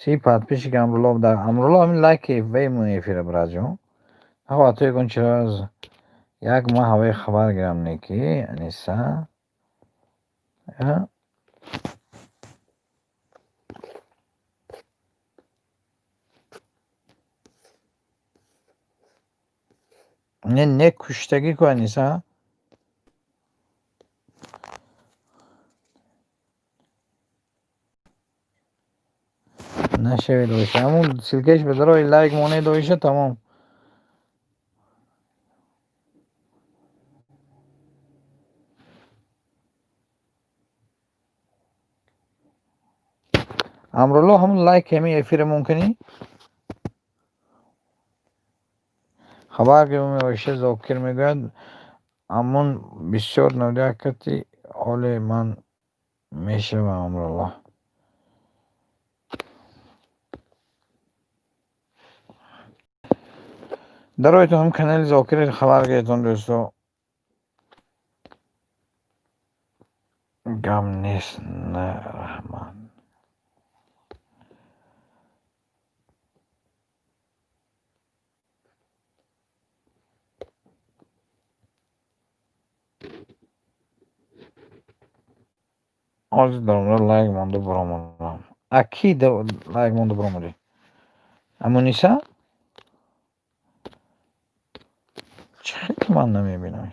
Speaker 1: سی подписчик امرولов در امرولов همین لایک وی مونه افیر براجون هوا توی کن چرا از یک ماه هوای خبر گرم نیکی انیسا نه کشتگی که انیسا نشوید دویشه همون سیلکش بدرای لایک مونه دویشه تمام. امرولو همون لایک همی افیر ممکنی خبر گرم میشه زاکر میگوید همون بسیار نودکتی حال من میشه و امرولو درایتون هم کانال زاکر خبر گیتون دوستو گم نیست نه رحمان آز دارم لایک مونده برامونم اکی لایک مونده برامونی اما نیسا چه من نمیبینم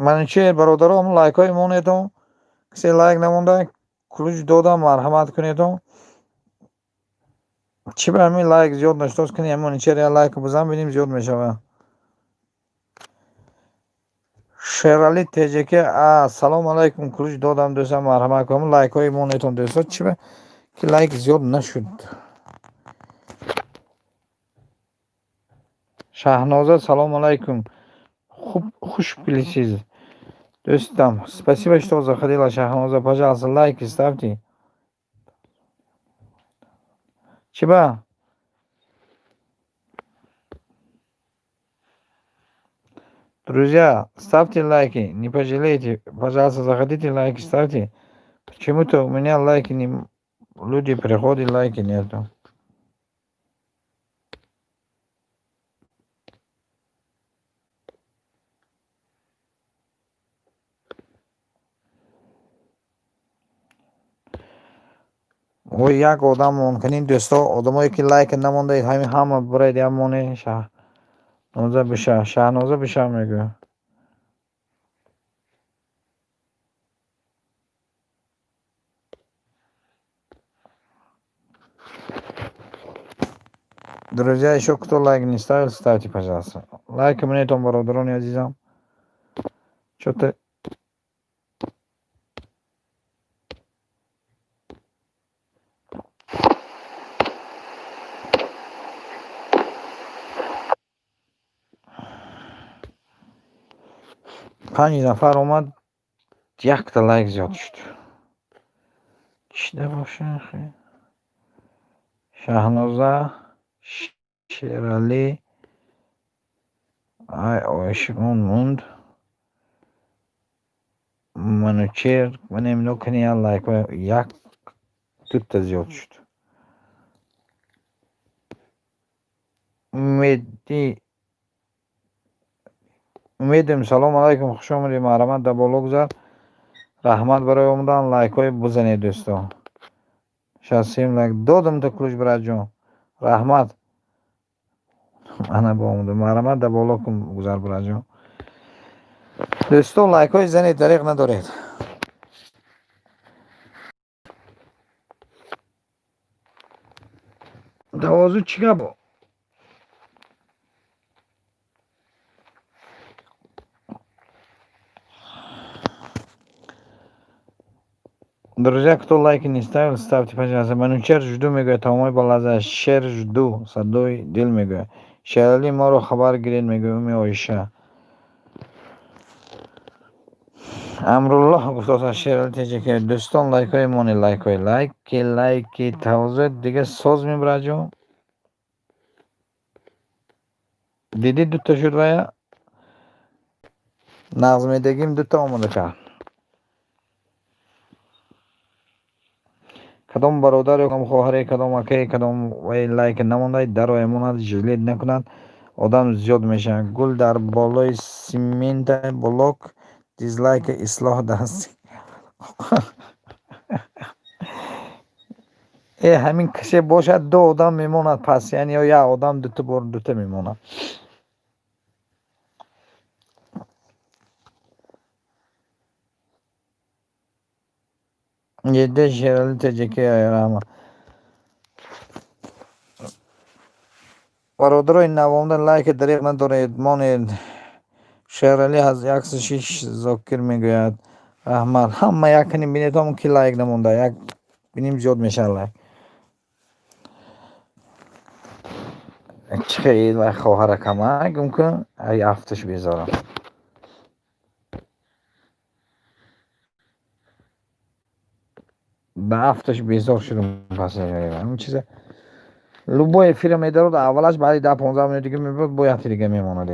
Speaker 1: منچه برادرام لایک های مونیتون کسی لایک نمونده کلوچ دادم مرحمت کنیتون چی به همین لایک زیاد نشتاز کنی همون چه ریا لایک بزن بینیم زیاد میشوه شرالی تیجه که سلام علیکم کلوچ دادم دوستم مرحمت کنم لایک های مونیتون دوستا چی به که لایک زیاد نشد شهنازه سلام علیکم خوب خوش بلیسیز دوستم спасибо что заходила Шахноза пожалуйста лайки ставьте чиба друзья ставьте лайки не пожалейте пожалуйста заходите лайки ставьте почему-то у меня лайки не люди приходят лайки нету ой як одам мумкин дӯсто одамое ки лайк намондаед ҳамин ҳама буред ямоне шаҳноза биша мегӯ друзья еще кто лайк не ставил ставьте пожалуйста лайк мне там бародарони азизам что-то панҷ нафар омад якта лайк зиёд шуд чида боша шаҳноза шералӣ ай ойшимон монд манучер манемно кания лайк як дутта зиёд шуд умедем салом алайкум хуш омадед марҳамат дар боло гузар раҳмат барои омадан лайкҳои бизанед дӯсто 67 лайк додамта кулуш братҷон раҳмат ана бо омада марҳамат дар боло кун гузар братҷон дӯсто лайкҳои занед дариқ надоред давозу чӣ гапо друзья кто лайки не ставил ставьте пожалуйста манучер жду мегӯяд тамомои балаза шер жду садои дил мегӯяд шералӣ моро хабар гиред мегӯяд уми оиша амруллоҳ гуфтоса шералӣ теҷаке дӯстон лайкҳои мони лайкҳои лайки тавзеҳ дига соз мебраҷо диди дутта шуд вая нағзмедагим дутта омада кард кадом бародаре кадом хоҳаре кадом акае кадом вай лайк намондаед дарои монад жилет накунад одам зиёд мешавад гул дар болои симента блок дизлайк ислоҳ даст ҳамин касе бошад ду одам мемонад пас яъне як одам дута бор дута мемонад еда шералӣ таҷаки раҳма бародарои навомда лайки дариқ надоред монед шералӣ аз 106 зокир мегӯяд раҳмат ҳама якни бинед ҳамон ки лайк намонда як биним зиёд мешавад лайк чиқед вай хоҳара камак гумкун ай афташ безорам ба афташ безор шудам пас ҳамин чиза любой эфира медарод аввалаш баъди 10-15 минут дига мебуд бо якти дига мемонад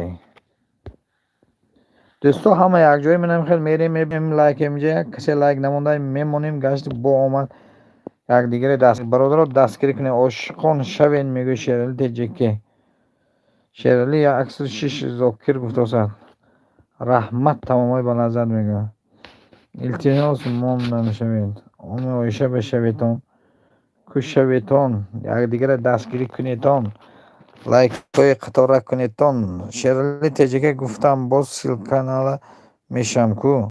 Speaker 1: дӯсто ҳама якҷои менамхел мерем мебинем лайк меҷа касе лайк намонда мемонем гашти бо омад якдигаре даст бародаро дастгирӣ кунед ошиқон шавен мегӯ шералӣ теҷаке шералӣ 106 зокир гуфтосад раҳмат тамомои балаззат мегӯ илтимос монда мешавед оми оиша бешаветон кушаветон якдигаре дастгирӣ кунедон лайкҳои қатора кунедон шералӣ теҷаке гуфтам боз сил канала میشم کو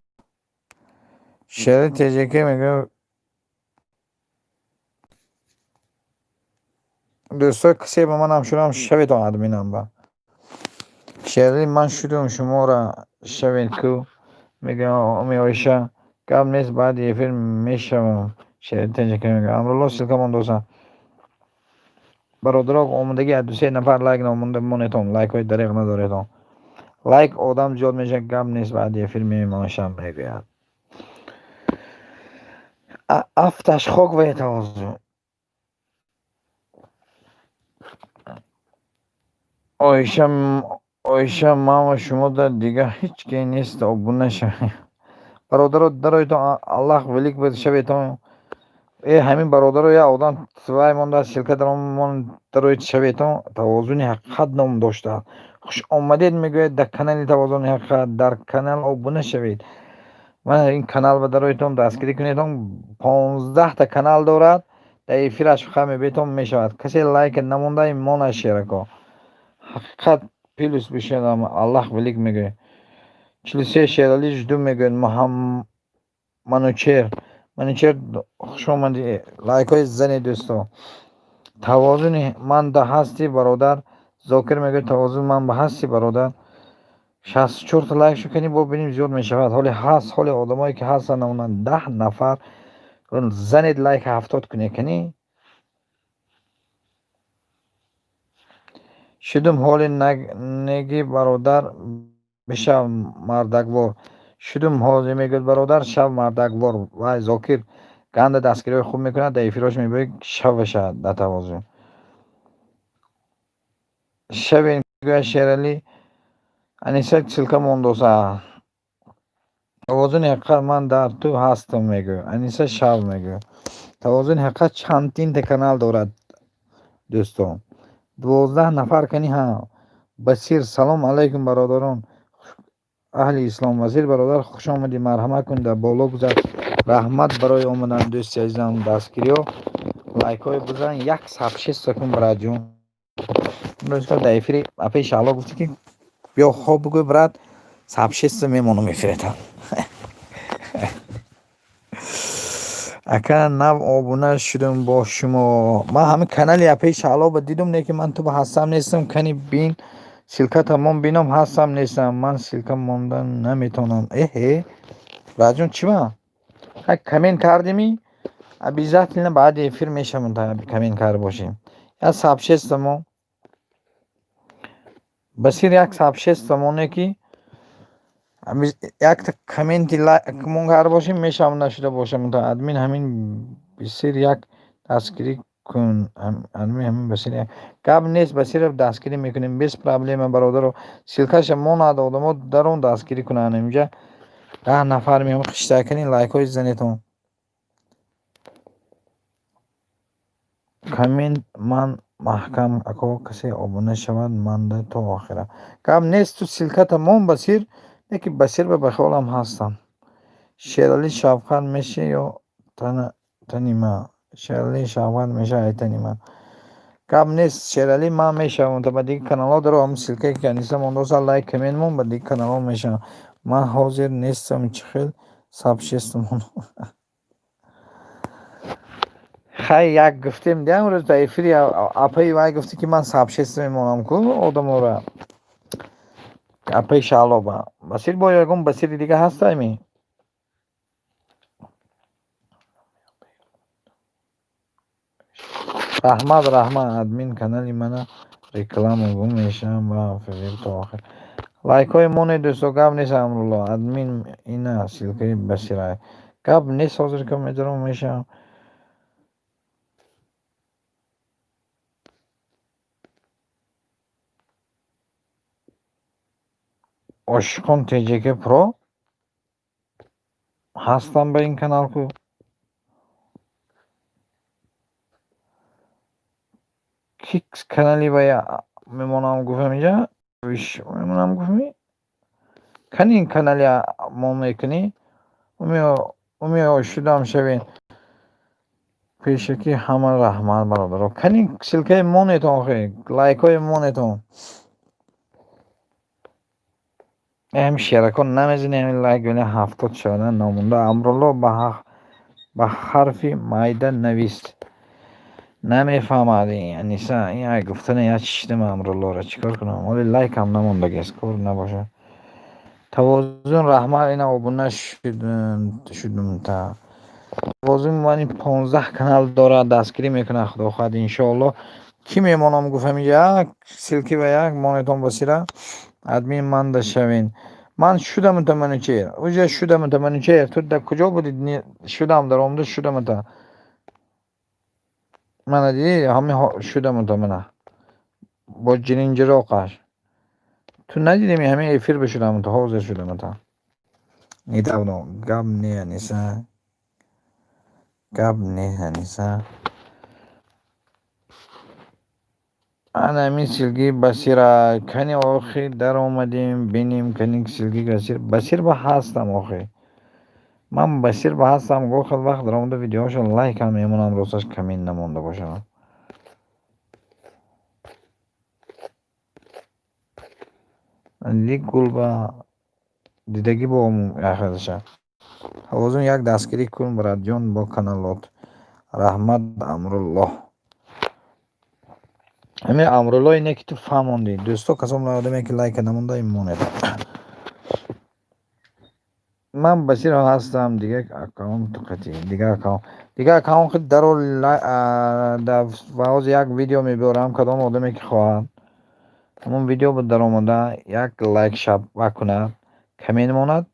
Speaker 1: شعر تجیکی میگه دوستا کسی به من هم شدم شوید آدمینم با شعری من شدم شما را شوید کو میگه امی آیشه قبل نیست بعد یه فیلم میشم شعر تجیکی میگه امرولا سلکه من دوستم برادر اومدگی از 2-3 نفر لایک نمونده مونتون لایک های دریغ نداره لایک آدم زیاد میشه قبل نیست بعد یه فیلم میمانشم میگوید افتش خوک و توازو آیشه من و شما در دیگه هیچ کی نیست ابونه شوی برادر دروی تو الله ولیک بید شوی تو ای همین برادر یا آدم سوای من در شرکت من دروی شوی تو توازنی حقیقت نام داشته خوش آمدید میگوید در کانال توازن حقیقت در کانال ابونه شوید من این کانال به درویتون دستگیری کنیدم 15 تا کانال دارد در افیرش خمی بیتون میشود کسی لایک نمونده این مون شیرکو حقیقت پیلوس بشیدم الله ولیک میگه 43 شیرالی جدو میگه منوچر خوش آمدی لایک های زنی دوستو توازن من ده هستی برادر زاکر میگه توازن من به هستی برادر 64 تا لایک شو کنی ببینیم زیاد میشود حالی هست حالی آدمایی که هستن اونن 10 نفر زنید لایک 70 کنی کنی شدم حالی نگی برادر بشم مردگوار شدم حالی میگه برادر شب مردگوار وای زاکر گند دستگیری خوب میکنه در فراش میبره شب بشه در توازن شب این گویا شیرالی انیسه سلکه موندوسه توازن حقیقت من در تو هستم میگه انیسه شب میگه توازن حقیقت چندین تا کانال دارد دوستان 12 نفر کنی ها بسیر سلام علیکم برادران اهل اسلام وزیر برادر خوش آمدی مرحمت کن در بالا گذار رحمت برای آمدن دوستی عزیزم دستگیری و لایک های بزن 106 سکون برای جون دوستا در افیری اپی شالا گفتی که بیا خواب بگوی برات 106 میمونو میفریتم اکا نو آبونه شدم با شما من همه کانال اپی شالا با دیدم نه که من تو با هستم نیستم کنی بین سلکه تمام بینم هستم نیستم من سلکه موندن نمیتونم راجون چی با کامنت کردیمی обязательно بعد افیر میشم تا کامنت کار باشیم یا 106 ما بسیر 106 مونه کی یک تا کامنتی لایک مون کار باشیم میشم نشده باشم تا ادمین همین بسیر یک دستگیری کن ادمین همین بسیر یک قبل نیست بسیر دستگیری میکنیم 20 پرابلم برادر رو سلکش مون آدم ها درون دستگیری کنن اینجا 10 نفر میام خشته کنین لایک های زنیتون کامنت من محکم اکو کسی ابونه شود منده تو آخره قبل نیست تو سلکه تمام بسیر یکی بسیر به بخولم هستم شیرالی شافخان میشه یا تنیما شیرالی شافخان میشه ای تنیما قبل نیست شیرالی ما میشه اون تا دیگه کانال ها دارو هم سلکه که نیستم اون دوستا لایک کمین مون با دیگه کانال ها میشه من حاضر نیستم چخیل ساب شستمون خیلی یک گفتیم دیگه امروز تا افری اپای وای گفتی که من ساب شستم میمونم کو آدم را اپای شالا با بسیر با یکم بسیر دیگه هست ایمی رحمت ادمین کانالی من реклама گم میشم با فقیر تا آخر لایک های مون دوستو قبل نیست امرولا ادمین اینا سلکه بسیرای قبل نیست حاضر که میدارم میشم عشقون تجیک پرو هستم به این کانال کو کیکس کانالی بایا میمونم گفتم اینجا ویش میمونم گفتم کنی این کانالی ما میکنی امیو شدم شوین پیشکی همه رحمت برادر کنی سلکه مونتون خیلی لایک های مونتون شیرکن نمیزنی همین لایک بینه 70 شدن نامونده. امرالله با حرفی مایده نویست نمیفهمد. یعنی این گفتن یا چشتم امرالله را چیکار کنم؟ ولی لایک هم نمونده گست کار نباشه. توازن رحمت اینا ابونه شدم تا توازن من 15 کانال داره دستگیری میکنه خدا خواهد انشاءالله. کی میمانم گفتم یک سلکی و یک مانیتون بسیره ادمین من ده شوین. من شدم تا منوچهر اوجه شدم تا منوچهر. تو در کجا بودید؟ شدم در آمده شدم تا من دیدی همه شدم تا منه با جنینجا را قش تو ندیدی همه ایفیر بشدم تا حوضر شدم تا نیتابنو گب نه نیسا گب نه نیسا. انا همین سلگی بسیره کنی آخی در آمدیم بینیم کنی سلگی بسیر با هستم آخی. من بسیر با هستم گو خیلی وقت در آمده ویدیوهاشو لایک هم میمونم روزش کمین نمونده باشم. لیک گل با دیدگی با اخیرشه حوضون یک دستگیری کن برای جان با کانالات رحمت امرالله. همین امرالله اینه که تو فهموندی دوستا کسام آدمی که لایک نمونده این مونه. من بسیر هستم دیگه اکاونت قطعی دیگه اکاونت خود در واوز یک ویدیو میبرم کدام آدمی که خواهد همون ویدیو بود در آمده یک لایک شب بکنه کمین موند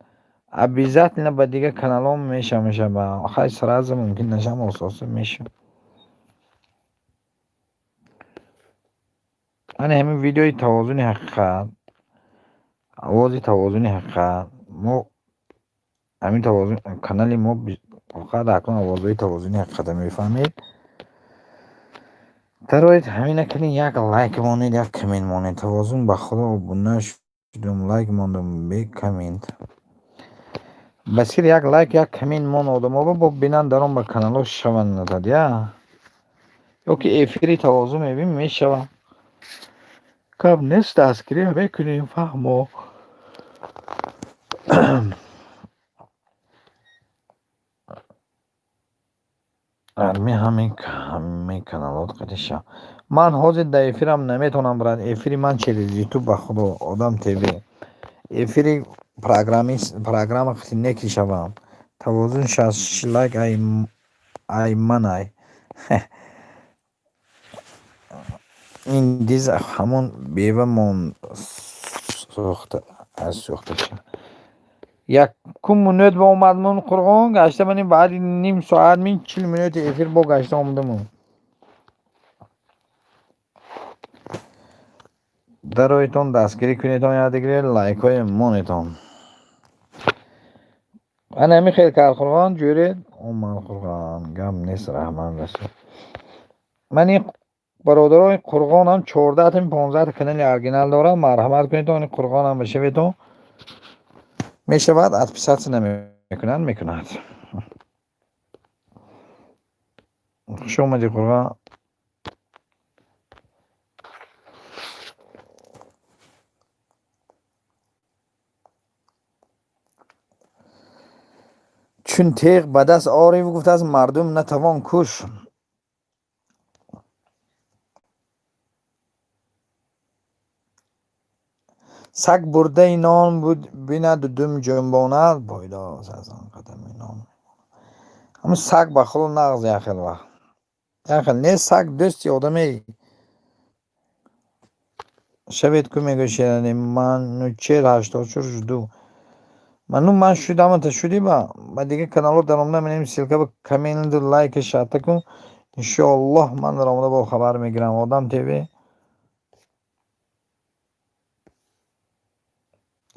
Speaker 1: ابیزت نه با دیگه کانالام میشه با آخر سراز ممکن نشم اساسه میشه. انا همین ویدیوی توازن حقیقت آوازی توازن حقیقت ما همین توازن کانالی ما فقط اکنون آوازهای توازن حقیقت میفهمید. درایت همین نکنی یک لایک مانید یک کمین مانید توازن با خدا بونه شدم لایک ماندم بی کمینت بسیر یک لایک یک کمین مان آدم ها با بینن درام با کانال ها شون نداد یا که ایفیری توازن میبین میشون کب نیست دستگیری همه کنیم فهمو. همه کانالات قدیشه من حاضر در ایفیرم نمیتونم برد ایفیری من چیلی یوتیوب به خدا آدم تیوی ایفیری پروگرام خیلی نکی شوم توازن 66 لایک ای من ای این دیز همون بیوه من سوخته از سوخته شد یک کم منوت با اومد من قرغان گشته منیم بعد نیم ساعت من 40 منوت ایفیر با گشته آمده من درایتون دستگیری کنیتون یادگیری لایک های مونیتون انا همی خیلی کار قرغان جورید اومد قرغان گم نیست رحمان رسول. من این برادرای قرغان هم 14 تا 15 تا کانال ارگینال دارم مرحمت کنیتون قرغان هم بشه بیتون میشود از پیسات نمیکنن میکند. خوش اومدی قرغان. چون تیغ به دست آری و گفت از مردم نتوان کش سگ برده نان بود بیند دم جنباند پایدا از آن قدم نان همون سگ بخور نغز یخل وقت یخل نه سگ دوستی آدمی شبید که میگه شیرانی من نوچه 84 دو من شدم تا شدی با دیگه کانالو در آمده منیم سیلکه با کمینت و لایک شاته کن انشاءالله من در آمده با خبر میگیرم آدم تیوی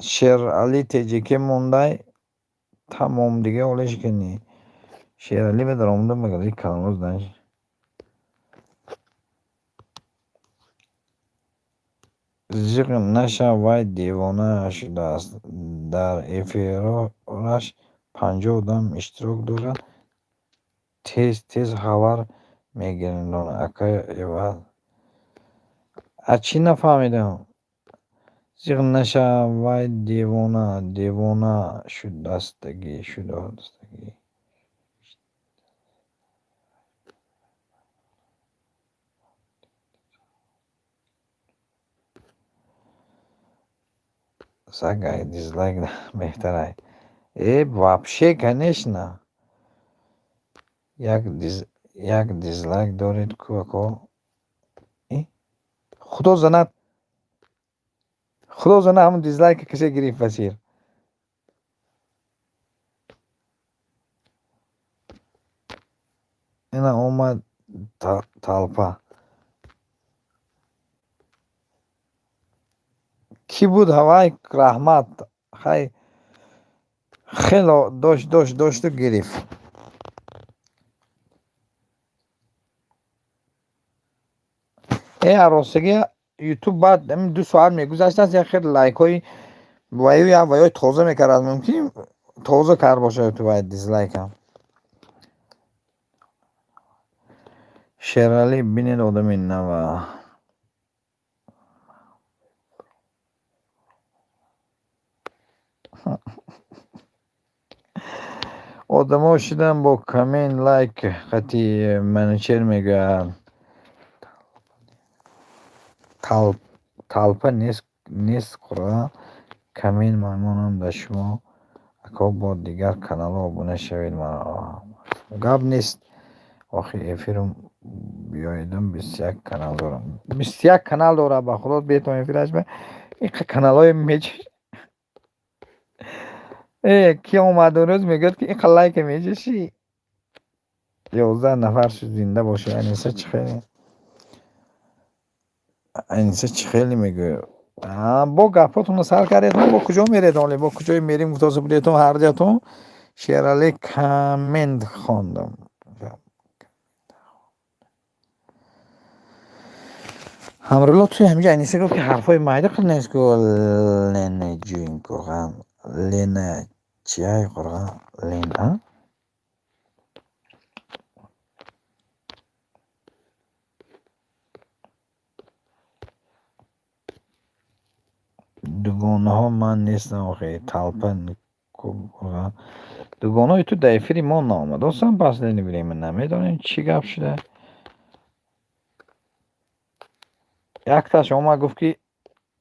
Speaker 1: شیر علی تیجی که مونده تمام دیگه اولش کنی شیر علی به در آمده مگه کانالو دنش زیغ نشوید دیوانه شده است در افیراش 50 دم اشتراک دارد تیز خبر میگیرن اکای ایوال از چی نفهمیدم زیغ نشود دیوانه شدستگی. Сагай дизлайк беҳтарай. Вообще, конечно. Як дизлайк доред кӯко. Худо занад ҳамон дизлайк касе гирифт васир. Ина омад талпа. Ки буд ҳавай раҳмат. Хело дошту гирифт. аростагӣ ютуб баъд 2 соат мегузашт аст, як хел лайкҳои ваёи тоза мекард. Мумкин тоза кард бошад ютуб дизлайкам. Шералӣ бинед одами нава. одамо шидан бо комент лайк қати менеҷер мегӯяд. талпа нест қурра. комент маймонам да шумо. ако бо дигар каналҳо обуна шавед. гап нест. охир эфирм биёедам 21 канал дорам. 21 канал дора. ба худо бетон эфираш ба иқа каналҳои мечиш. ки омад рӯз мегӯяд ки иқа лайка мечиши. 11 нафар шуд зинда бошад. аниса чӣ хеле мегӯяд. бо гапотон сар кардетон. бо куҷо мередон? бо куҷои мерим гуфтоса будетон ҳар ҷатон. шерале комент хондам. ҳамрулло туи ҳамиҷа аниса гуфт ки ҳарфҳои майда қилнест ку ленаҷӯин курған. лена чиай қурған? лена дугонаҳо ман нестам. охи талпа курған. дугонаҳои ту дар эфири мо наомадосан. пас ленивирем намедонем чӣ гап шуда. якташ омад гуфт ки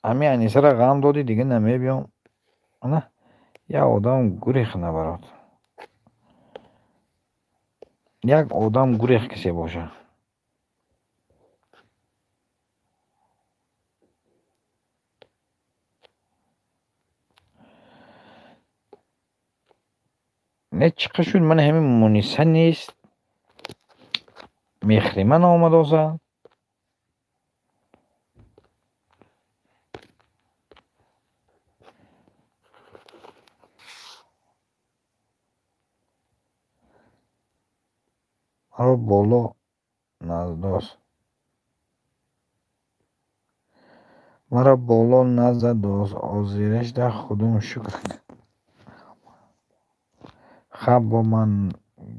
Speaker 1: ҳамин анисара ғам доди дига намебиём. як одам гурехт набарад. як одам гурехт касе бошад. не чиқа шуд. ман ҳамин муниса нест. мехриман омадоса. маро боло наздост. маро боло назадост. озираш дар худум шукр. хаб бо ман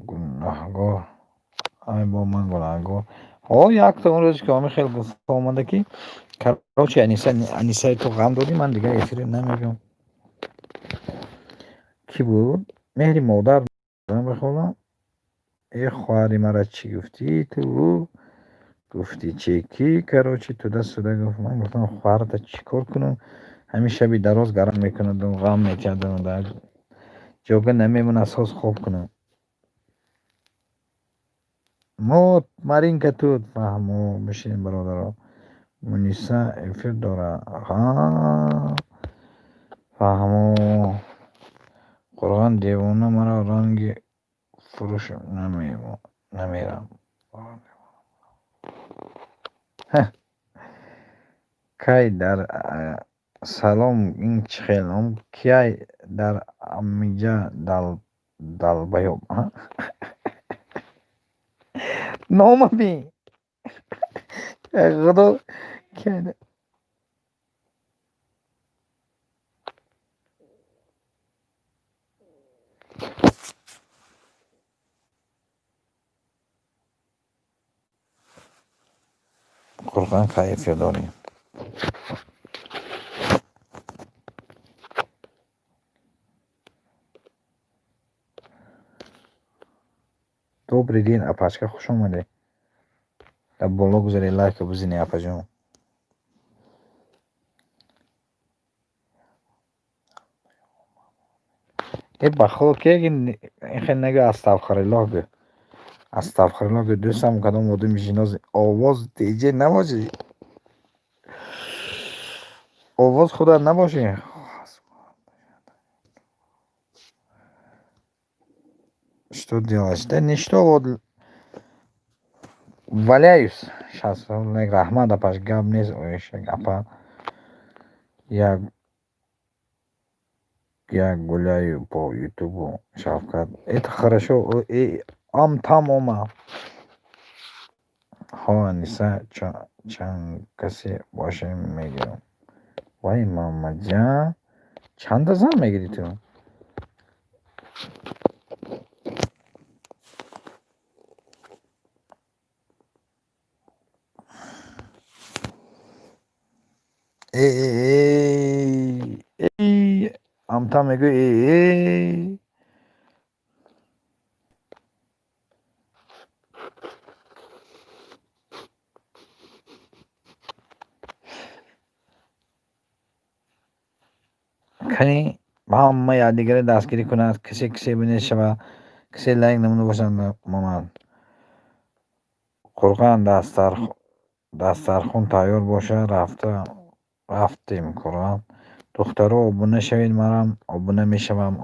Speaker 1: гунаҳгор. якта он рӯз ки омӣ хел гуфт омада ки карочи анисаи ту ғам додӣ. ман дигар эфире намебиём. ки буд? меҳри модар бихолам. хоҳари мара чӣ гуфтӣ ту? гуфти чеки. карочи туда суда гуфт. ман гуфтам хоҳарата чӣ кор кунам? ҳамин шаби дароз гарм мекунад. ғам мекардам. дар ҷога намемонад соз хоб кунам. мо маринка тут фаҳмо бишин бародаро. муниса эфир дора. фаҳмо қурған девона мара ранги фурӯш намерам. кай дар салом ин чӣ хелом? кай дар амиҷа далбаёб. нома бин. худо кай қурған кайф дорем. добрый день, Апашкахо, خوش اومده. در بالا گذاری لایک بزنی اپا جون. ای بخدا که این خیلی نگه استغفرالله گه. استغفرالله گه دوستم کدام آدم میشناس آواز دیجه نباشه. آواز خدا نباشه. Что делать? Да ничто, вот валяюсь. Сейчас Рахмат Апаш габнес, еще Апа. Я гуляю по ютубу, Шавкат. Это хорошо. И там ома. Ниса чан каси вашим мегирам. Вай мама джан. Чанда зам мегири ту? Там мегу کنی با هم یادگیری دستگیری کند کسی بینه شود کسی لایک نمونه باشند مامان قرقان دسترخون تایار باشه رفتیم قرقان دخترها آبونه شوید مرم آبونه میشوم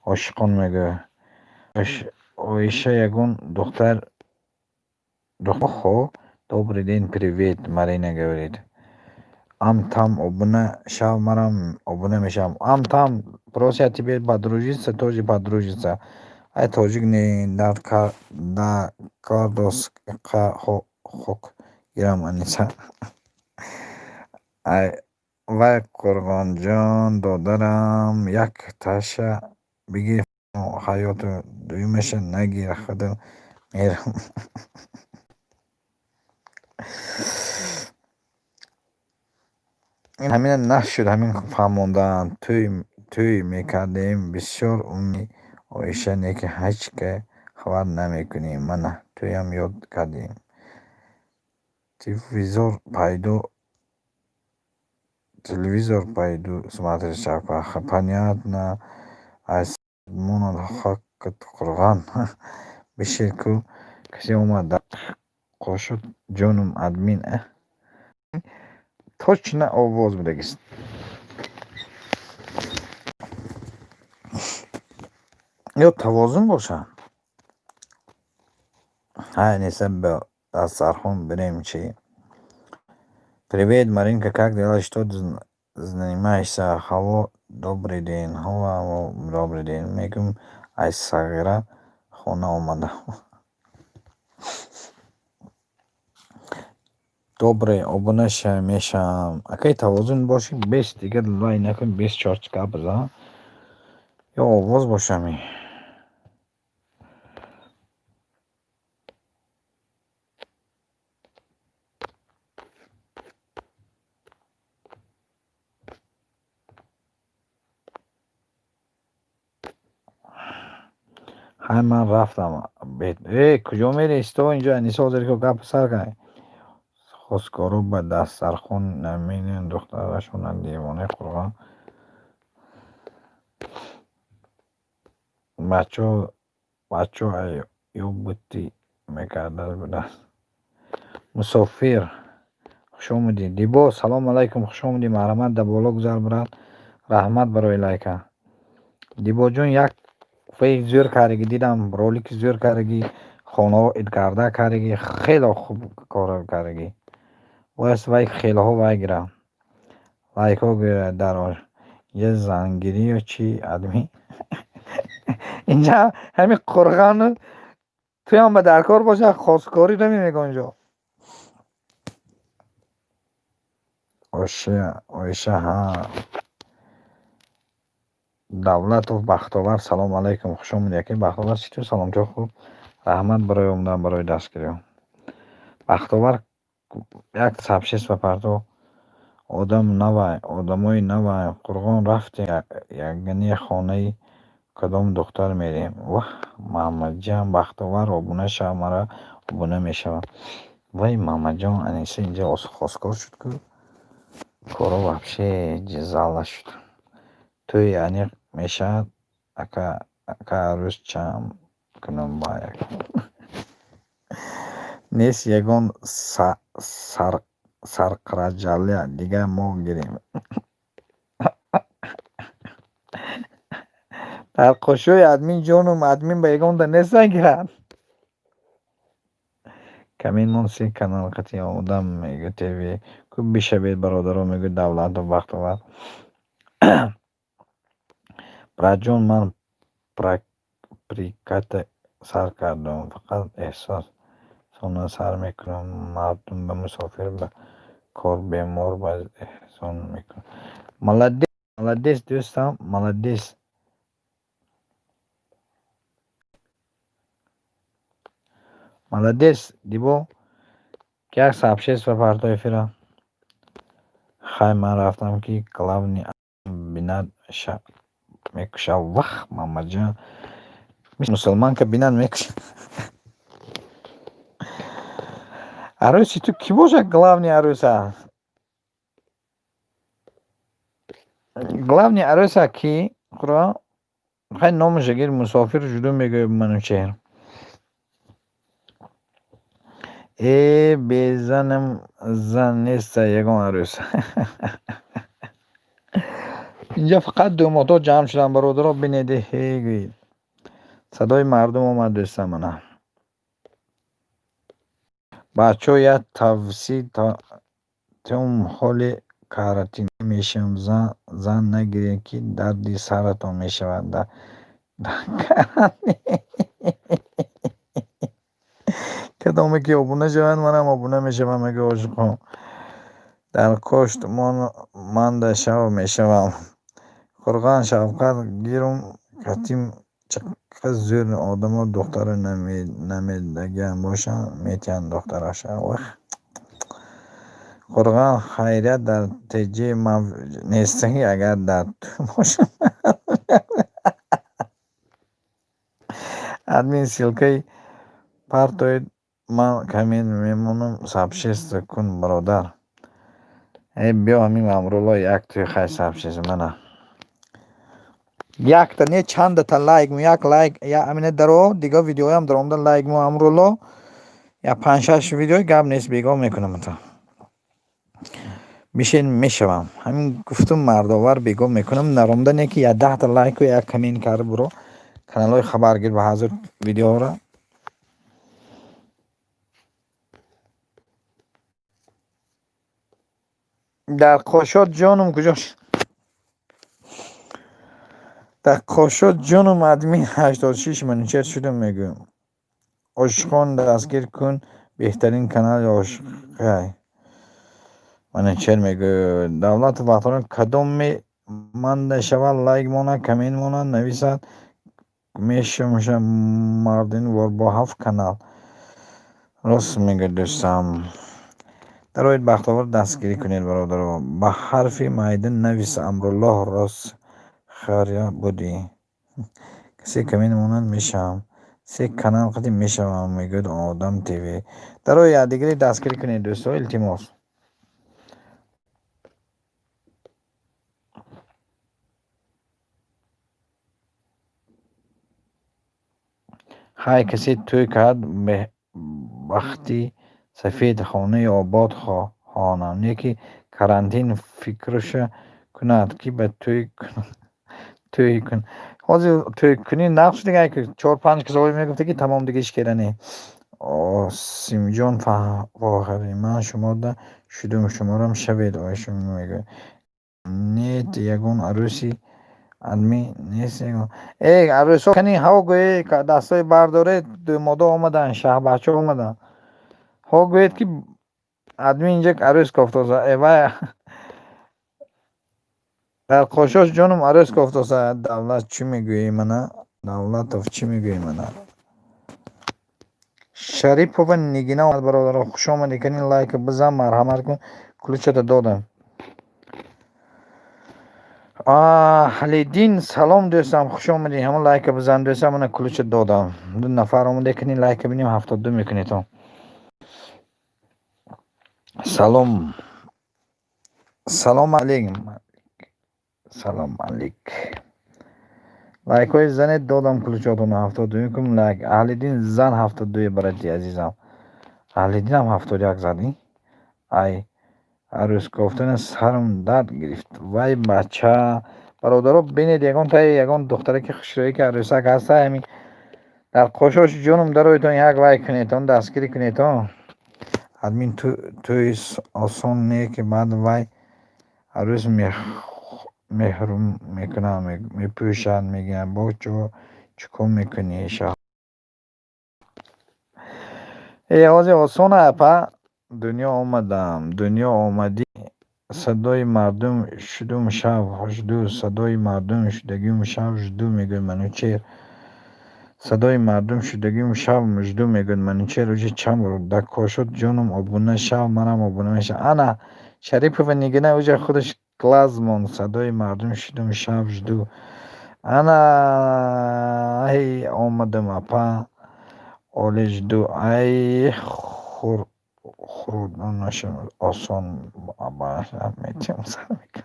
Speaker 1: عاشقان میگه آیشه یگون دختر خو добрый день привет Марина говорит там обуна шав марам обуна мешам там просят тебе подружиться тоже подружиться ай тоҷик не дар кардос хок гирам аниса ай вай қурғонҷон додарам як таша бигир ҳаёту дуюмаша нагир худам мерам ҳамина нашуд ҳамин фаҳмонданд тӯй мекардем бисёр умми оиша неки ҳеҷ ки хабар намекунӣ мана тӯям ёд кардем телевизор пайду смотрит Шавкат понятно монад хакат қурған бишир ку каси омад қошуд ҷонум админ точно овоз будагист ё тавозун боша неса ба дастархон берем чи привет Маринка как дела что занимаешься хало добрый день хало добрый день мегум ай сагира хона омада добрый обунаша мешам акай тавозун боши бес дигар лай накун бес чорчка биза ё овоз бошами ҳай ман рафтам куҷо мерӣ исто инҷо аниса ҳозир ку гап сар кай хоскоро ба дастархон наминин духтарашонак девона қурған бачо ёбути мекарда будааст мусофир хуш омадӣ дибо салом алайкум хуш омадӣ марҳамат да боло гузар бурад раҳмат барои лайка дибоҷон як фейк зӯр кардаги дидам ролики зӯр кардаги хонаҳо эдгарда кардаги хело хуб кор кардаги бояст вай хелоҳо вайгира лайкҳо гира дар я зангирӣ ё чи адми инҷа ҳамин қурғану туям ба даркор боша хоскорӣ намемега онҷо оиша ҳа давлатов бахтовар салом алайкум хуш омадӣ яке бахтовар чӣ ту саломчо хуб раҳмат барои омадан барои дастгирӣ бахтовар як сабшест ба парто одамои навай қурғон рафтем ягоне хонаи کدام دختر میریم واه محمد جان بختور آبونه شو مرا آبونه میشوم وای محمد جان انیسه اینجا خواستگار شد که کارو وابشه جزاله شد توی یعنی میشه اکا عروس چم کنم باید نیست یگان سرقرجاله دیگه ما گیریم در قشوی ادمین جانم ادمین به یگان در نیستن گیرن کمین منسی کانال قطعی آمودم میگه تیوی کب بیشبید برادرو میگه دولت و وقت و برای جون من پریکت سر کردم فقط احساس سونا سر میکنم مردم به مسافر به کار بیمار باز احسان میکنم ملدیس دوستم ملدیس دیبو که یک سبشیست و پرتای فیرا خواهی من رفتم که کلاونی بیند میکشه وقت محمد جان مسلمان که بیند میکشه عروسی تو کی باشه главный عروسا главный عروسا کی قرآن خیلی نامش اگر مسافر جدو میگه منو چهر ای بزنم زن نیست یگان عروس اینجا فقط دو موتور جمع شدن برادرها بینیده هیگوی صدای مردم آمد دوستم منه بچه ها یک توصیه تم حال کارتی میشم زن نگیرین که دردی سرتون میشود در کدامه که آبونه شوند منم آبونه میشوم مگه عاشقم در کشت من در شو میشوم قرغان شوکت گیرم کتیم چقدر زور آدم ها دختر نمیدگن باشن میتین دختر شو قرغان خیریت در تیجه نیستی اگر در تو باشم ادمین سیلکی پرتوید من کمین میمونم سبشیست کن برادر ای بیا همین امرولا یک توی خیلی سبشیست منه یک تا نه چند تا لایک مو یک لایک یا امینه درو دیگه ویدیو هم درام در لایک مو امرولا یا 5-6 ویدیو گاب نیست بیگاه میکنم تا میشین میشوم همین گفتم مرداور بیگاه میکنم نرامده نه که یا 10 تا لایک و یا کمین کار برو کانال های خبرگیر به حاضر ویدیو را در قاشات جانم کجاش در قاشات جانم ادمین 86 منچر شدم میگم عاشقان دستگیر کن بهترین کانال عاشقای منچر میگه دولت وطن کدام می من شوال لایک مونه کمین مونه نویسد میشه مردین ور با 7 کانال راست میگه دوستم دروید بختاور دستگیری کنید برادر با حرفی مایدن نویس امرالله راست خاریا بودی کسی کمین مونن میشم 3 کانال قدیم میشم میگه آدم تیوی دروی یادگیری دستگیری کنید دوستو التماس های کسی توی کرد به وقتی سفید خانه آباد خواهانم یکی کرانتین فکرش کند که به توی کن حاضر توی کنی نقش دیگه که 4-5 کسایی میگفته که تمام دیگه کردنه سیم جان فاخری من شما ده شدم شما رو هم شوید آیشون میگه نیت یگون عروسی علمی نیست یگون ای عروسا کنی ها گوی که دستای برداره دو ماده آمدن شه بچه آمدن ها گوید که ادمی اینجا عروس کفتازه ایوه در قاشاش جانم عروس کفتازه دولت چی میگویی منه دولت چی میگویی منه شریف و نگینه آمد برادر خوش آمدی کنی لایک بزن مرحمت کن کلوچت دادم حلیدین سلام دوستم، خوش آمدین. همون لایک بزن دوستم. من کلوچ دادم. 2 نفر اومده کنین لایک ببینیم. 72 میکنید تو. سلام علیکم. سلام علیک. لایک های زنید دادم کلوچاتون. 72 میکنم لایک. حلیدین زن 72 برای عزیزم. حلیدین هم 71 زدی. ای عروس گفتن سرم درد گرفت. وای بچه برادرو بینید یگان دختره که خوشرویی که عروسک هسته همین در قشاش جونم درویتون یک لایک کنیتون دستگیری کنیتون. ادمین توی آسان نه که بعد وای عروس محروم میکنم میپوشن میگن با چکم میکنی شا ای آوازی آسانه اپا. دنیا آمدی صدای مردم شدوم شب جدو. صدای مردم شدگیم شب جدو میگن منو چیر. صدای مردم شدگیم شب مجدو میگن منو چیر. روزی چم رو دکا شد جونم آبونه شب منم آبونه میشه. انا شریف و نگنه اوجه خودش کلازمون. صدای مردم شدوم شب جدو. انا ای آمدم اپا اولی جدو. ای خورد نشم آسان باشه میتیم سر میکن.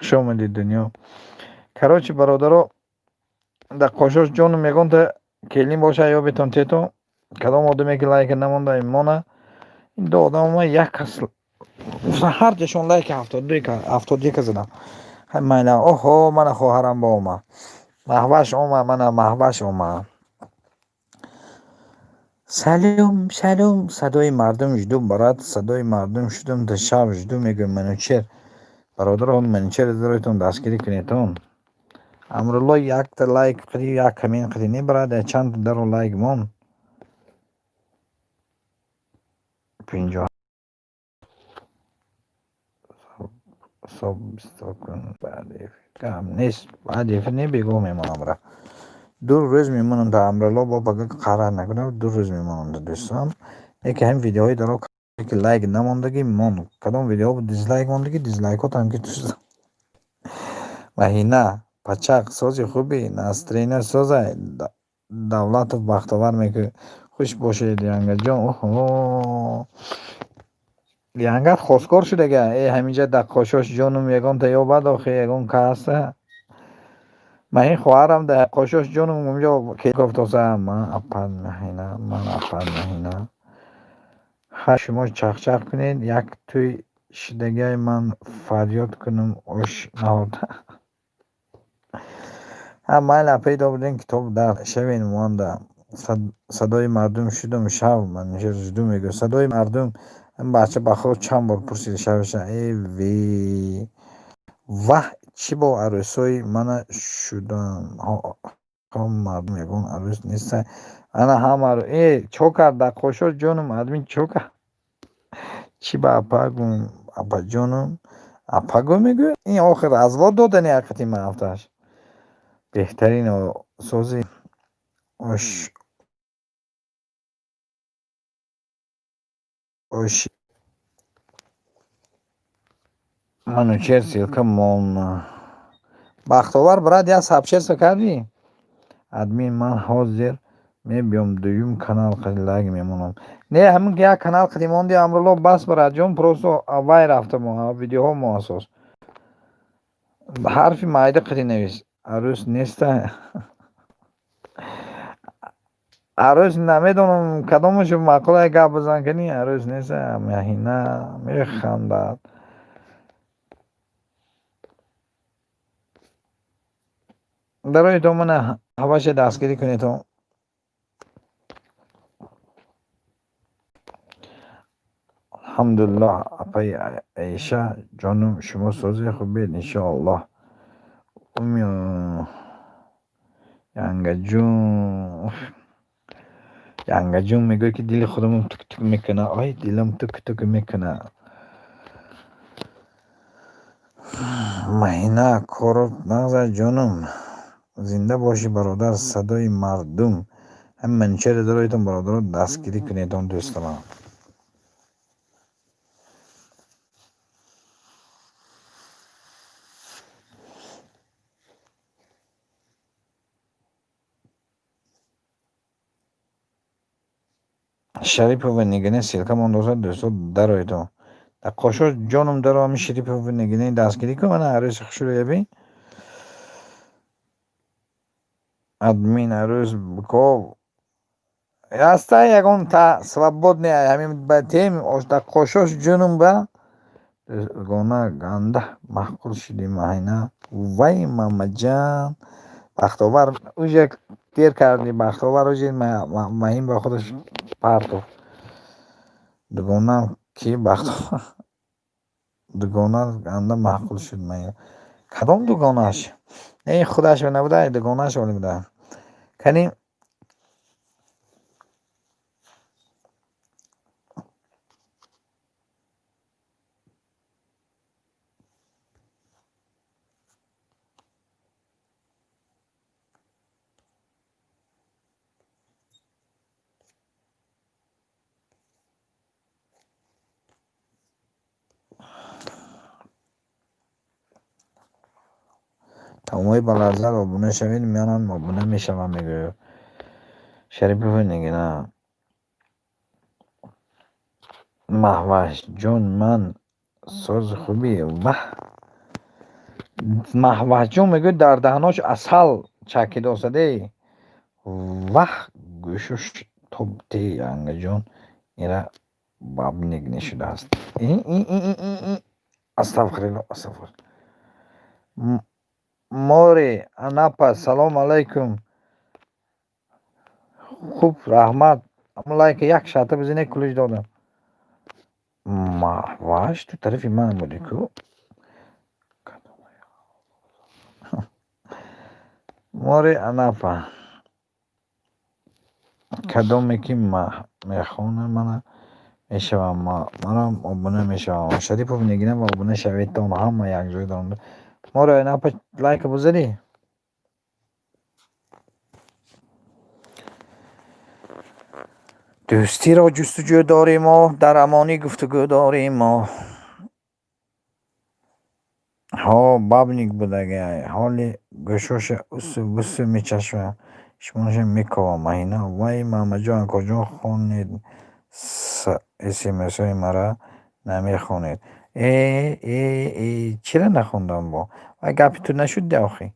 Speaker 1: شما دی دنیا کراچی برادرو در قاشاش جونم میگن تا کلیم باشه یا بیتون تیتو کدام آدمی که لایک نمونده ایمانه این دو آدم ما یک کس هر جشون لایک 72 زدم. من اوه من خواهرم با اومه محوش اومه من محوش اومه. سلام صدای مردم جدو برات. صدای مردم شدم تا شب جدو میگن منو چیر. برادران من چیر درایتون دستگیری کنیتون. امرالله یک تا لایک قدی یک کمین قدی نی براده. چند در لایک مون 50 صبح کن بعد کم نیست. بعد نی بگو میمونم را 2 روز میمونم تا امرالله با بگه قرار نکنه. 2 روز میمونم تا دوستم. یکی هم ویدیوهای درو که لایک نموندگی مون. کدام ویدیو بود دیزلایک موندگی دیزلایک ها هم که توست مهینه پچق سازی خوبی نسترینه سازه دولت بختور میگه خوش باشه دیانگه جان. اوه دیانگه خواستگار شده گه. ای همینجا دقاشاش جانم یگان تا یا بعد آخه یگان که هسته. من این خواهرم در قاشاش جانم اونجا که گفتاسه من اپن مهینه شما چخ کنید یک توی شدگی من فریاد کنم اوش نهاد. هم من پیدا بودین کتاب در شوین مانده. صدای مردم شدم شب من جدو میگه صدای مردم. این بچه بخور چند بار پرسید شبش ای وی وح چی با عروسای من شدن. هم مردم میگن عروس نیست. انا هم عروس ای چوکر در خوشو جونم ادمین چوکر چی با اپا جونم اپا گو میگه. این آخر از واد دادن یکتی من افتش بهترین سازی اوش منو چیر سیلکه مون بختاور براد یا سبچه کردی ادمین من حاضر میبیم دویم کانال قدی لایک میمونم. نه همین که یک کانال قدی موندی امرالله بس براد جون پروسو وای رفته ما ویدیو ها ما اساس حرفی مایده قدی نویس عروس نیست. عروس نمیدونم کدومش مقاله گپ بزن کنی. عروس نیست مهینه میخندد. برای تو من هواش دستگیری کنی تو. الحمدلله اپای عیشه جانم شما سازی خوب بید انشاءالله. ینگه جون میگه که دل خودمون تک تک میکنه. آی دلم تک تک میکنه. مهینه کارت نغزه جانم زنده باشی برادر. صدای مردم هم منچه درایتون برادر دستگیری کنیدون دوستان. Шарипова нигине силкамон дозад дӯсто дароидо. Да қошо ҷоном дароми Шарипова нигине дастгирӣ кун мана арӯз хушурояби. Админ арӯз биков. Яста ягон та свободный ҳамин ба тем да қошош ҷоном ба гона ганда маҳқул шуди маҳина. Вай мамаҷан бахтовар уже дер карди бахтовар уже маҳин ба худаш партов. Дугона ки бахтовар дугона ганда маҳқул шуд маҳин. Кадом дугонаш? Не худаш набуда дугонаш оли буда. Кани тамоми баларзад обуна шавед миёнанд обуна мешавам мегӯяд. Шарипова нигина маҳваш ҷон ман сози хуби ваҳ маҳваш ҷон мегӯяд дар даҳнош асал чакида саде ваҳ гӯшош тобте янгаҷон ира бабник нешудааст. Астағфирулло астағфирулло. Море Анапа салом алайкум. Хуб раҳмат. Лайка як шарта бизине кулиш додам. Маҳваш ту тарафи ман буди ку. Море Анапа кадоме ки мехона мана мешавам манам обуна мешавам. Шарипов нигина ва обуна шаветон ҳама якҷои донда. Море Анапа лайка бузади. دوستیرا جستجو داریم و در امانی گفتگو داریم و ها بابنیک بودگه حال گشوش بسو میچشوه شمونش میکوه مهینه وای ماما جان کجا خونید اسمس های مرا نمیخونید چرا نخوندم با وای گپی تو نشد آخی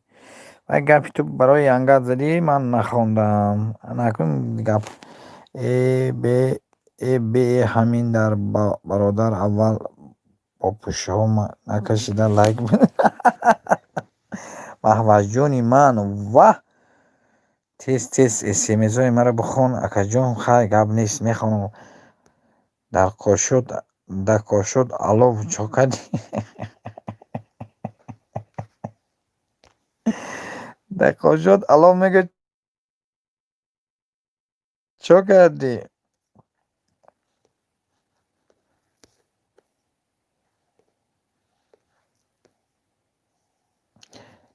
Speaker 1: وای گپی تو برای انگت زدی من نخوندم نکن گپ به همین در برادر اول با پوشه ها نکشیده لایک بده. محوش جونی من و تیز اسمس های مرا بخون اکا جون خیلی گپ نیست میخونم در قاشد علو چوکدی در قاشد علو میگه چو کردی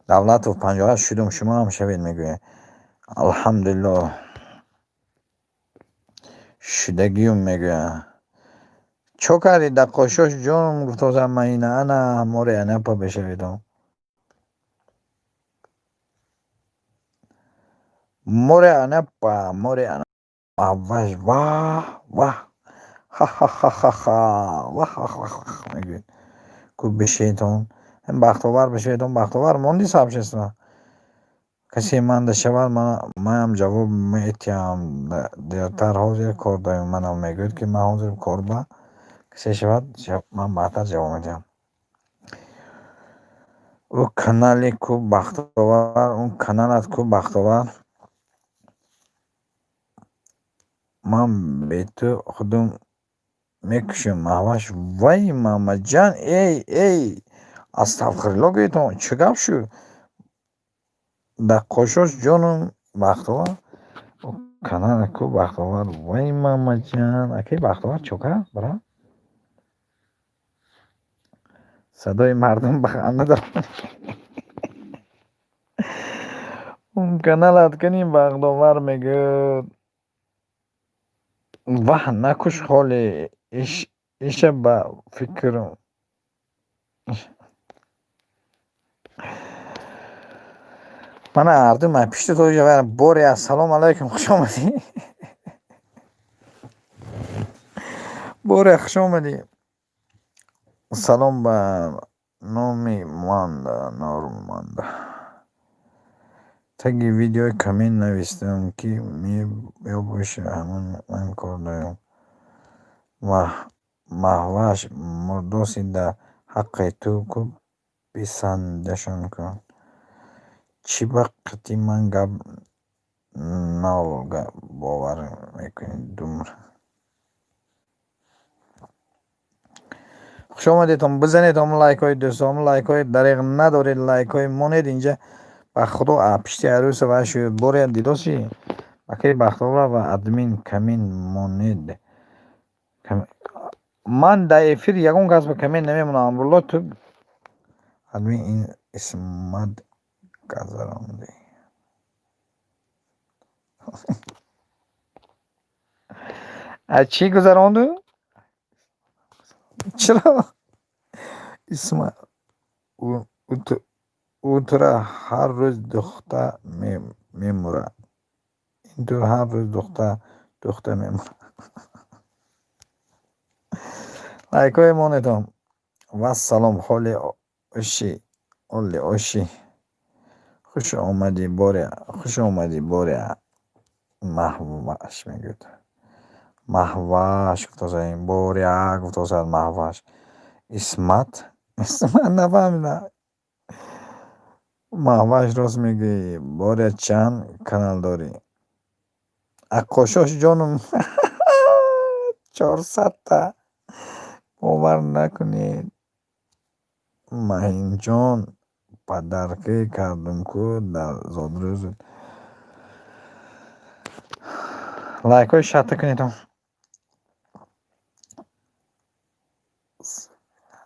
Speaker 1: دولت و 58 شدم شما هم شوید میگوید الحمدلله شدگیم میگوید چو کردی در قاشش جون گفتم من اینه انا موری انپا بشویدم موری انپا اولش واه ها ها ها ها ها واه میگوید کو بشیدم هم بختاور بشیدم بختاور موندی صاحب چستم کسی من دشوار من هم جواب میتیم دیرتر حاضر کار داریم من هم میگوید که من حاضر کار با کسی شود من بعدتر جواب میدیم او کانالی کو بختاور اون کانالت کو بختاور من به تو خودم میکشم محوش وای ماما جان ای استغفرالله گویتون چه گپ شد در قاشش جانم بختاور کانال کو بختاور وای ماما جان اکی بختاور چوکه برا صدای مردم بخنده دارم اون کانالت کنی بختاور میگه واه نکش خاله ایشه با فکرم من اردم پیشت تو جوارم بوری السلام علیکم خوش آمدی باره خوش آمدی. سلام به نامی مانده نارمانده. تگی ویدیو کامنت نوشتم که می باشه همون من کار دارم. محوش مردوسی در حق تو که بسندشون کن. چی وقتی من گب نالگه باور میکنی دومر. خوش آمدید. بزنید لایک های دوستان. لایک های دریغ ندارید. لایک های مونید اینجا به خدا پشتی عروس و شد باره دیدوسی اکی بختاور و ادمین کمین مونید. من در افیر یکون کس به کمین نمیمونم. امرولا تو ادمین این اسمت گذرانده. از چی گذرانده؟ چرا؟ اسمت او تو هر روز دختر میموره. اینطور هر روز دختر میموره. لایک های مونیدم و سلام حالی اوشی خوش آمدی باره محوش میگود. محوش گفتازه این باره گفتازه محوش اسمت نفهمیدم. محوش راست میگی. باره چند کانال داری؟ اکوشاش جانم 400 تا باور نکنید. مهین جان پدرکی کردم که در زادروز. لایک های شته کنید.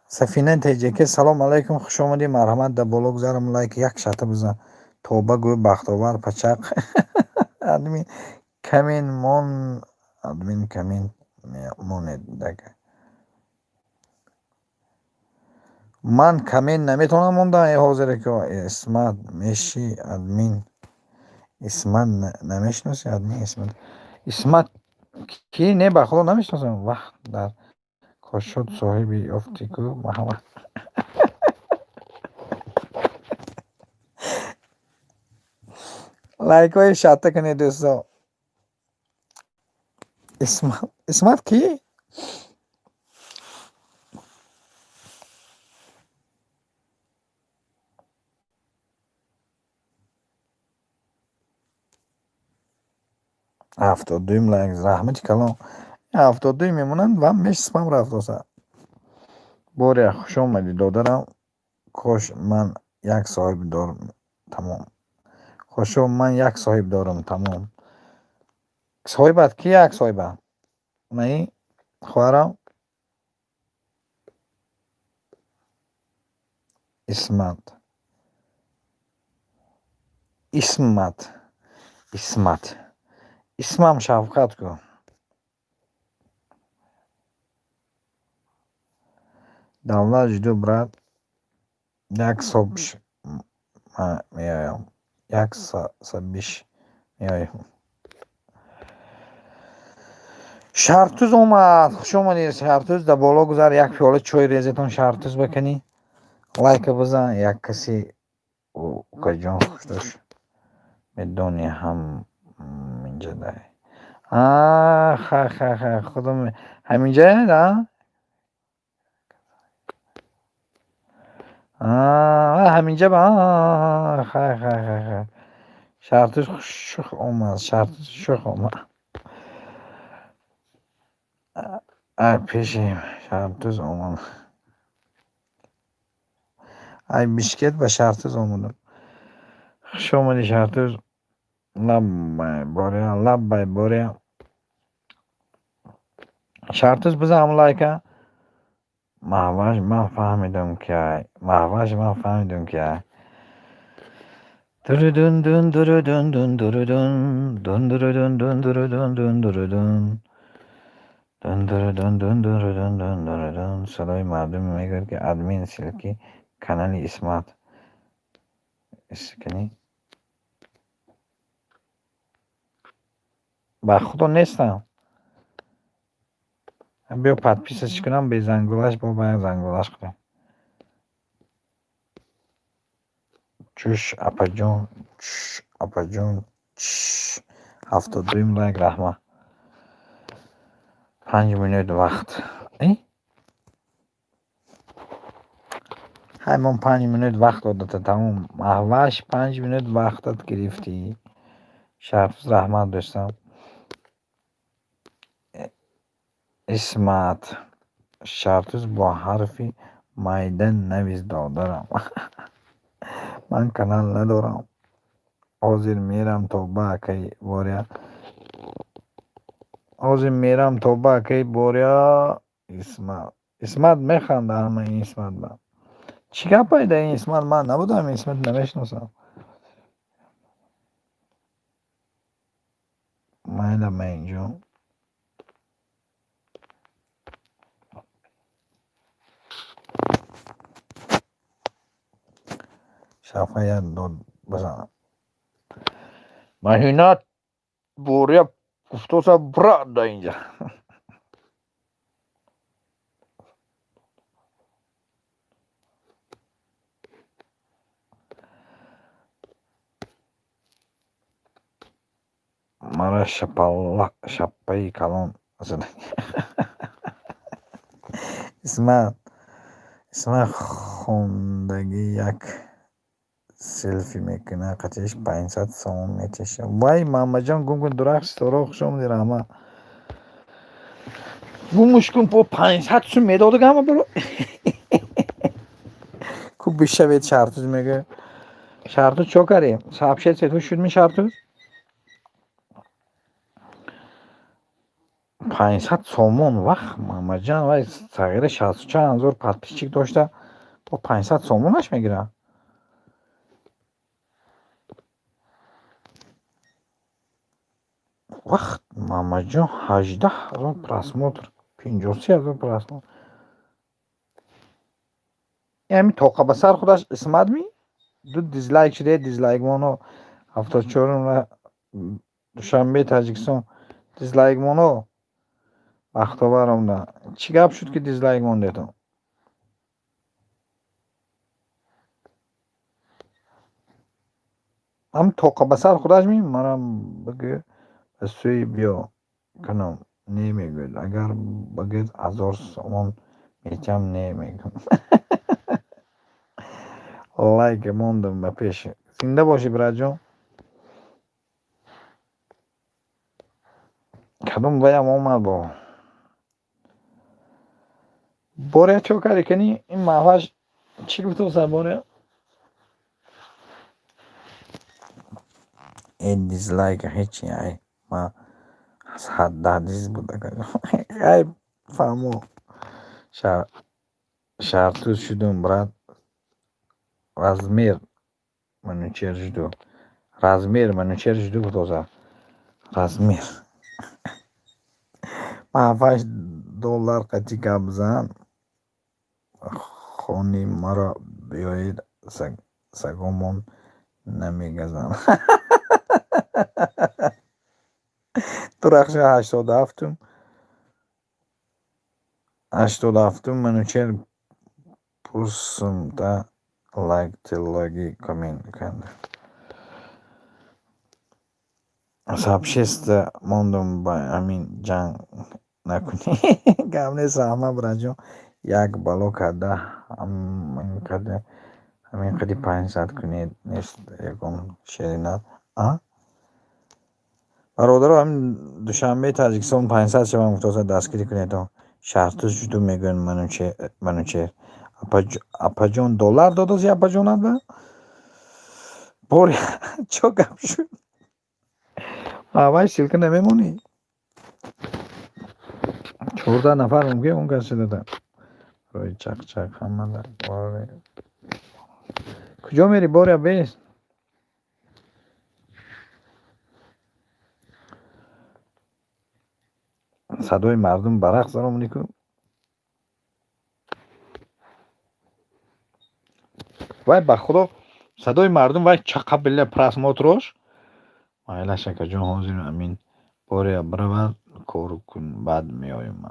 Speaker 1: سفینه تیجیکی سلام علیکم خوش آمدی. مرحمت در بالا گذارم. لایک یک شته بزن. توبه گوی بختاور پچق. ادمین کمین مونید دگه. من کمین نمیتونم مونده. ای حاضره که اسمت میشی ادمین. اسمت نمیشناسی ادمین اسمت کی نه بخدا نمیشناسم. وقت در کاشد صاحبی افتی که محمد. لایک های شته کنید دوستا. اسمت کی؟ هفتاد دویم لایک زحمتی کلام. 72 میمونند و میشسپم رفت واسه. باره خوش آمدی دادرم. خوش من یک صاحب دارم تمام. خوشو من یک صاحب دارم تمام. صاحبت کی یک صاحبه؟ نه خواهرم اسمم شفقت کن. دولت جدو برد یک صبح میایم. یک صبحش میایم. شرطوز اومد. خوش اومدی شرطوز. در بالا گذار یک پیاله چای ریزتون شرطوز بکنی. لایک بزن. یک کسی او کجان خوش داشت میدونی هم اینجا داره. خودم همینجا نه. همینجا با شرطش شخ اومد. پیشیم شرطش اومد. ای بیشکت با شرطش اومدم. خوش اومدی شرطش. لب باره شرطش بزنم لایکه. محوش من فهمیدم که درودون دون درودون دون درودون دون درودون دون درودون دون درودون دون درودون دون درودون دون درودون. صدای مردم میگه که ادمین سلکی کانال اسمت اسکنی. با خدا نیستم. بیا подписываться کنم به زنگولش با باید زنگولش کنم. چوش اپا جون چش اپا جون چش 72 لایک رحمه 5 minut وقت همون 5 minut وقت دادت تموم اولش 5 minut وقتت گرفتی شرف رحمت داشتم اسمت شرطوز با حرفی مایدن نویز دادارم من کانال ندارم حاضر میرم توبه کی بوریا حاضر میرم توبه کی بوریا اسمت میخنده همه این اسمت با چیکار پیدا این اسمت من نبودم این اسمت نمیشناسم مایدم اینجا شفایت داد بزنم مهینات بوریا افتوسا براد دا اینجا مرا شپایی کلان زدن اسمت خوندگی یک سلفی میکنه قطعش 500 سوم میکشه وای محمد جان گم کن درخت سراخ شما دیر همه گمش کن پا 500 سوم میداده گمه برو خوب بشوید شرطوز میگه شرطوز چو کریم صاحب تو شد می شرطوز 500 سومون وقت محمد جان وای تغییر 64 هزار подписчик داشته با 500 سومونش میگیره وقت محمد جان 18,000 просмотр 53,000 просмотр یعنی توقع به سر خودش اسمت می دو دیزلایک شده دیزلایک مانو 74 دوشنبه تاجیکستان دیزلایک مانو وقتا برام نه چی گپ شد که دیزلایک مانده تو هم توقع به سر خودش می منم بگه سوی بیا کنم نمیگوید اگر بگید 1000 سومون میتم نمیگم لایک موندم به پیش زنده باشی برای جان کدوم ویم اومد با بوره چو کاری کنی این محوش چی گفت سر بوره این دیزلایک هیچی ای ما از حد حدیث بوده کنم ای فهمو شرطوز شدم برات размер منوچر жду размер منوچر жду بتوزا размер $5 قطی کبزن خونی مرا بیایید سگمون نمیگزن درخش 87 منوچر پرسم دا لایک تلاگی کامنت کنده سابشست موندم با همین جنگ نکنی گمله سامه برانجو یک بالو کرده همین قدی 500 کنید نیست یکم شیرینات برادر هم دوشنبه تاجیکستان 500 شما مختصر دستگیری کنید و شرطوز شدو میگن منو چه اپا جون دلار دادوز یا اپا جون هده بوری چو گم شد آواز سیلکه نمیمونی 14 نفر ممکنه اون کسی دادن روی چک همه در کجا میری بوری بیست صدای مردم برق زارم نیکو وای با خدا صدای مردم وای چقدر بله پرسموتروش مایلا شکر جون حاضر امین بوری برابر کار کن بعد میایم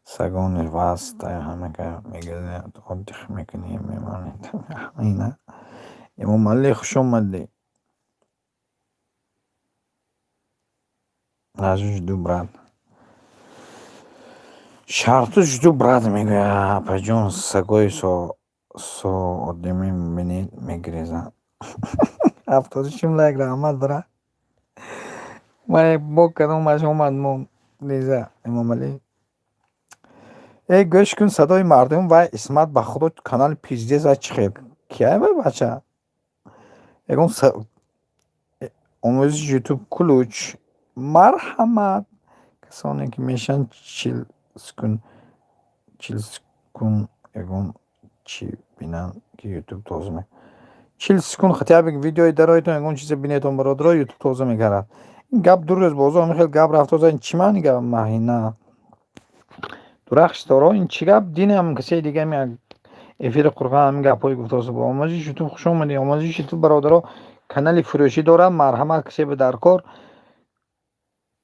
Speaker 1: سگان واسطه همه که میگه آدخ میکنی میمانید اینه اما مالی خوش اومدی نازوش دو براد شرطش دو براد میگه پجون سگوی سو آدمی میبینید میگریزن هفتادشیم لایک رحمت برا من با کدوم از اومد مون لیزه امام علی ای گوش کن صدای مردم و اسمت به خود کانال پیجدی زد چخیر کیه بچه یکم آموزش یوتیوب کلوچ مرحمت کسانی که میشن چیل سکون یکم چی بینن که یوتیوب توضیح میکنه چیل سکون خطیه بگی ویدیوی درایتون یکم چیز بینیتون برادر یوتیوب توضیح میکرد این گپ دور از بازار میخواد گپ رفت این چی معنی گپ مهینه درخش دارو این چی گپ دینه هم کسی دیگه می افیر قرآن هم گپای گفته است با آموزش یوتیوب خوش اومدی آموزش یوتیوب برادر کانال فروشی داره مرحمت کسی به درکار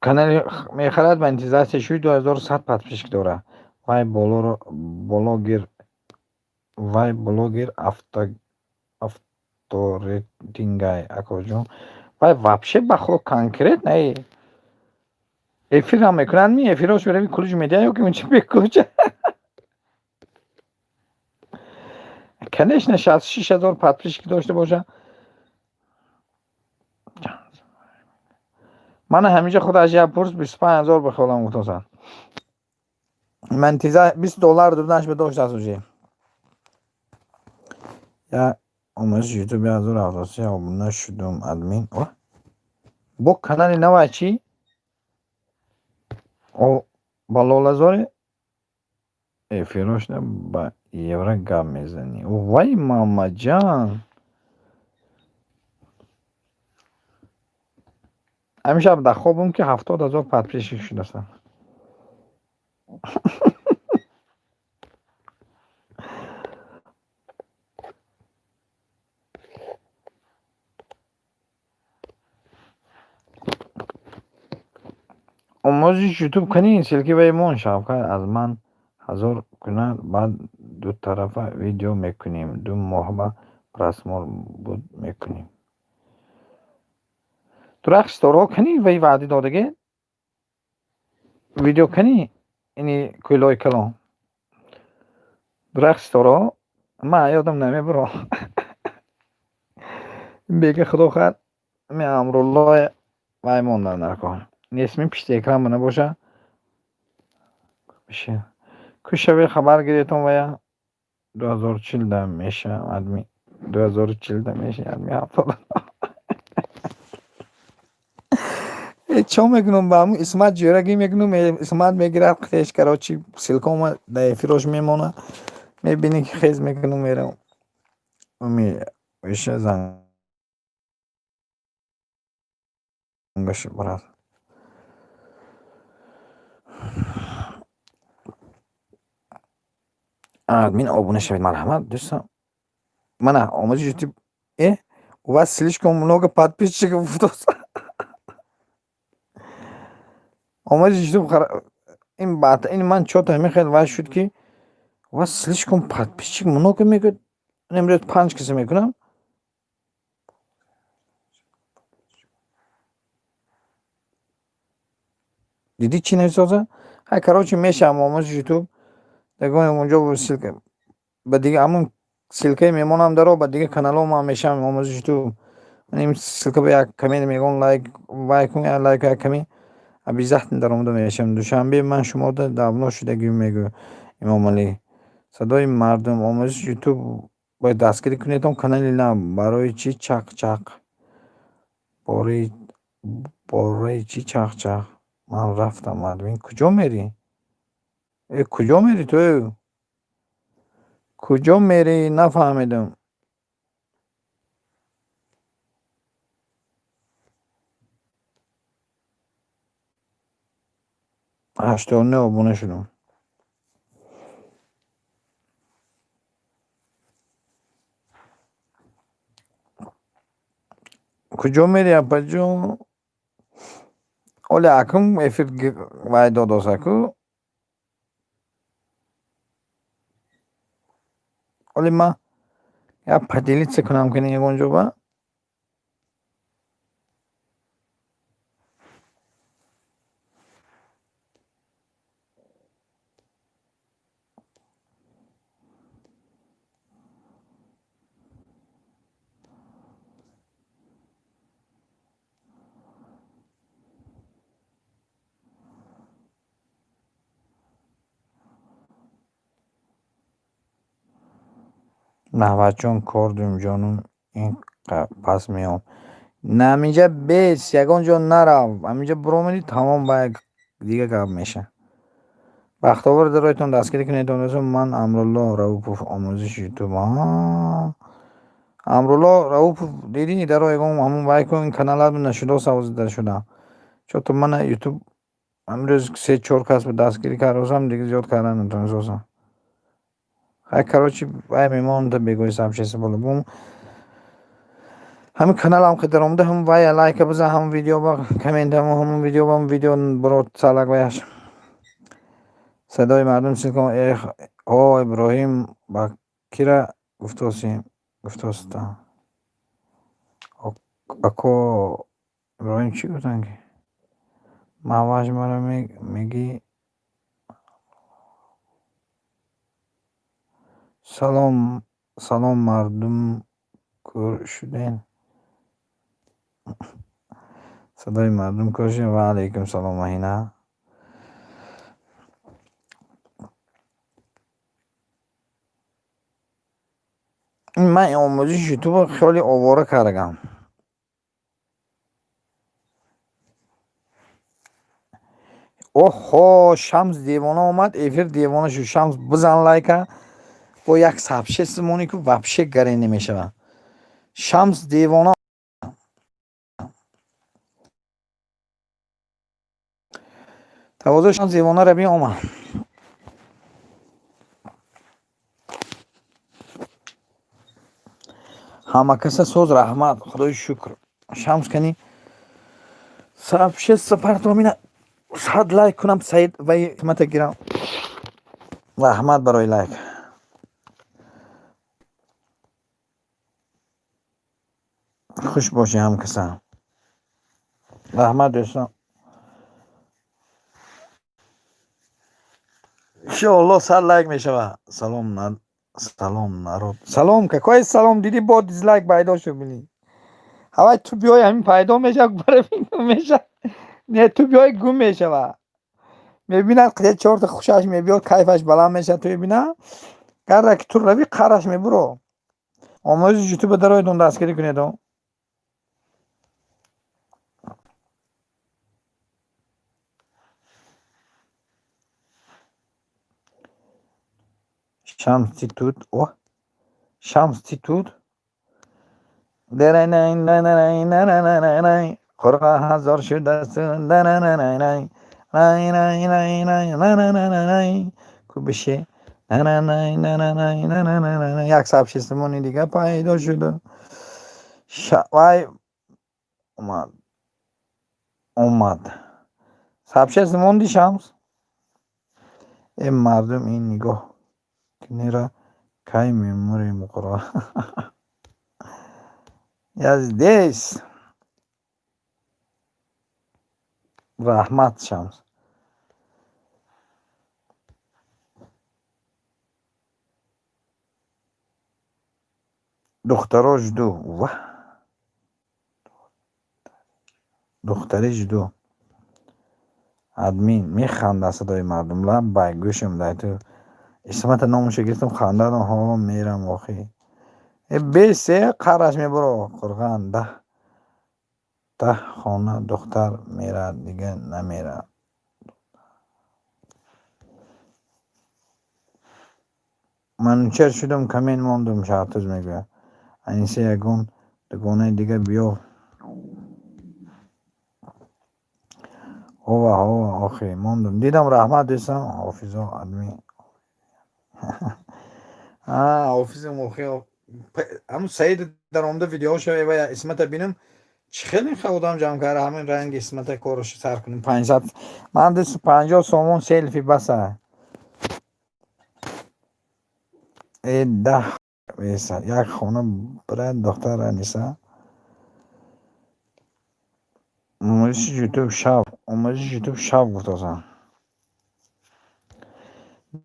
Speaker 1: کانال میخرد به انتظار شوی 2100 پادپیشک داره وای بلوگر авторитингай акоҷон вай вообще ба хо конкрет не эфир ҳам мекунанд ми эфирош бирави кулуҷ медиа ё ки мунчи бекуҷа конечно 66000 подписчики дошта боша ман ҳамиҷа худ аз япурс 25000 бихолам гуфтасан ман интизор $20 дудаш bedошт асуҷи я омӯзиш ютуб 1073 обуна шудум админ бо канали навай чӣ ба лолазори эфирошда ба евро гап мезанӣ вай мамаҷан ҳамишаб дар хобум ки 70000 подписчик шудастам омӯзиш ютуб канӣ силки вай мон шавкат аз ман ҳазор кунад баъд дутарафа видео мекунем 2 моҳ ба просмотр буд мекунем дурахшторо канӣ вай ваъди додаге видео канӣ ини кӯлои калон дурахшторо ман ёдам намебиро бега худо хар ми амруллои вай мондан наркон несми пишти экран бана боша кушаве хабар гиретон вая 2040 меша адми 2040 меша адми 70 чо мекунум ба ҳамун исмат ҷӯрагӣ мекунум исмат мегирад хеш карочи силкома да эфирош мемона мебинӣ ки хез мекунум мерам ми иша зангаши барад админ обуна шавед марҳамат дӯстон мана омӯзиш ютуб у вас слишком много подписчиков омӯзиш ютуб ин ман чота мехел вай шуд ки у вас слишком подписчик много мегӯяд имрӯз 5 киса мекунам диди чӣ нависоза ҳай короче мешавам омӯзиш ютуб дагони онҷо силка ба дига ҳамун силкаи мемонам даро ба дига каналҳо ман мешавам омӯзиш ютуб ин силка ба як каме мегон лайк вай кун я лайк як каме обязательно дар омода мешавам душанбе ман шумода давно шудагӣ мегӯ имом алӣ садои мардум омӯзиш ютуб бояд дастгирӣ кунедон канали нав барои чӣ чақчақ бораи чӣ чақчақ ман рафтам админ куҷо мерӣ куҷо мерӣ ту куҷо мерӣ нафаҳмидам 89 обуна шудам куҷо мери апаҷон Ola akım efir vay dodosaku. Ola ma ya padilit se kunam kani ya gonjo ba. Nahvachon kordum canım in pas miyom. Naminja bes yagonjo narav. Aminja bromeli tamam bay diga kab mesha. Baxtavor darayton dastgiri kuned onazam man amrullo raupov omuzish youtube. Amrullo raupov didi daro egom hamun bay ko in kanalar nashudo savuz dar shuda. Чо то мана ютуб амрӯз 3-4 кас бо дастгирӣ кардозам дига зиёд кардан натонистам. Хай короче вай мемонда бегӯи сабчеси бола бум ҳамин каналам ки даромада ҳам вай лайка бизан ҳам видео ба комментам ҳам видео ба видео биро салак ваяш садои мардум сикон эх о иброҳим ба кира гуфтоста ако иброҳим чӣ гуфтан ки маъваш маро мегӣ салом мардум кӯр шудем садои мардум кӯр шудем ва алайкум салом маҳина ман омӯзиш ютубро хеле овора кардагам. оҳо шамс девона омад эфир девона шуд. Шамс бизан лайка бо як сабчесимоне ку вабше гаре намешавад. Шамс девона тавозо шамс девона ра биомад. ҳама каса соз раҳмат худои шукр. Шамс кани сабчес сапартомина 100 лайк кунам саид вай химата гирам. Раҳмат барои лайк. хуш боши ҳам каса. раҳмат дӯстон. иншоалло 100 лайк мешавад. салом народ. Салом какой салом диди бо дизлайк пайдо шуд бини. ҳавай ту биёй ҳамин пайдо мешавад меша. Не ту биёй гум мешавад. мебинад қида 4 та хушаш мебиёд кайфаш баланд мешавад ту мебина. гарда ки ту рави қараш мебуро. омӯзиш ютуба дароидон дастгирӣ кунедо. Шамс ти туд қурға ҳазор шудастун кубише як сабчесимони дига пайдо шуд. вай омад сабчесимон ди Шамс. мардум ин нигоҳ кинера кай меморем қуро я здесь. раҳмат Шамс. духтаро жду ва духтари жду админ механда садои мардум ла бай гӯшам дайту исмата номушо гирифтам хандадам ҳо мерам охи бесе қараш мебуро қурған да хона духтар мерад дига намерад. манучар шудам камен мондум шартуз мегӯяд айниса ягон дугонаи дига биё ова охи мондум дидам. раҳмат дӯстам. ҳофизо админ ҳофизам охи ҳамун саид даромада видеошо ва исмата бинам خیلی خودم جمع کرده همین رنگ قسمت کارش سر کنیم 500 مهندس 50 سومون سلفی بسه ده بیسه یک خونه برای دختر انیسه اومدش یوتیوب شب گفتازم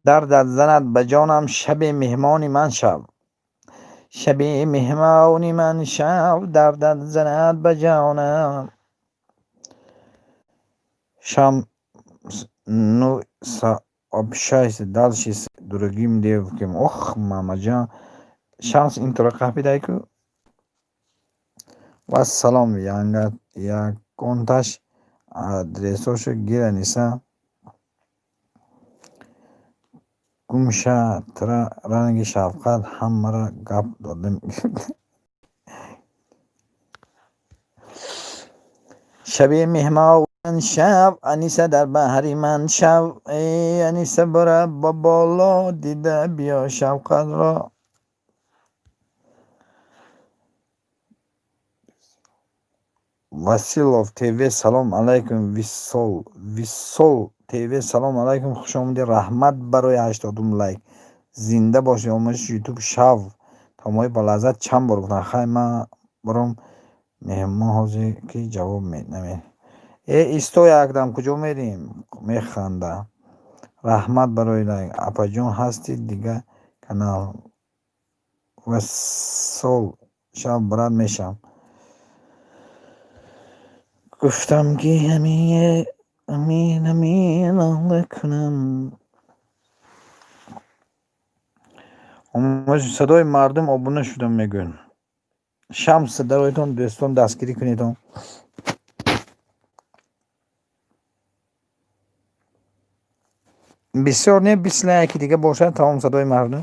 Speaker 1: دردت زند به جانم شب مهمانی من شب مهمانی من دردت زند به جانم شام ну общайся дальше с другим девушкам. Ох, мама جان شانس اینطور قهبیده که و سلام янга яконташ адресошо гира ниса гумша тра ранги шавқат ҳамаро гап додем شبیه مهمان شب انیسه در بحری من شب ای انیسه بره با بالا دیده بیا شوقت را وسیلوف تیوی سلام علیکم ویسول تیوی سلام علیکم خوش آمدی رحمت برای 80 لایک زنده باشی آموزش یوتیوب شو تا مای با لذت چند بار گفتن خیلی من برام مهمان حاضر که جواب نمی ایستو یکدم کجا میریم میخنده رحمت برای لایک اپا جون هستی دیگه کانال و سول شب برات میشم گفتم که امین الله کنم آموزش صدای مردم آبونه شدم میگن شمس صدایتون دوستان دستگیری کنید بسیار نه 20 لایکی دیگه باشه تمام صدای مردم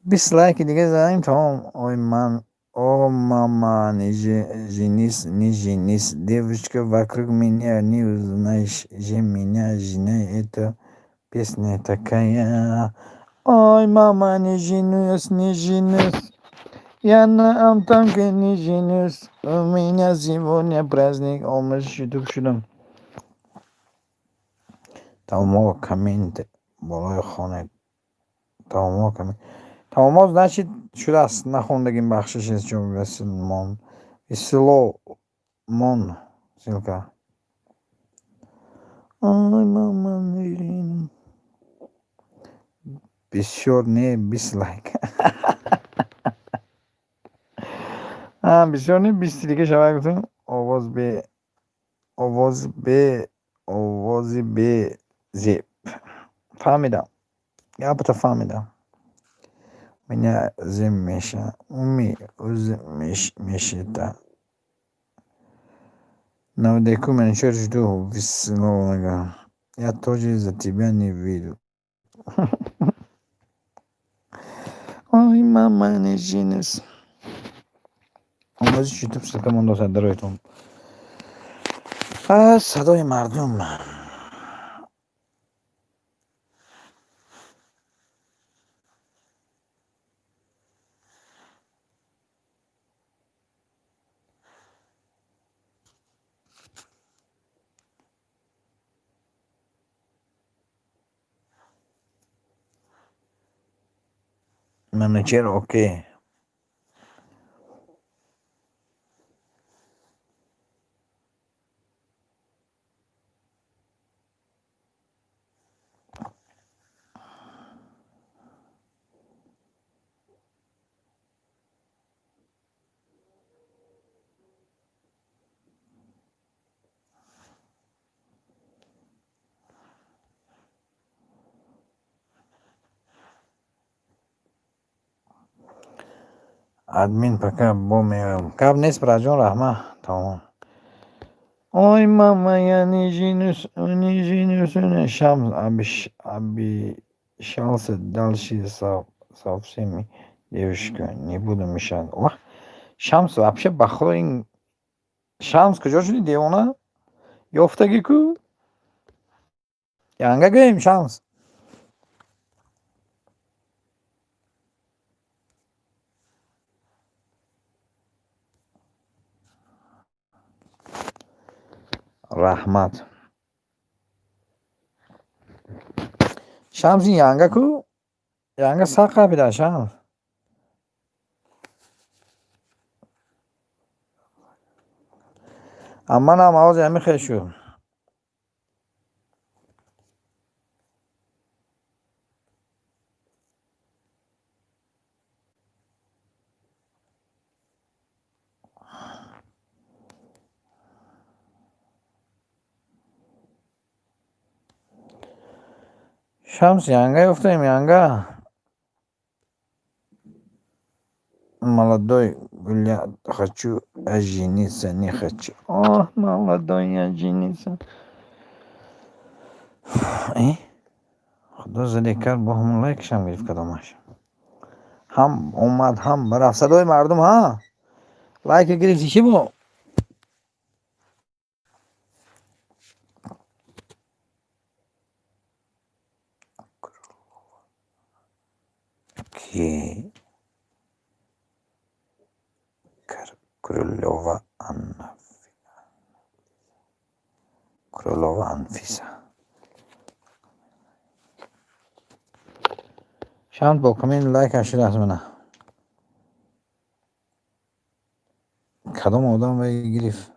Speaker 1: 20 لایکی دیگه زدیم تمام ой من о мама не женись девочка вокруг меня не узнаешь же меня жена это песня такая ой мама не женюсь я на антонке не женюсь у меня сегодня праздник آموزش یوتیوب شدم تمام کامنت بالای خانه تمام کامنت تمام значит شده است نخوندگیم بخشش است چون وسیلومون سیلکا آی مامان بسیار نه 20 لایک بسیار نه 20 دیگه شما گفتم آواز به زیب فهمیدم یا بتا فهمیدم меня замеша میشه та но документ жду весного я тоже за тебя не видел ой мама не женись آموزش یوتیوب سلکمون دو صدرایتون صدای مردم منیجر اوکی ادمین پکا با میگم کب نیست برای جون رحمه تمام ой мама я не женюсь шамс обещался дальше со всеми девушками не буду мешать шамс вообще бахро ин шамс кujо шуди девона ёфтагӣ ку янга гӯем шамс rahmat. Shamsi yanga-ku? Yanga saq qabida Shams. Ammanam ovozi hami shu. Shams yanga uftaim yanga. Молодой, бля, хочу жениться, не хочу. О, молодой, я жениться. خدا زده کرد با همون لایکش هم گرفت کدامش هم اومد هم برفت صدای مردم ها لایک گرفتی چی با کی کرولووا انفیسا شام با کمین لایک اشید از منه کدام آدم باید گرفت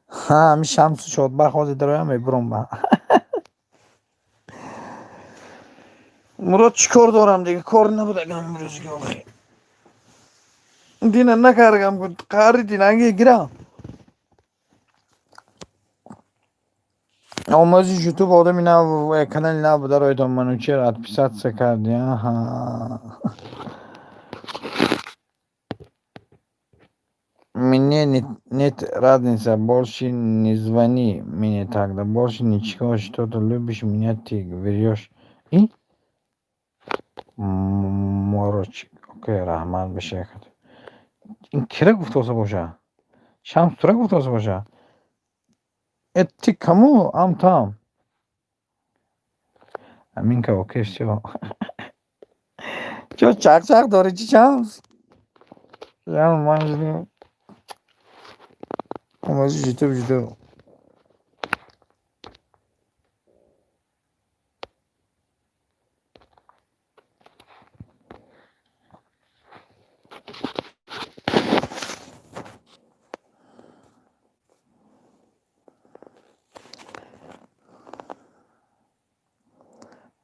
Speaker 1: ها همی شمس شد بخوازی درایم برم با مراد چیکار دارم دیگه کار نبوده امروز که آخی دینه نکارگم قاری دینه انگه گیرم آمازی یوتیوب آدمی نه کانال نه بودارای دام منو چرا ادپیسات سکردی ها Мне нет разницы, больше не звони мне тогда, больше ничего, что-то любишь меня, ты говоришь. И? Морочек. Окей, Рахман бешекат. این کرا گفتوسه باشه شمس تو را گفتوسه باشه اتی کمو ام تام همین که اوکی شو چو چاق چاق داره چی شمس یا من اومازی جیتو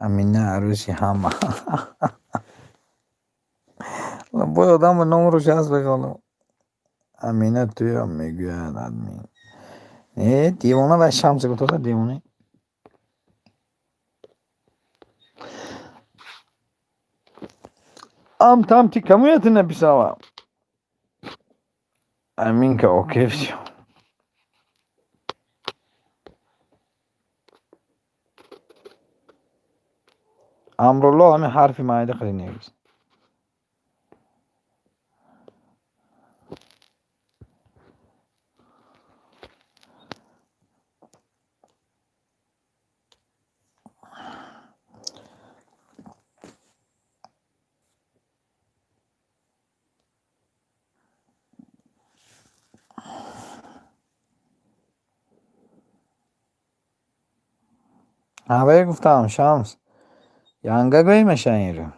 Speaker 1: امینه عروسی همه باید آدم به نام روش هست بگالم امینه توی هم میگوید ادمین دیوانه و شمس گفتوسه دیوانه ام تام تی کمویت نبیساوه همین که اوکی شو امرالله همین حرفی مایده خیلی نیست اوه گفتم شمس یانگا گوی میشن رو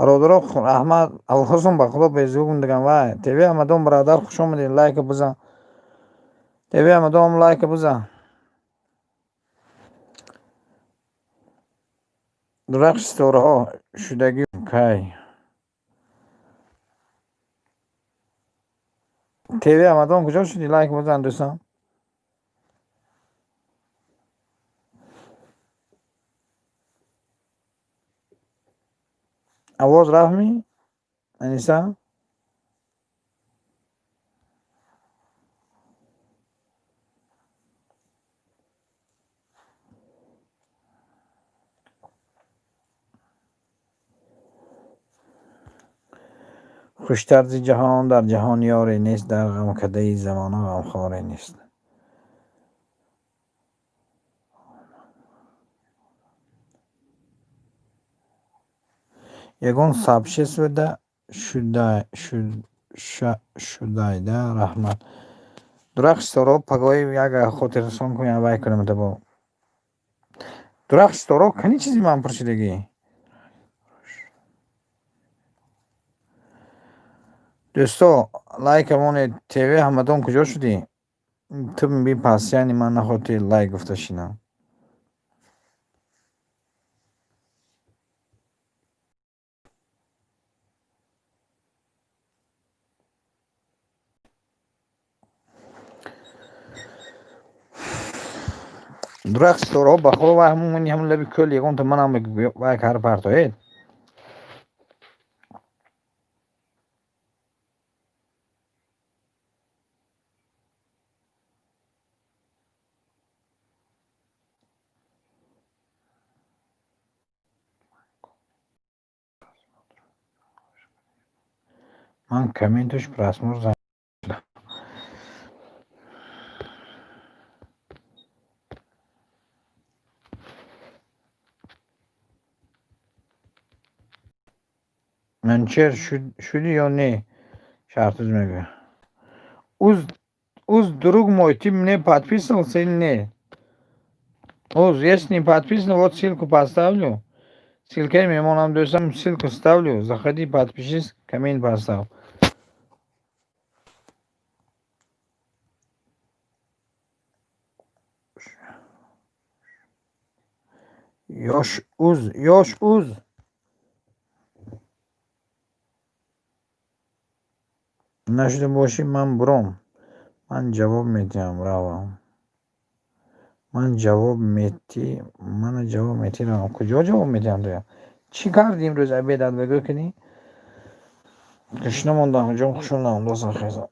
Speaker 1: برادر احمد الخصم به خدا بیزو دیگم وای تیوی آمدم برادر خوش آمدی لایک بزن تیوی آمدم لایک بزن درخش ستاره ها شدگی کی تیوی آمدم کجا شدی لایک بزن دوستان آواز رفت انیسا خوشتر زی جهان در جهان یاری نیست در غم کده زمانه غمخواری نیست یگان سبشس وده شدایده رحمت درخش ستاره پگاهی یک خاطر رسان کنی وای کنم با درخش ستاره کنی چیزی من پرسیدگی دوستا لایک همون تیوی همدان کجا شدی تو بی پس یعنی من نخواهی لایک گفته شینم درخش ستاره بخور و همون لبی کل یکون تو منم وای کار پرتاید من کامنتش پرسمور زن منچر شدی یا نه شرطز میگه уз друг мой ты мне подписывался или нет если не подписан вот ссылку поставлю ссылкой мемонам до'стам ссылку ставлю заходи подпишись коммент поставь yosh uz نشده باشی من برام من جواب میدم روام من جواب میتی روام کجا جواب میدم تو چی کردی امروز عبیدت بگو کنی تشنه موندم جام خوشوندم دوستان خیزم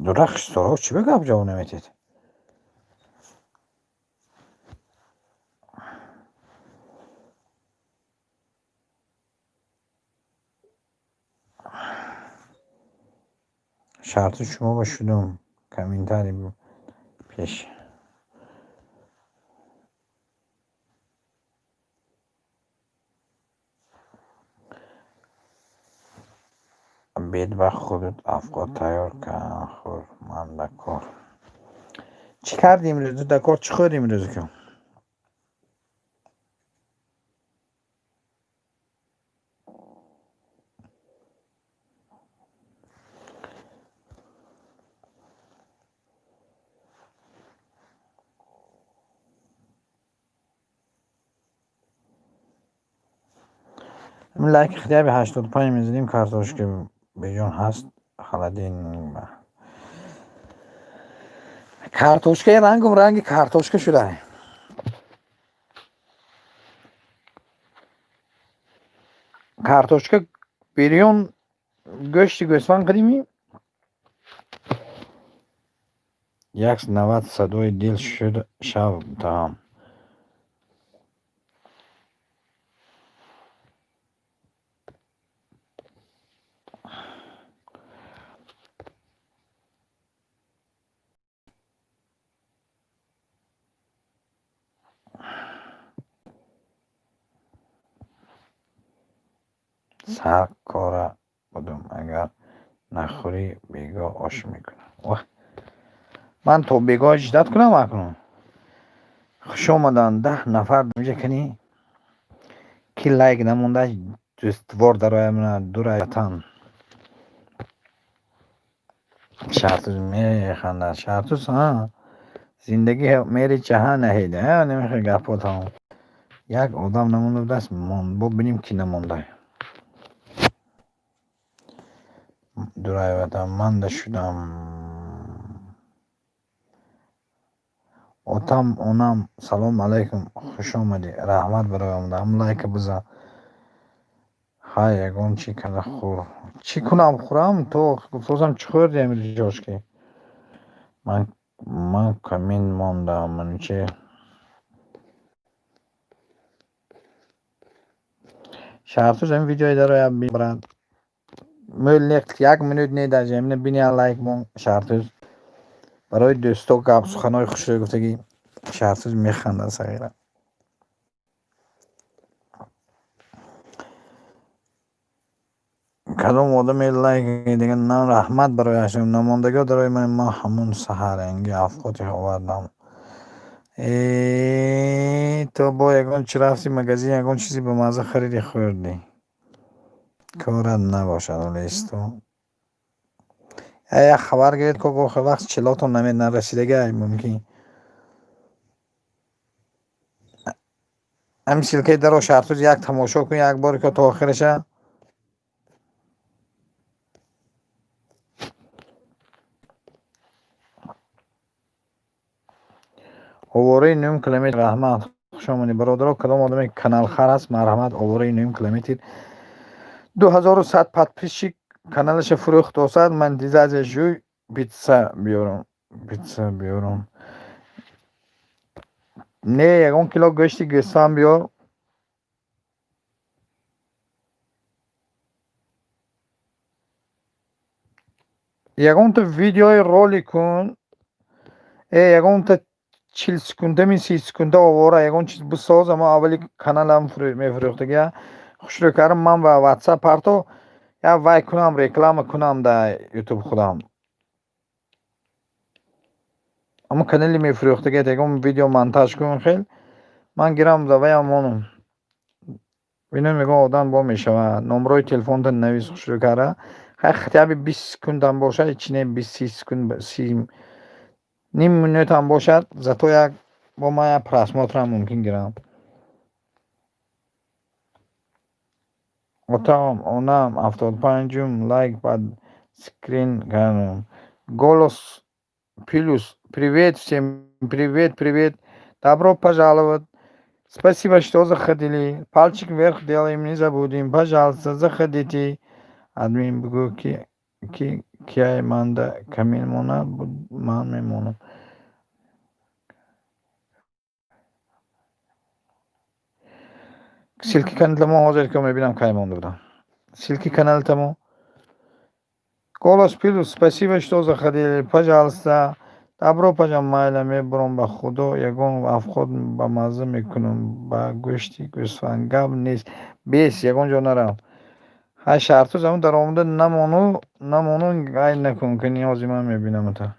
Speaker 1: درخش ستاره چی بگم جواب نمیتید شرط شما با شدم کمین تری پیش بدبخت خودت افکار تیار کن خور من دکار چی کردی امروز دکار چی خوردی امروز که لایک خیلی به 85 میزنیم کارتاش که بیجان هست خالدین کارتوشکه رنگ کارتوشکه شده کارتوشکه بیریون گوشتی گوسفند قدیمی 190 صدای دل شد شب تمام سرکاره بودم اگر نخوری بیگاه آش میکنم. من تو بیگاه اجداد کنم اکنون خوش آمدن 10 نفر میشه کنی کی لایک نمونده دوستوار داره من دورایتان شرطوز میخنده شرطوز ها زندگی میری جهان نهیده ها نمیخوای گفت ها یک آدم نمونده دست من ببینیم کی نمونده دورایتان من شدم اوتام اونام سلام علیکم خوش آمدی رحمت برای آمده هم لایک بزن های یگون چی کنه خور چی کنم خورم تو گفتم چی خوردی امروز جاش که من کمین ماندم من چه شرطوز این ویدیوی داره برند ملیک 1 منوت نیده جمعه بینی لایک مون شرطوز برای دوستو گپ سخنای خوش رو گفتگی شرطوز میخنده صغیره کدوم آدم لایک دیگه نه رحمت برای هشم نماندگی داره من ما همون سحر انگی افقاتی آوردم تو با یکان چی رفتی مگزین یکان چیزی به مزه خریدی خوردی کارت نباشد ولی استو یک خبر گرید که گوخه وقت چلاتون نمید نرسیدگی ممکن همین سلکه در رو شرطوز یک تماشا کن یک باری که تا آخرشه اووره 9 کیلومتر رحمت خوش آمدی برادرها کدام آدم کانال خر است مرحمت اووره 9 کیلومتر 2100 подписчик каналش فروخت استاد من دیزه از جوی پیتزا بیارم نه یکون کیلو گوشت گوسفند بیار یکون تو ویدیوی رولی کن یکون تو 40 سکنده می 30 سکنده آواره یکون چیز بساز اما اولی کانالم میفروخته خوش رو کردم من و واتساپ پارتو یا وای کنم رکلام کنم در یوتیوب خودم اما کانالی میفروخته یکون ویدیو مونتاژ کن خیلی من گیرم زوای امونم ببینم میگم آدم با میشوه نمره تلفن تا نویس خوش رو کرده خیلی 20 سکند هم باشه چینه 20 سکند 30 نیم منوت هم باشد زتو یک با ما یک پرسمات هم ممکن گیرم اتام اونم 75 лайк под скрин кану голос плюс привет всем привет добро пожаловать спасибо что заходили пальчик вверх делаем не забудем пожалуйста заходите админ бгу кия манда камин мона ман мемонам سلکی کانالمو حاضر که میبینم کایمان بودم سلکی کانالتمو голос плюс спасибо что заходили пожалуйста добро пожаловать мебром ба худо ягон афход ба маза мекунам ба гӯшти гӯсфанд гап нест бес ягон ҷо нарав ҳа шарту замон дар омада намону гай накун ки ниёзи ман мебинамата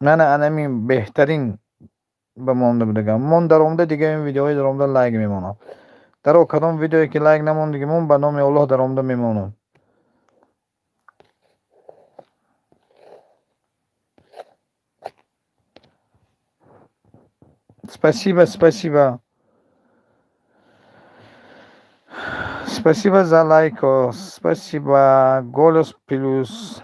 Speaker 1: мана анами беҳтарин ба монда будагам мон дар омада дига ин видеоҳои дар омада лайк мемонам даро кадом видеое ки лайк намондиги мон ба номи аллоҳ дар омада мемонам спасибо спасибо за лайко спасибо голос плюс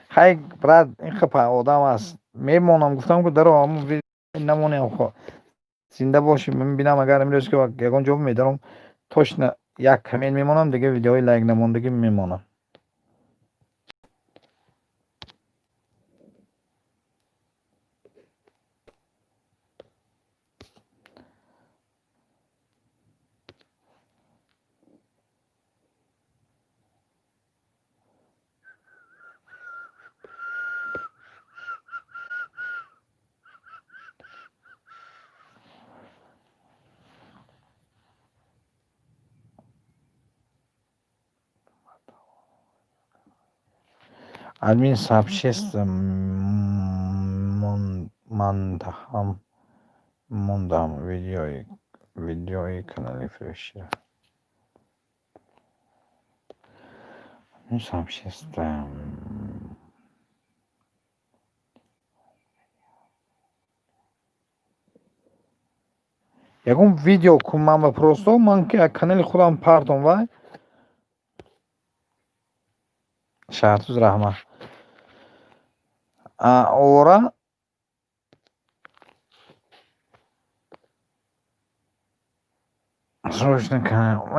Speaker 1: хай брат ин хапа одам аст мемонам гуфтам ки даро ҳамун намонем хо зинда бошим мебинам агар имрӯз ки ягон ҷо медарам точно як камен мемонам дига видеои лайк намондагӣ мемонам админ сообществ мондам видеои канали фирӯширо сообщество ягон видео ку ман ба просто ман ки канали худам партом ва шаҳртуз раҳмат ора срочно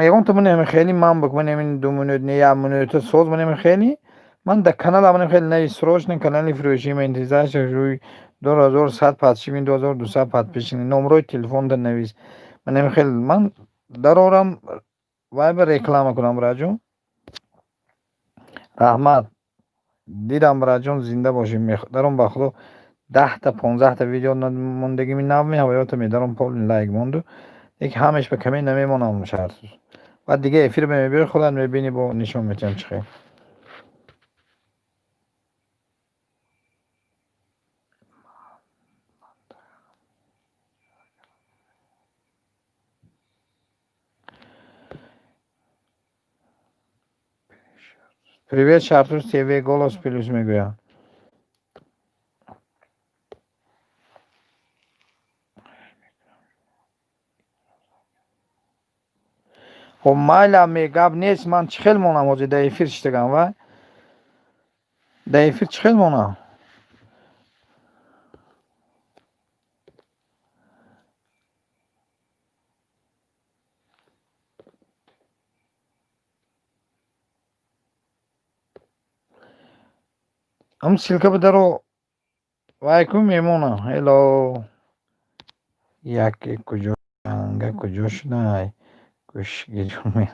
Speaker 1: ягонта манем хеле ман бак манем 2 минут не 1 минута соз манем хеле ман да канала манем хеле нави срочно канали фирӯшӣ монетизация рӯи 2100 подписчикин 2200 подписчикин номерои телефонда навис манем хеле ман дарорам вайбер реклама кунам браҷон раҳмат дидам браҷон зинда бошӣ даром ба худо 10 та 15 та видео мондагӣ нав меҳавоёта медаром полин лайк монду یک همش به کمی نمیمونم شهر بعد دیگه افیر میبینی خودت میبینی با نشون میتونم چی خیلی Привет, Шартуз ТВ, голос плюс میگویم. خب مایلا میگم نیست من چخیل مونم اوزی در افیر شتگم و در افیر چخیل مونم هم سیلکه بدارو وایکو میمونم هلو یکی کجا انگه کجا شدای کشگی جون می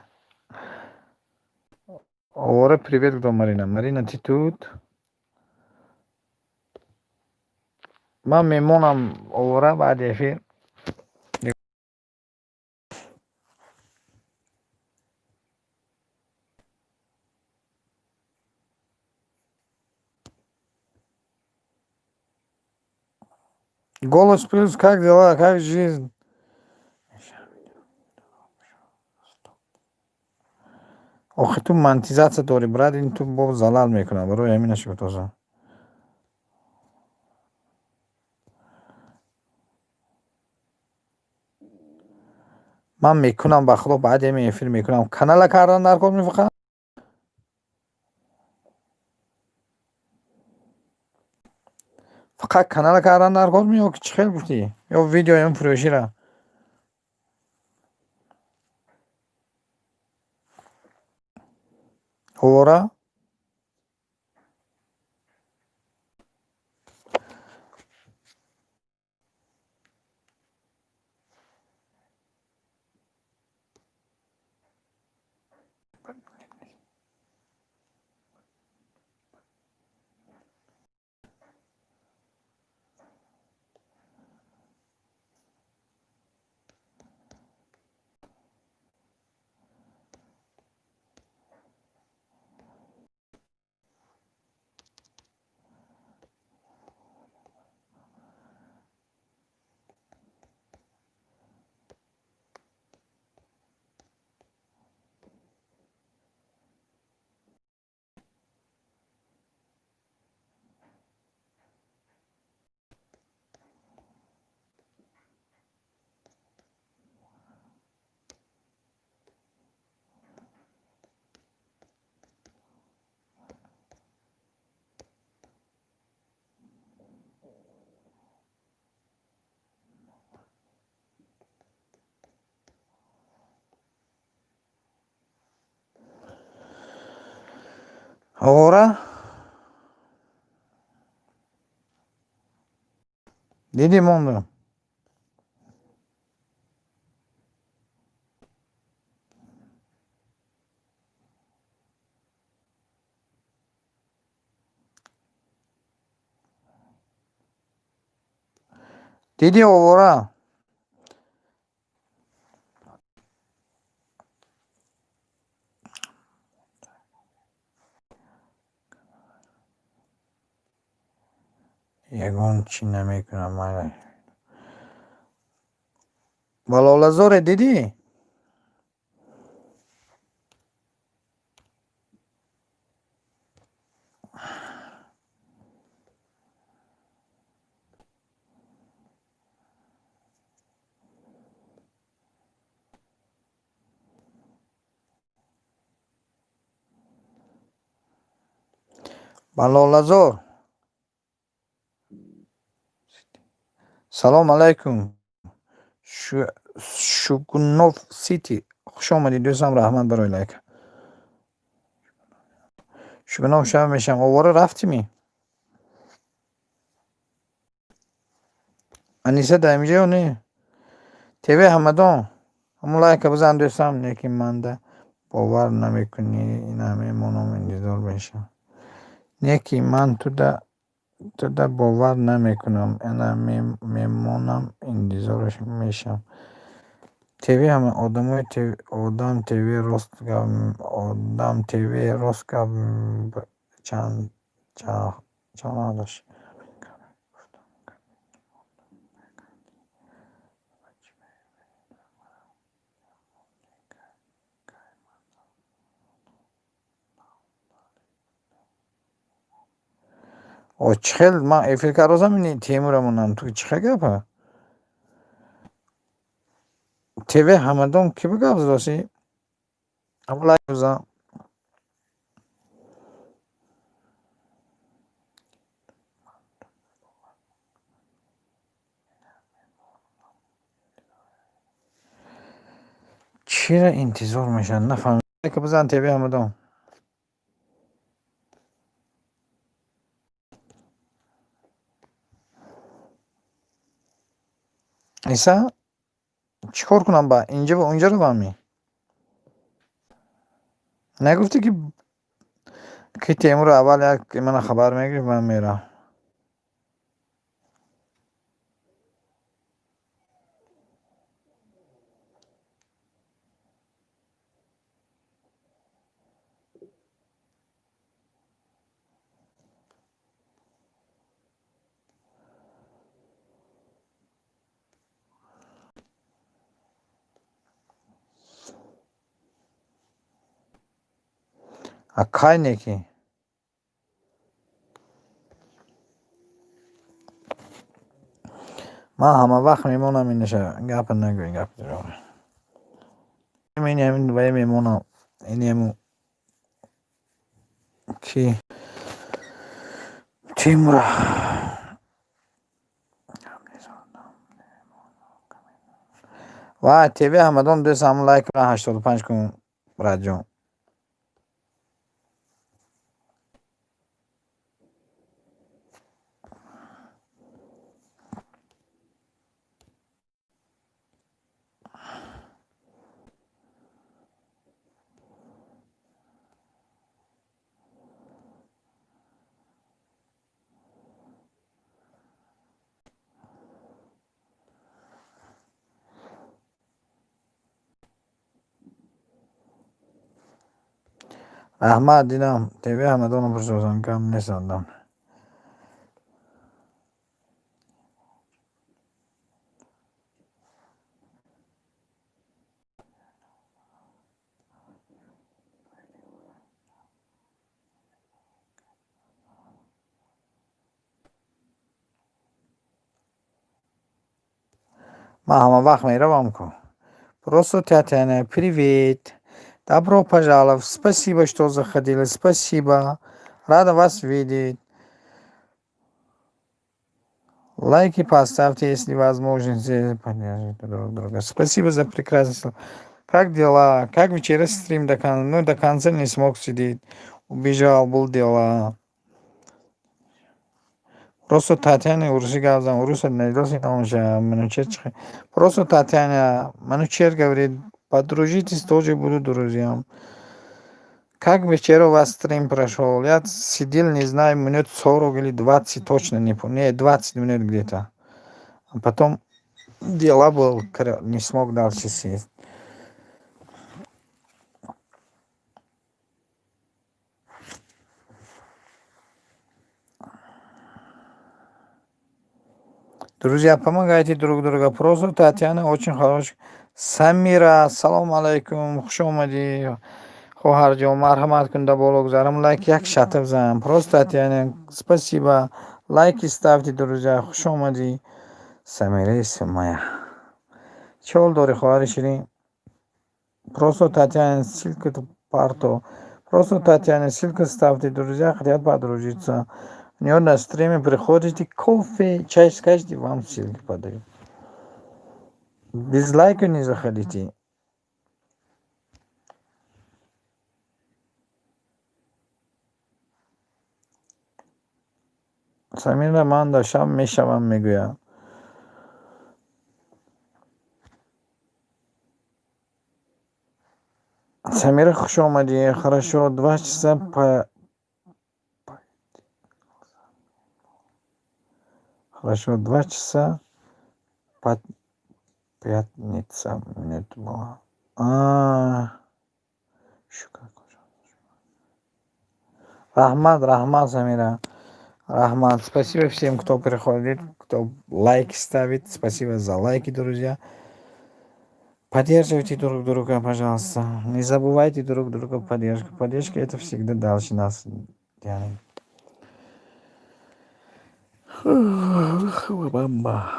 Speaker 1: Ora, привет, кто Марина. Марина, ты тут? Мам, мемонам ора بعد ефир. Голос плюс, как дела, как жизнь? охи ту монетизация дори брат, ин ту бо залал мекунам барои ҳаминаш гузошта ман мекунам ба худо баъди ҳамин эфир мекунам канала кардан дар кор мефақат фақат канала кардан дар кор ё ки чӣ хел гуфтӣ ё видеоям фурӯшира ора ора диди мондам диди овора یگان چی نمیکنم مایل بالالزاره دیدی؟ بالالزار سلام علیکم شوگونوف سیتی خوش آمدی دوستم رحمت برای لایک شوگونوف شب میشم اواره رفتی می انیسه دایمیجه و نه تیوی همدان همون لایک بزن دوستم نیکی منده باور نمیکنی این همه منم انتظار بشم نیکی من تو ده باور نمیکنم اینا میمونم انتظارش میشم تیوی همه آدم تیوی راست گم آدم تیوی راست گم چند آدش او چخیل ما افریقا روزم اینی تیمورمونم تو چخه گپه تیوی همدان کی بگفت راستی اولا بزن چی را انتظار میشن نفهم که بزن تیوی همدان ایسا چیکار کنم با اینجا و اونجا رو با می نگفتی که تیمور اول یک من خبر میگیری من میرم اکای نیکی ما همه وقت میمونم این نشه گپ نگوی گپ درو همین دوباره میمونم این همون کی تیمور و تیوی همدان دوست هم لایک کنه 85 کن راجون احمد دیدم تیوی همدان رو پرسوزن کم نیستندم ما همه وقت میروم کن просто тятяня привет добро пожаловать спасибо что заходили спасибо рада вас видеть лайки поставьте если возможно поддержите друг друга спасибо за прекрасное слово как дела как вчера стрим до конца не смог сидеть убежал был дела просто Татьяна уруси гавзам уруса недоси тамоша манучер просто Татьяна манучер говорит подружитесь тоже буду друзьям как вчера у вас стрим прошел я сидел не знаю минут 40 или 20 точно не помню 20 минут где-то а потом дела был не смог дальше сесть Друзья, помогайте друг другу. Просто Татьяна очень хорошая. Самира, салом алейкум, хуш омадӣ. Хохарон, марҳамат кун да бологзарам. Лайк як шатов зам. Просто Татьяна, спасибо. Лайки ставьте, друзья. Хуш омадӣ. Самира моя. Чол дори хоҳари ширин. Просто Татьяна, ссылка парто. Просто Татьяна, ссылка ставьте, друзья, хотят подружиться. У него на стриме приходите, кофе, чай скажите, вам ссылки подаю. Без лайка не заходите. Самира ман дошам мешавам мегӯям. Самира хуш омадӣ. Хорошо, 2 часа Хорошо, 2 часа по пятница. Нет, было. Рахмат, Самира. Рахмат. Спасибо всем, кто приходит, кто лайки ставит. Спасибо за лайки, друзья. Поддерживайте друг друга, пожалуйста. Не забывайте друг друга поддержку. Поддержка это всегда дальше нас тянет. Бамба.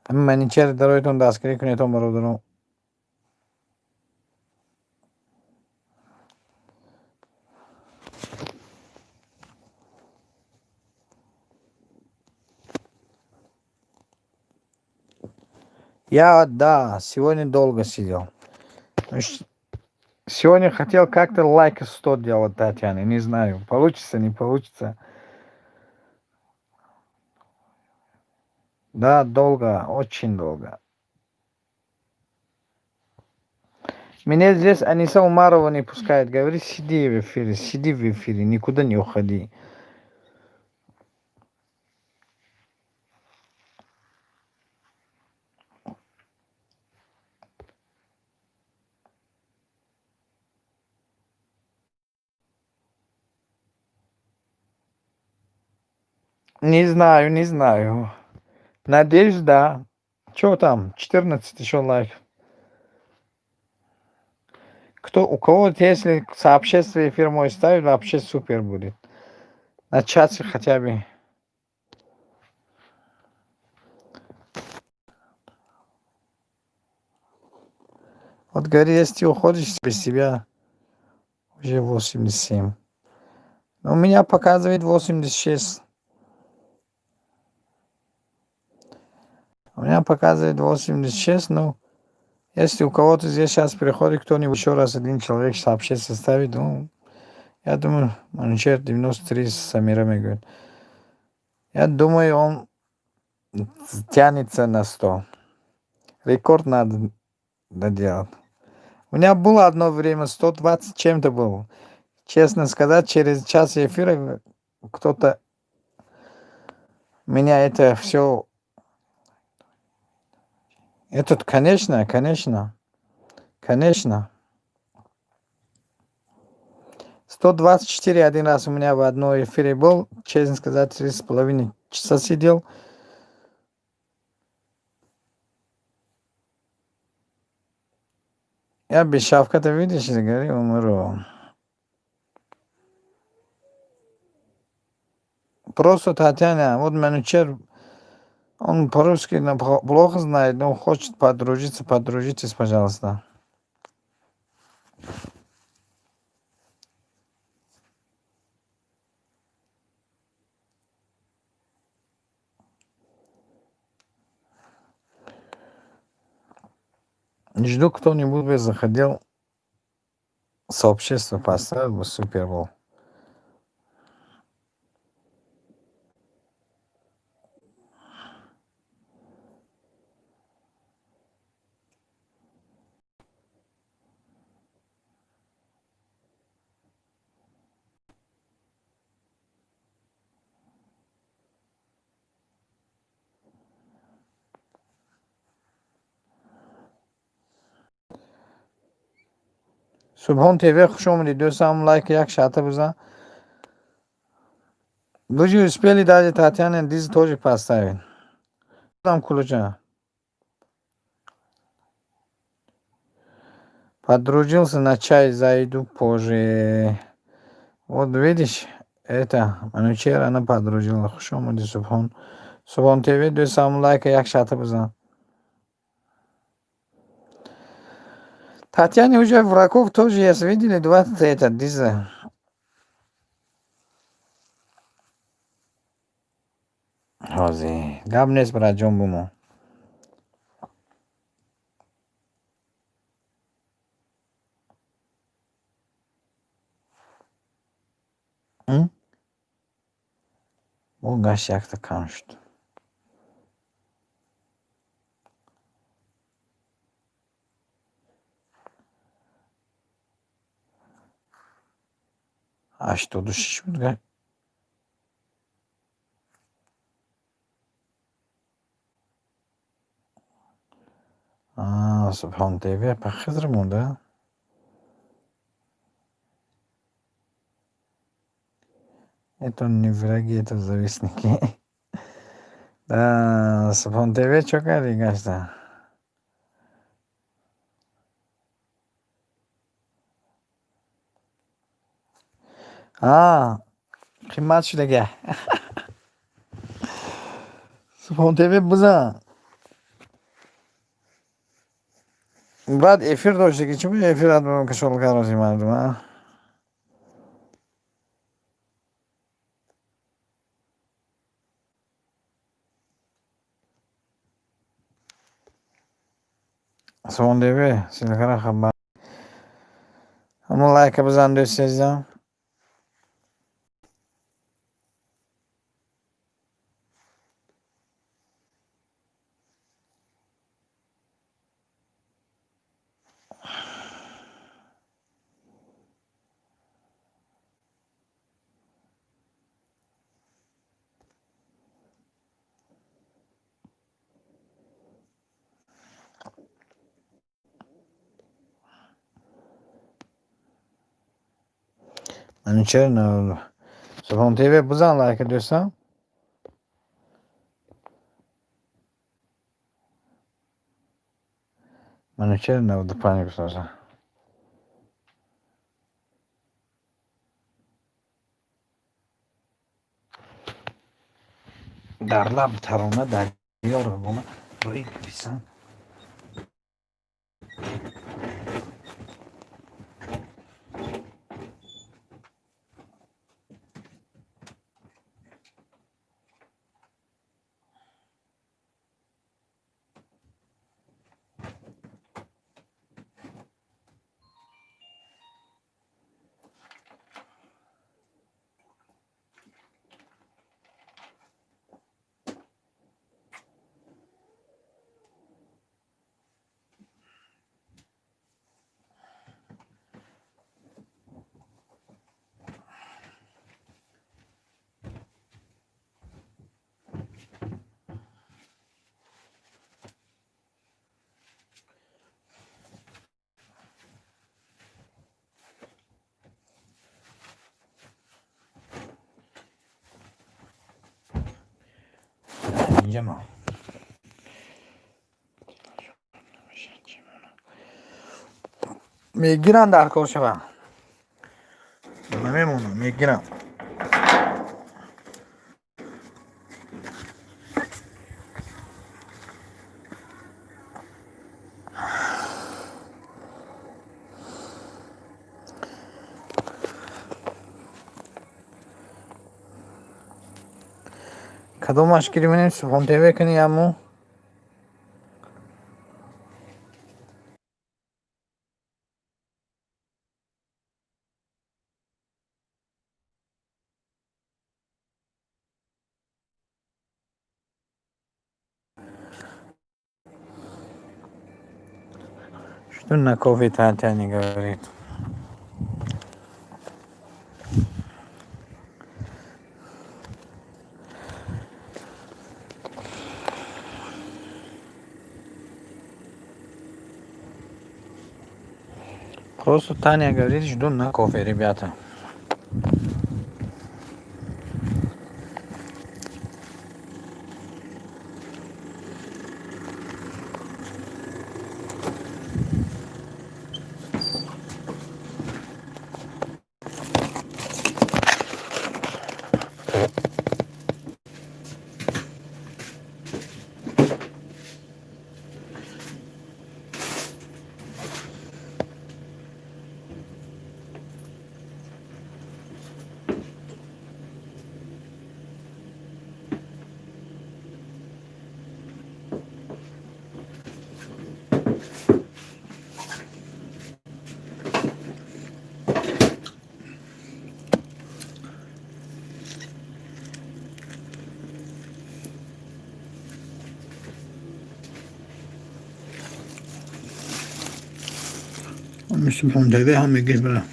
Speaker 1: Маничер даройтон дастгирӣ кунедтон бародарон. Да, сегодня долго сидел. Сегодня хотел как-то лайк 100 делать, Татьяна. Не знаю, получится, не получится. Да, долго, очень долго. Меня здесь Аниса Умарова не пускает. Говорит, сиди в эфире, никуда не уходи. Не знаю. Надеюсь, да. Что там? 14 еще лайк. У кого, если сообщество эфир мой ставит, вообще супер будет. На чате хотя бы. Вот говорит, если ты уходишь без себя, уже 87. Но у меня показывает 86. У меня показывает 86, но если у кого-то здесь сейчас приходит кто-нибудь, еще раз один человек сообщество ставит, ну, я думаю, менеджер 93 с Самирами говорит. Я думаю, он тянется на 100. Рекорд надо доделать. У меня было одно время 120 чем-то было. Честно сказать, через час эфира кто-то меня это все... Этот, конечно. 124 один раз у меня в одном эфире был. Честно сказать, 3,5 часа сидел. Я без Шавката, видишь, говорю, умру. Просто Татьяна, вот менеджер, он по-русски плохо знает, но хочет подружиться, подружитесь, пожалуйста. Жду, кто-нибудь бы заходил, сообщество поставил бы, супер был. سبحان تیوی خوش آمدید دوستان. لایک یک شاته بزن. Ludzie uspeli dać Tatianie diz тоже поставить. Там ключа. Подружился на чай, зайду позже. Вот видишь, это, вчера она подружила. Хорошо, мы Субхан. Субхан ТВ, до самого лайка, як шата базан. Татьяне уже врагов тоже есть, видели, 20 это, диза. Хази, габнес браджон буму. Bu qaş yakda konuşdu. Что душиш буд? Субхан ТВ пахизр мунда. Это не враги, это завистники. Да, Субхан ТВ чокари гашта. Qimmat shularga. Subhan TV buzan. بعد efir داشته که چون efir ادم کشول کارازی مردم Subhan TV sizlarga xabar. Hamma like buzan do'stlarim. Naучим. Subhan TV buzan like do'stlarim. Naучим до панику сразу. Darlab tarona daryor buni ro'y bisan. اینجا میگیرن در کار شوم نمیمونم میگیرم کدومش گیریم سبحان تیوی کنی امو что на кофе Татьяне говорит. Просто Таня говорит, жду на кофе, ребята. مثل پوندوی هم میگه برم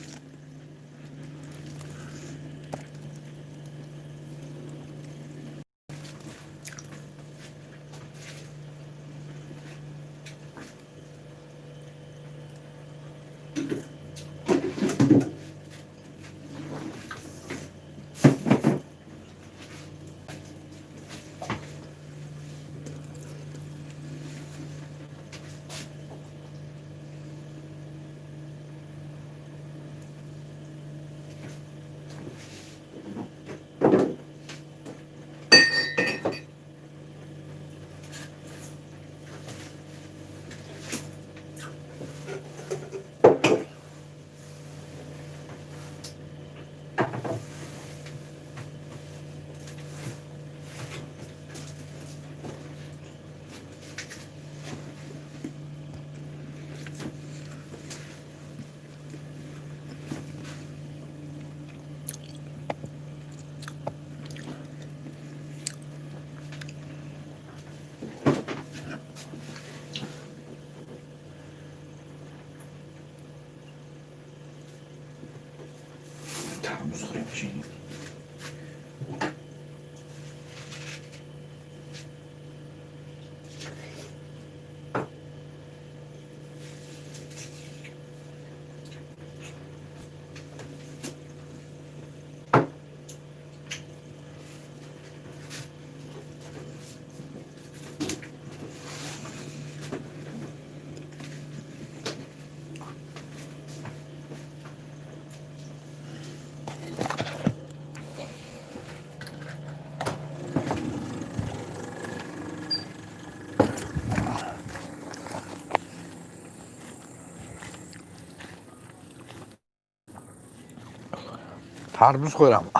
Speaker 1: ترمز خورم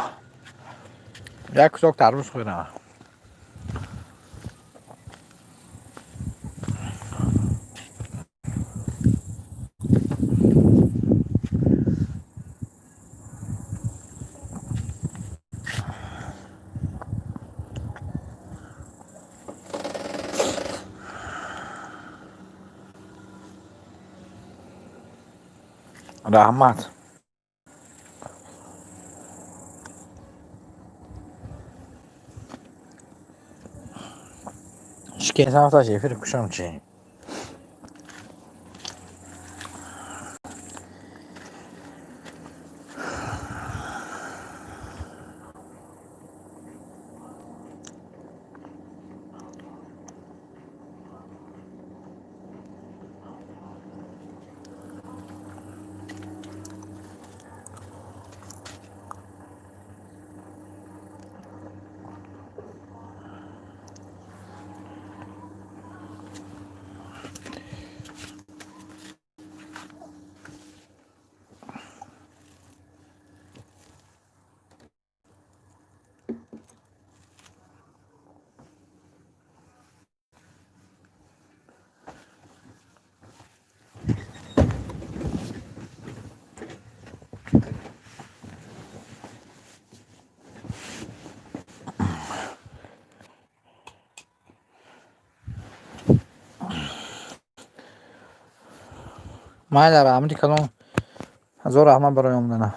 Speaker 1: یک کساک ترمز خورم رحمت شکیه سمتا چه فرق کشم چه ما در عملی کلام هزار رحمت برای امدنه